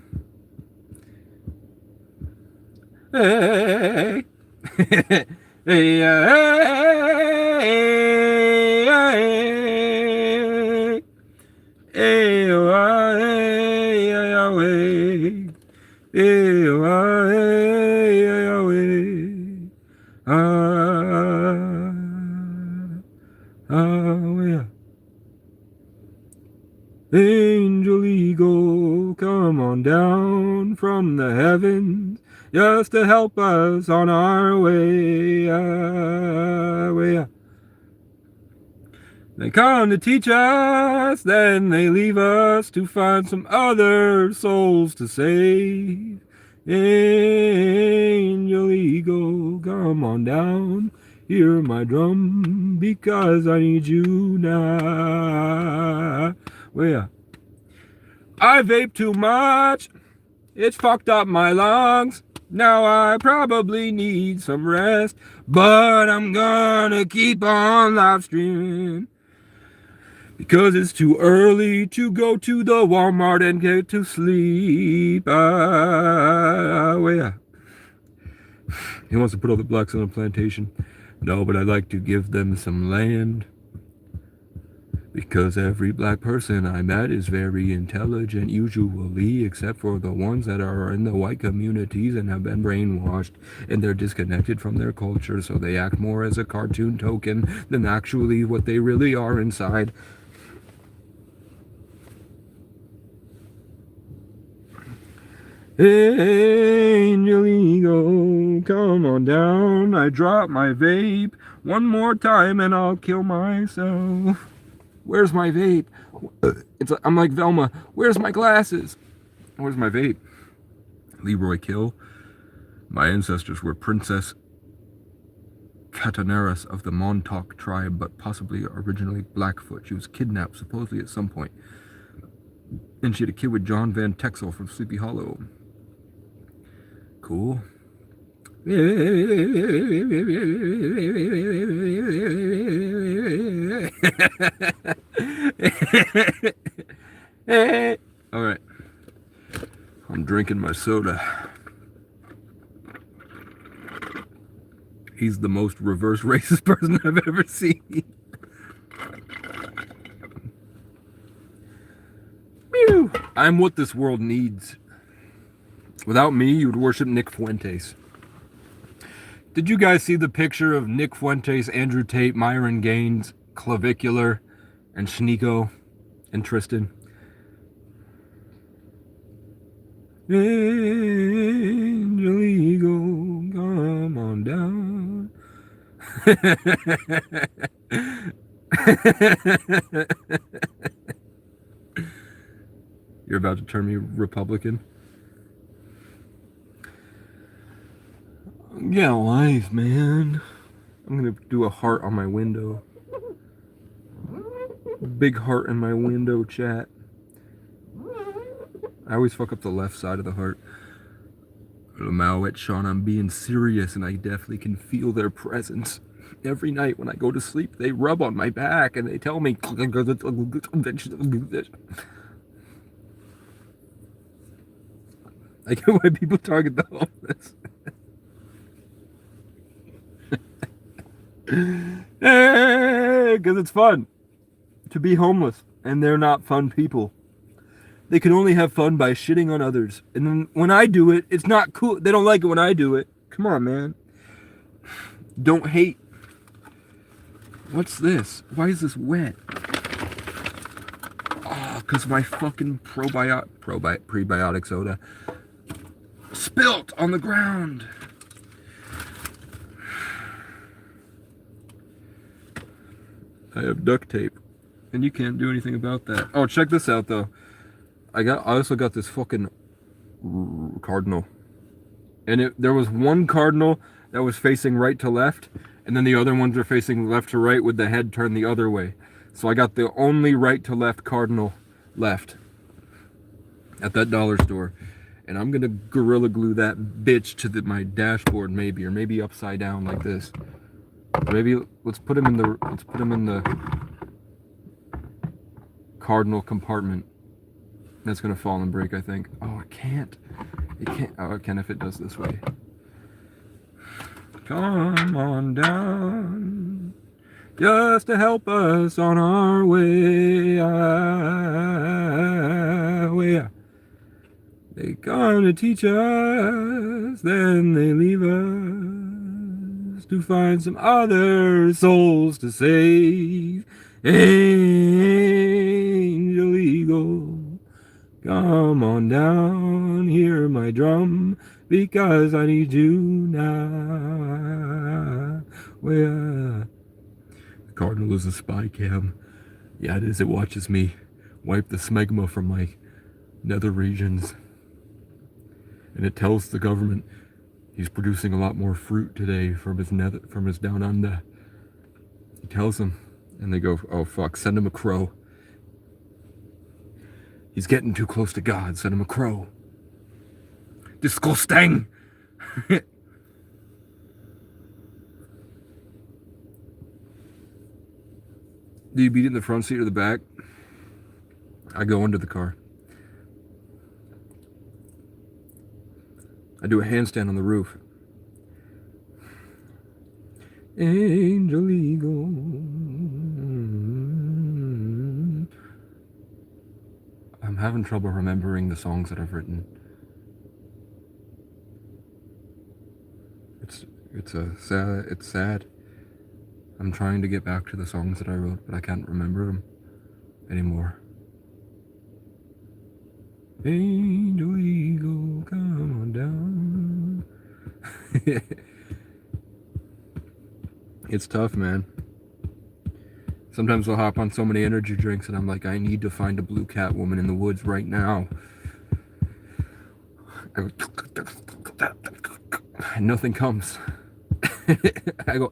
Hey, hey, hey, Angel eagle, come on down from the heavens, just to help us on our way. They come to teach us, then they leave us to find some other souls to save. Angel eagle, come on down, hear my drum, because I need you now. I vape too much, it's fucked up my lungs. Now I probably need some rest, but I'm gonna keep on live streaming. Because it's too early to go to the Walmart and get to sleep. He wants to put all the blacks on a plantation. No, but I'd like to give them some land. Because every black person I met is very intelligent, usually, except for the ones that are in the white communities and have been brainwashed, and they're disconnected from their culture, so they act more as a cartoon token than actually what they really are inside. Angel eagle, come on down. I drop my vape one more time and I'll kill myself. Where's my vape? I'm like Velma. Where's my glasses? Where's my vape? Leroy Kill. My ancestors were Princess Catanaris of the Montauk tribe, but possibly originally Blackfoot. She was kidnapped supposedly at some point. And she had a kid with John Van Texel from Sleepy Hollow. Cool. Alright. I'm drinking my soda. He's the most reverse racist person I've ever seen. I'm what this world needs. Without me, you would worship Nick Fuentes. Did you guys see the picture of Nick Fuentes, Andrew Tate, Myron Gaines, Clavicular, and Sneeko, and Tristan? Angel eagle, come on down. You're about to turn me Republican? Get a life, man. I'm gonna do a heart on my window. Big heart in my window, chat. I always fuck up the left side of the heart. Lamau at Sean, I'm being serious, and I definitely can feel their presence. Every night when I go to sleep, they rub on my back and they tell me. I get why people target the homeless. Because it's fun to be homeless, and they're not fun people. They can only have fun by shitting on others. And then when I do it, it's not cool. They don't like it when I do it. Come on, man. Don't hate. What's this? Why is this wet? Oh, because my fucking prebiotic soda spilt on the ground. I have duct tape, and you can't do anything about that. Oh, check this out though. I also got this fucking cardinal, and there was one cardinal that was facing right to left, and then the other ones are facing left to right with the head turned the other way. So I got the only right to left cardinal left at that dollar store, and I'm gonna Gorilla Glue that bitch to my dashboard, maybe, or maybe upside down like this. Maybe let's put him in the cardinal compartment. That's gonna fall and break, I think. Oh, it can't. It can't. Oh, it can if it does this way. Come on down, just to help us on our way. They come to teach us, then they leave us to find some other souls to save. Angel Eagle, come on down, hear my drum, because I need you now. The cardinal is a spy cam. Yeah, it is. It watches me wipe the smegma from my nether regions. And it tells the government he's producing a lot more fruit today from his down under. He tells them, and they go, oh fuck, send him a crow. He's getting too close to God, send him a crow. Disgusting! Do you beat it in the front seat or the back? I go under the car. I do a handstand on the roof. Angel Eagle. I'm having trouble remembering the songs that I've written. It's sad. I'm trying to get back to the songs that I wrote, but I can't remember them anymore. Angel Eagle, come on down. It's tough, man. Sometimes I'll hop on so many energy drinks and I'm like, I need to find a blue cat woman in the woods right now. And nothing comes. I go,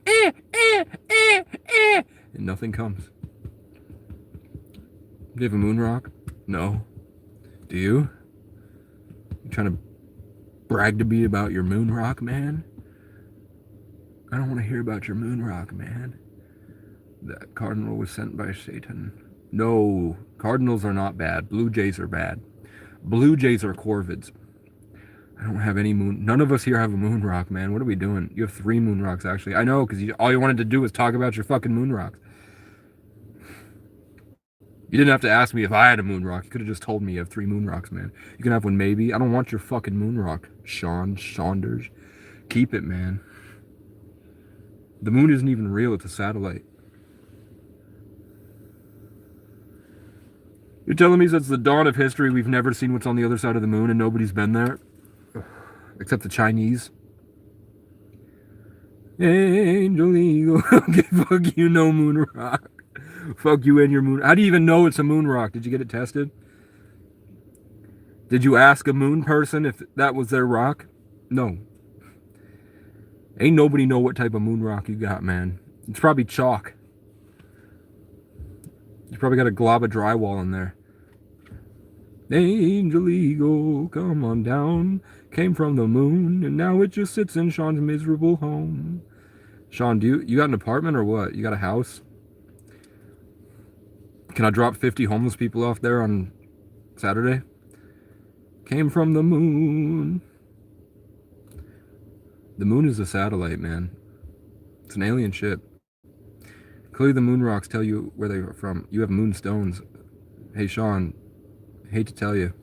and nothing comes. Do you have a moon rock? No. Do you? You trying to brag to me about your moon rock, man? I don't want to hear about your moon rock, man. That cardinal was sent by Satan. No, cardinals are not bad. Blue jays are bad. Blue jays are corvids. I don't have any moon. None of us here have a moon rock, man. What are we doing? You have 3 moon rocks, actually. I know, because all you wanted to do was talk about your fucking moon rocks. You didn't have to ask me if I had a moon rock. You could have just told me you have 3 moon rocks, man. You can have one maybe. I don't want your fucking moon rock, Sean Saunders. Keep it, man. The moon isn't even real. It's a satellite. You're telling me since the dawn of history we've never seen what's on the other side of the moon and nobody's been there? Except the Chinese. Angel Eagle. Okay, fuck you, no moon rock. Fuck you and your moon. How do you even know it's a moon rock? Did you get it tested? Did you ask a moon person if that was their rock? No. Ain't nobody know what type of moon rock you got, man. It's probably chalk. You probably got a glob of drywall in there. Angel Eagle, come on down. Came from the moon, and now it just sits in Sean's miserable home. Sean, you got an apartment or what? You got a house? Can I drop 50 homeless people off there on Saturday? Came from the moon. The moon is a satellite, man. It's an alien ship. Clearly the moon rocks tell you where they're from. You have moon stones. Hey, Sean, hate to tell you.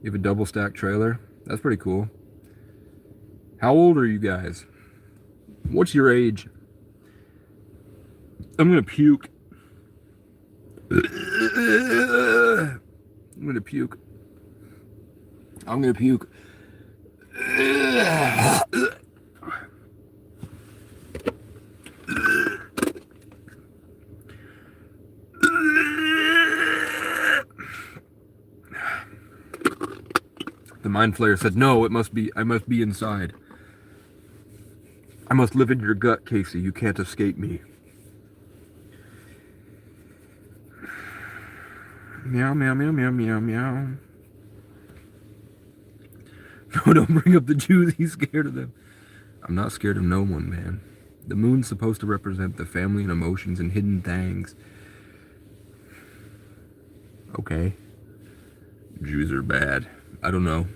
You have a double stack trailer? That's pretty cool. How old are you guys? What's your age? I'm gonna puke. I'm gonna puke. The mind flayer said, no, I must be inside. I must live in your gut, Casey. You can't escape me. Meow, meow, meow, meow, meow, meow. No, don't bring up the Jews. He's scared of them. I'm not scared of no one, man. The moon's supposed to represent the family and emotions and hidden things. Okay. Jews are bad. I don't know.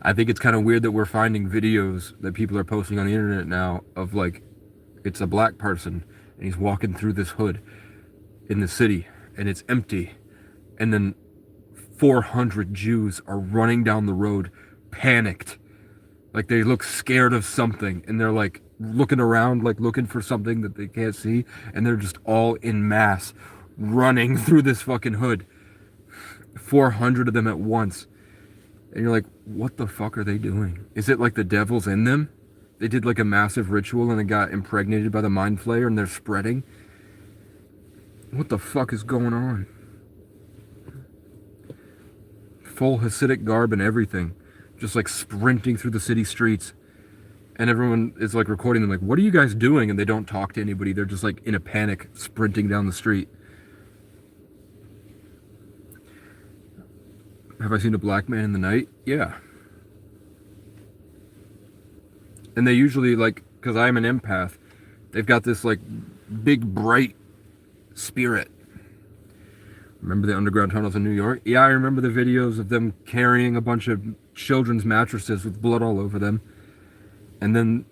I think it's kind of weird that we're finding videos that people are posting on the internet now of, like, it's a black person and he's walking through this hood in the city and it's empty, and then 400 Jews are running down the road panicked, like they look scared of something, and they're like looking around, like looking for something that they can't see, and they're just all in mass running through this fucking hood, 400 of them at once. And you're like, what the fuck are they doing? Is it like the devil's in them? They did like a massive ritual and they got impregnated by the mind flayer and they're spreading? What the fuck is going on? Full Hasidic garb and everything. Just like sprinting through the city streets. And everyone is like recording them like, what are you guys doing? And they don't talk to anybody. They're just like in a panic sprinting down the street. Have I seen a black man in the night? Yeah. And they usually, like, because I'm an empath, they've got this like big bright spirit. Remember the underground tunnels in New York? Yeah, I remember the videos of them carrying a bunch of children's mattresses with blood all over them. And then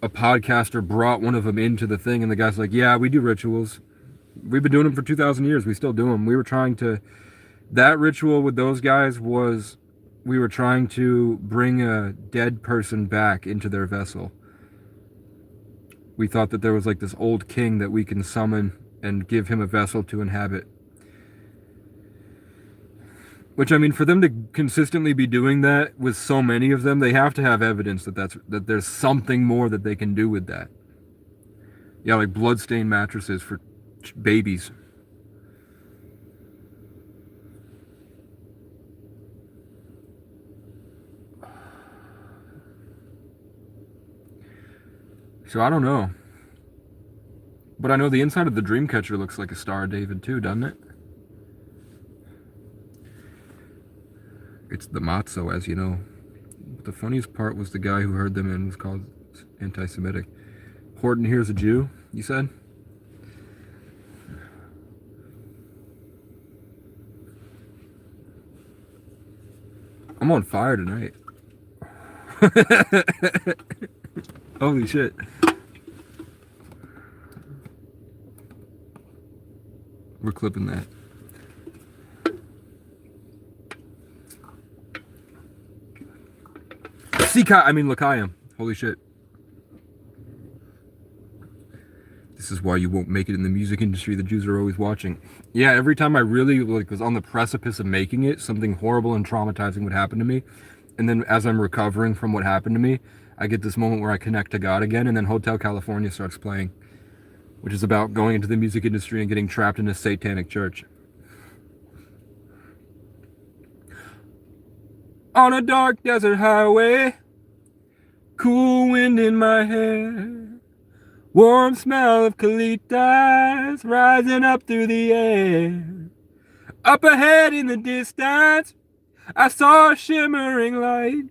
a podcaster brought one of them into the thing, and the guy's like, yeah, we do rituals. We've been doing them for 2,000 years. We still do them. We were trying to... That ritual with those guys was... We were trying to bring a dead person back into their vessel. We thought that there was like this old king that we can summon and give him a vessel to inhabit. Which, I mean, for them to consistently be doing that with so many of them, they have to have evidence that there's something more that they can do with that. Yeah, like bloodstained mattresses for babies. So I don't know. But I know the inside of the Dreamcatcher looks like a Star of David too, doesn't it? It's the matzo, as you know. But the funniest part was the guy who heard them and was called anti-Semitic. Horton here's a Jew, you said? I'm on fire tonight. Holy shit. We're clipping that. L'chaim. Holy shit. This is why you won't make it in the music industry. The Jews are always watching. Yeah, every time I really was on the precipice of making it, something horrible and traumatizing would happen to me. And then as I'm recovering from what happened to me, I get this moment where I connect to God again, and then Hotel California starts playing, which is about going into the music industry and getting trapped in a satanic church. On a dark desert highway, cool wind in my hair, warm smell of colitas rising up through the air. Up ahead in the distance, I saw a shimmering light.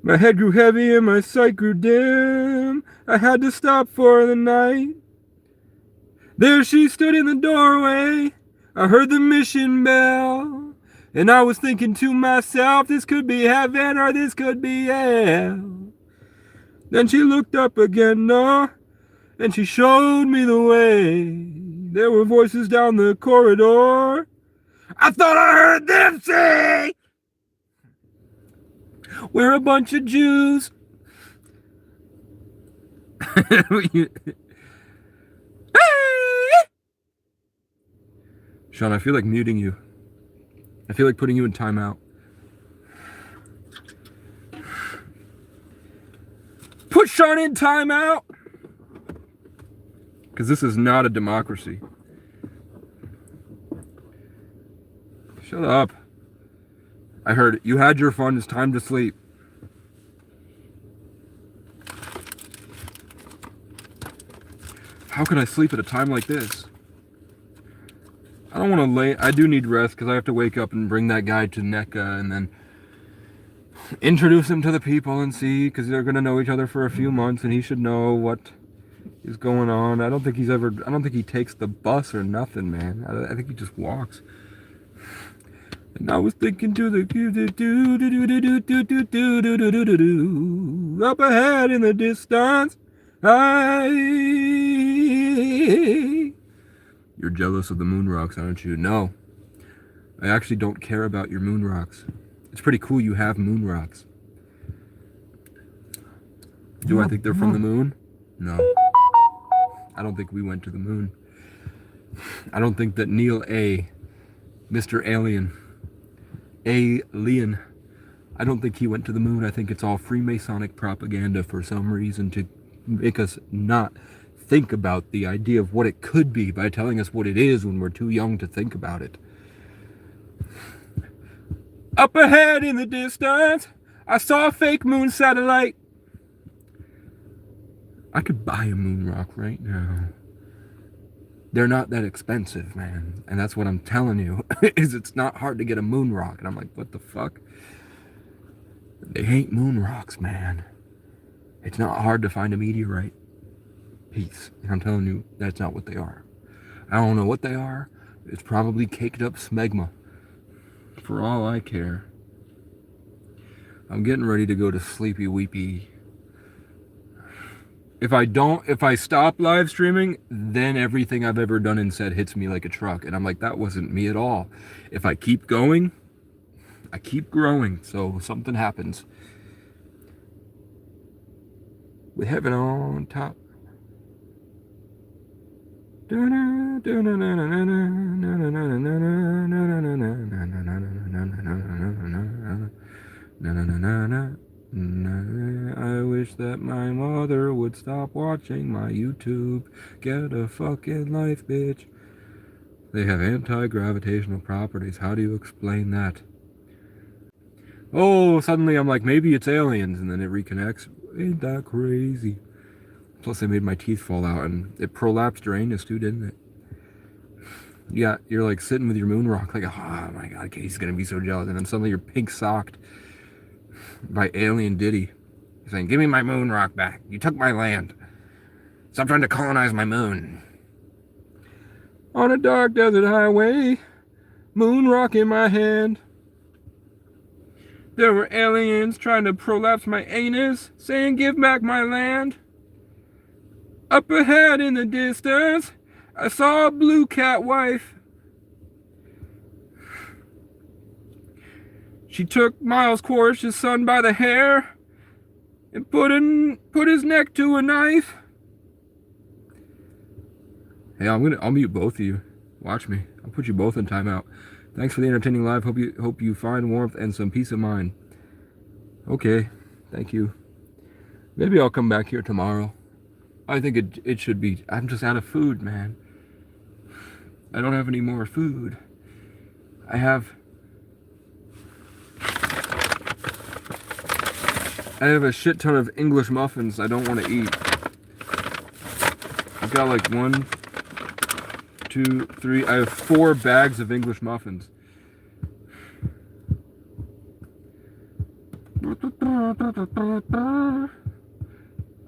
My head grew heavy and my sight grew dim. I had to stop for the night. There she stood in the doorway. I heard the mission bell. And I was thinking to myself, this could be heaven or this could be hell. Then she looked up again, and she showed me the way. There were voices down the corridor. I thought I heard them say, we're a bunch of Jews. Sean, I feel like muting you. I feel like putting you in timeout. Put Sean in timeout! Because this is not a democracy. Shut up. I heard it. You had your fun. It's time to sleep. How could I sleep at a time like this? I don't want to lay... I do need rest because I have to wake up and bring that guy to NECA and then introduce him to the people and see, because they're going to know each other for a few months and he should know what is going on. I don't think he takes the bus or nothing, man. I think he just walks. And I was thinking to the up ahead in the distance. You're jealous of the moon rocks, aren't you? No. I actually don't care about your moon rocks. It's pretty cool you have moon rocks. Do I think they're from the moon? No. I don't think we went to the moon. I don't think that Neil A., Mr. Alien, I don't think he went to the moon. I think it's all Freemasonic propaganda for some reason to make us not think about the idea of what it could be by telling us what it is when we're too young to think about it. Up ahead in the distance, I saw a fake moon satellite. I could buy a moon rock right now. They're not that expensive, man. And that's what I'm telling you, is it's not hard to get a moon rock. And I'm like, what the fuck? They ain't moon rocks, man. It's not hard to find a meteorite piece. And I'm telling you, that's not what they are. I don't know what they are. It's probably caked up smegma. For all I care. I'm getting ready to go to sleepy weepy. If I stop live streaming, then everything I've ever done and said hits me like a truck. And I'm like, that wasn't me at all. If I keep going, I keep growing. So something happens. With heaven on top. I wish that my mother would stop watching my YouTube. Get a fucking life, bitch. They have anti-gravitational properties. How do you explain that? Oh, suddenly I'm like, maybe it's aliens, and then it reconnects. Ain't that crazy? Plus, they made my teeth fall out, and it prolapsed your anus too, didn't it? Yeah, you're like sitting with your moon rock, like, oh my god, Casey's gonna be so jealous, and then suddenly you're pink socked by Alien Diddy. He's saying, give me my moon rock back. You took my land. Stop trying to colonize my moon. On a dark desert highway, moon rock in my hand. There were aliens trying to prolapse my anus, saying, give back my land. Up ahead in the distance, I saw a blue cat wife. She took Miles Quarish's son by the hair and put his neck to a knife. Hey, I'll mute both of you. Watch me. I'll put you both in timeout. Thanks for the entertaining live. Hope you find warmth and some peace of mind. Okay, thank you. Maybe I'll come back here tomorrow. I think it should be. I'm just out of food, man. I don't have any more food. I have a shit ton of English muffins I don't want to eat. I've got like 1, 2, 3. I have 4 bags of English muffins.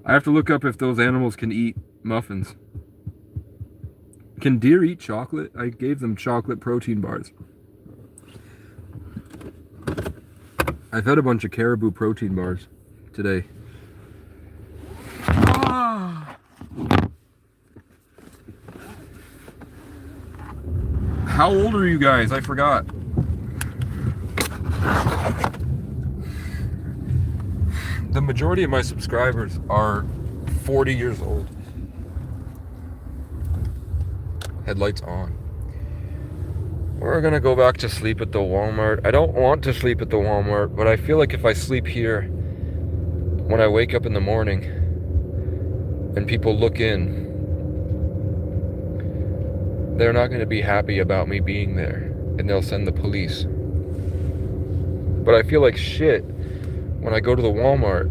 I have to look up if those animals can eat muffins. Can deer eat chocolate? I gave them chocolate protein bars. I fed a bunch of caribou protein bars today. How old are you guys? I forgot. The majority of my subscribers are 40 years old. Headlights on. We're gonna go back to sleep at the Walmart. I don't want to sleep at the Walmart, but I feel like if I sleep here, when I wake up in the morning, and people look in, they're not going to be happy about me being there, and they'll send the police. But I feel like shit when I go to the Walmart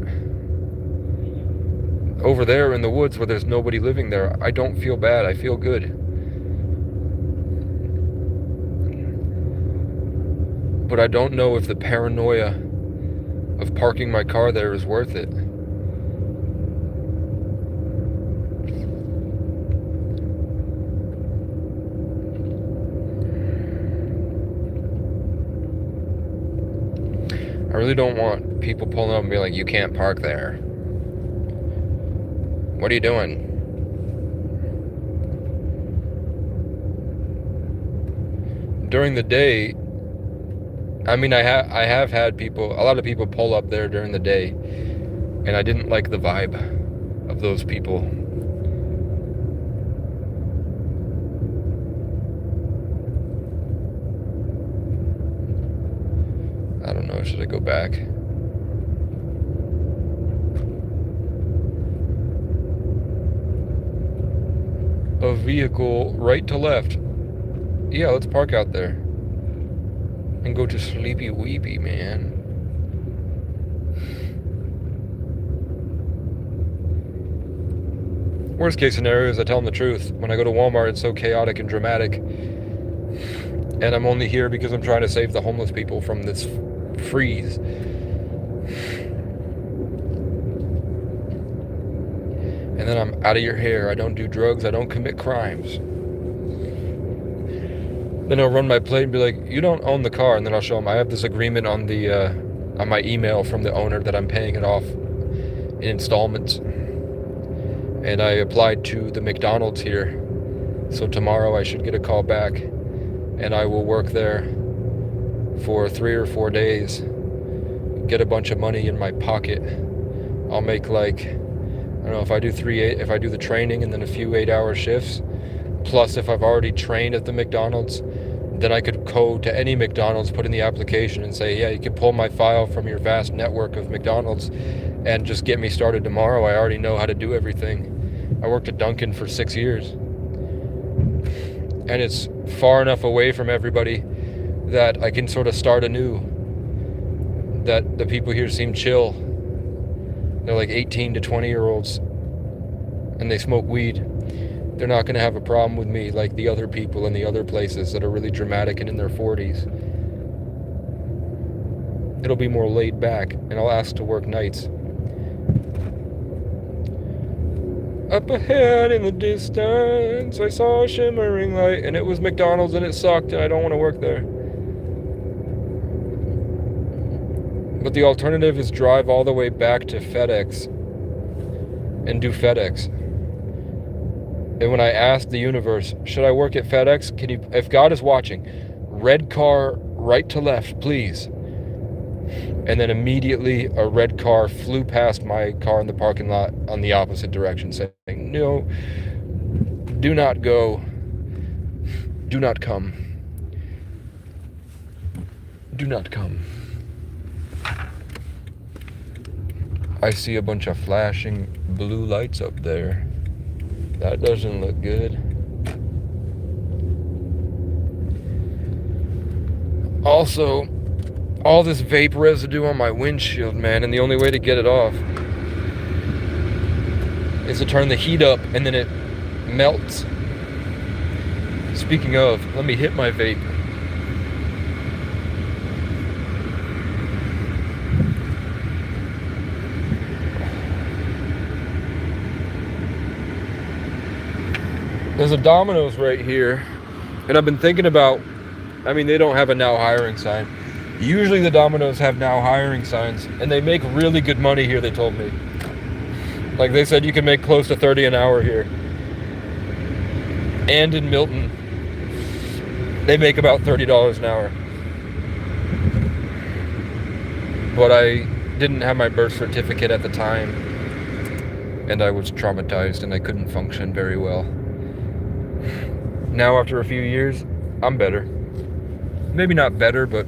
over there in the woods where there's nobody living there. I don't feel bad. I feel good. But I don't know if the paranoia of parking my car there is worth it. I really don't want people pulling up and being like, you can't park there. What are you doing? During the day, I mean, I have had a lot of people pull up there during the day, and I didn't like the vibe of those people. I don't know, should I go back? A vehicle right to left. Yeah, let's park out there and go to Sleepy Weepy, man. Worst case scenario is I tell them the truth. When I go to Walmart, it's so chaotic and dramatic, and I'm only here because I'm trying to save the homeless people from this freeze. And then I'm out of your hair. I don't do drugs. I don't commit crimes. Then I'll run my plate and be like, you don't own the car. And then I'll show them I have this agreement on my email from the owner that I'm paying it off in installments. And I applied to the McDonald's here. So tomorrow I should get a call back. And I will work there for 3 or 4 days. Get a bunch of money in my pocket. I'll make like, I don't know, if I do the training and then a few 8-hour shifts, plus if I've already trained at the McDonald's, then I could go to any McDonald's, put in the application and say, yeah, you can pull my file from your vast network of McDonald's and just get me started tomorrow. I already know how to do everything. I worked at Dunkin' for 6 years. And it's far enough away from everybody that I can sort of start anew. That the people here seem chill. They're like 18 to 20-year-olds, and they smoke weed. They're not going to have a problem with me like the other people in the other places that are really dramatic and in their 40s. It'll be more laid back, and I'll ask to work nights. Up ahead in the distance, I saw a shimmering light, and it was McDonald's, and it sucked, and I don't want to work there. But the alternative is drive all the way back to FedEx and do FedEx. And when I asked the universe, should I work at FedEx? Can you, if God is watching, red car right to left, please. And then immediately a red car flew past my car in the parking lot on the opposite direction, saying, no, do not go, do not come, do not come. I see a bunch of flashing blue lights up there. That doesn't look good. Also, all this vape residue on my windshield, man, and the only way to get it off is to turn the heat up and then it melts. Speaking of, let me hit my vape. There's a Domino's right here, and I've been thinking about, I mean, they don't have a now hiring sign. Usually the Domino's have now hiring signs, and they make really good money here, they told me. Like they said, you can make close to $30 an hour here. And in Milton, they make about $30 an hour. But I didn't have my birth certificate at the time, and I was traumatized, and I couldn't function very well. Now, after a few years, I'm better. Maybe not better, but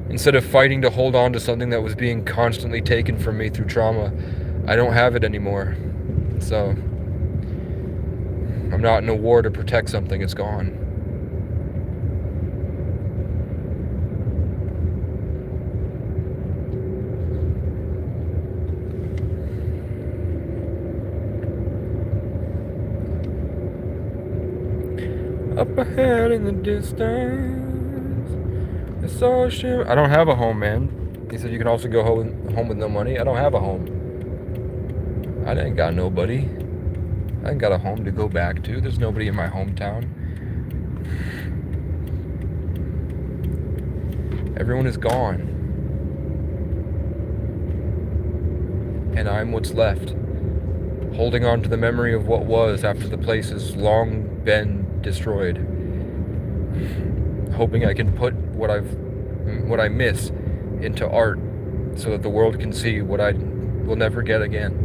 instead of fighting to hold on to something that was being constantly taken from me through trauma, I don't have it anymore. So I'm not in a war to protect something, it's gone. Up ahead in the distance, I saw a ship. I don't have a home, man. He said you can also go home with no money. I don't have a home. I ain't got nobody. I ain't got a home to go back to. There's nobody in my hometown. Everyone is gone. And I'm what's left, holding on to the memory of what was after the place has long been destroyed. Hoping I can put what I miss into art so that the world can see what I will never get again.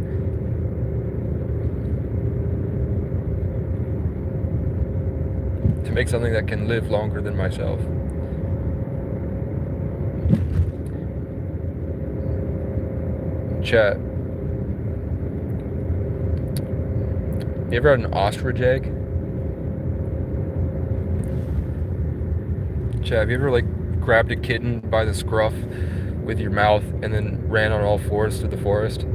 To make something that can live longer than myself. Chat. You ever had an ostrich egg? Chat, have you ever grabbed a kitten by the scruff with your mouth and then ran on all fours through the forest?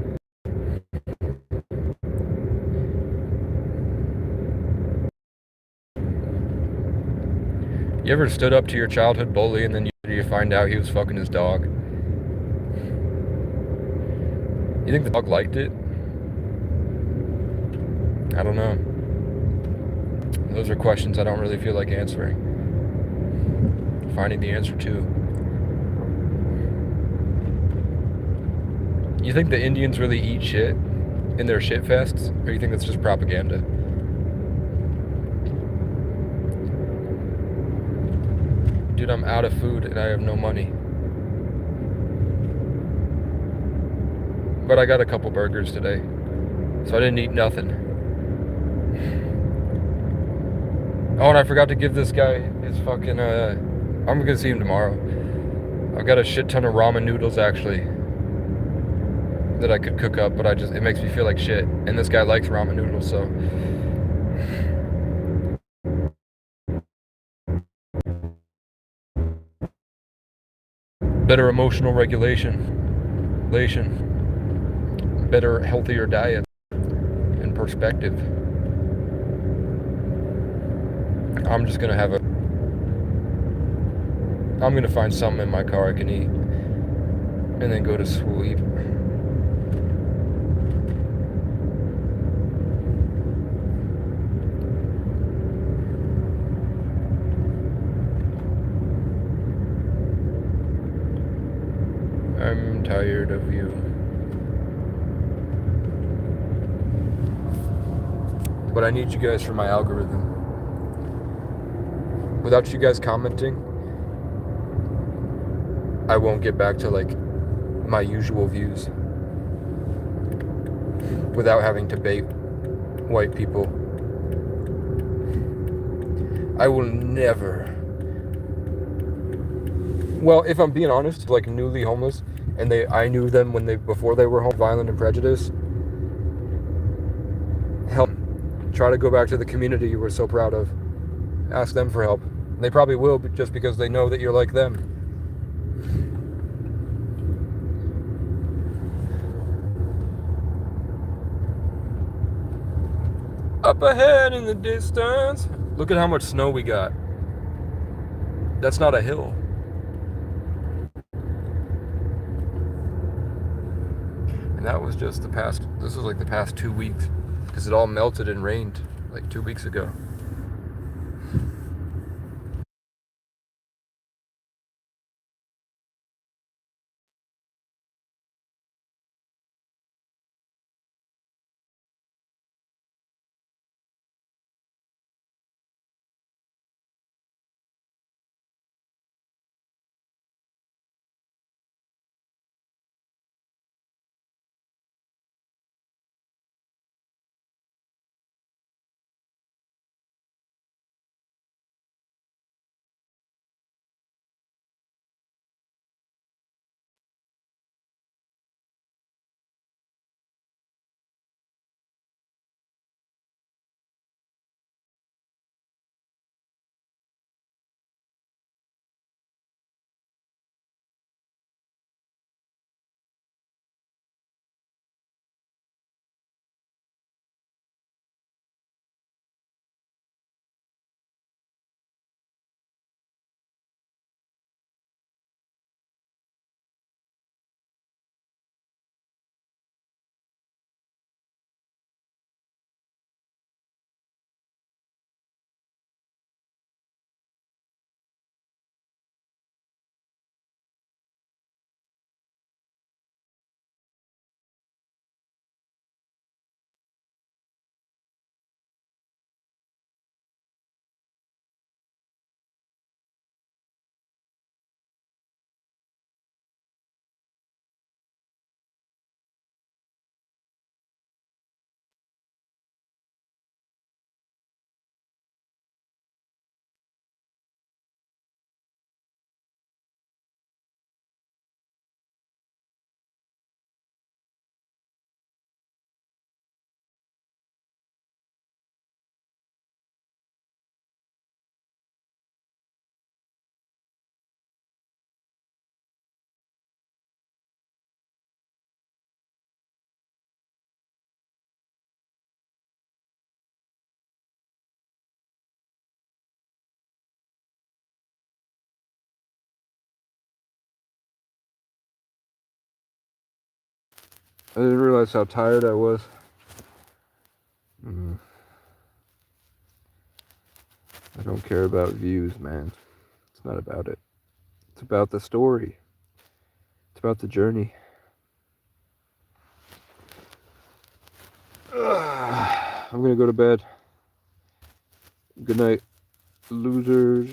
You ever stood up to your childhood bully and then you find out he was fucking his dog? You think the dog liked it? I don't know. Those are questions I don't really feel like answering. Finding the answer to. You think the Indians really eat shit in their shit fests? Or you think that's just propaganda? Dude, I'm out of food and I have no money. But I got a couple burgers today. So I didn't eat nothing. Oh, and I forgot to give this guy his fucking, I'm gonna see him tomorrow. I've got a shit ton of ramen noodles, actually, that I could cook up, but it makes me feel like shit. And this guy likes ramen noodles, so. Better emotional regulation. Better, healthier diet. And perspective. I'm gonna find something in my car I can eat. And then go to sleep. I'm tired of you. But I need you guys for my algorithm. Without you guys commenting, I won't get back to my usual views. Without having to bait white people. I will never. Well, if I'm being honest, newly homeless, and I knew them before they were violent and prejudiced. Help. Try to go back to the community you were so proud of. Ask them for help. They probably will, just because they know that you're like them. Up ahead in the distance. Look at how much snow we got. That's not a hill. And that was just this was the past 2 weeks. Because it all melted and rained 2 weeks ago. I didn't realize how tired I was. I don't care about views, man. It's not about it. It's about the story. It's about the journey. I'm gonna go to bed. Good night, losers.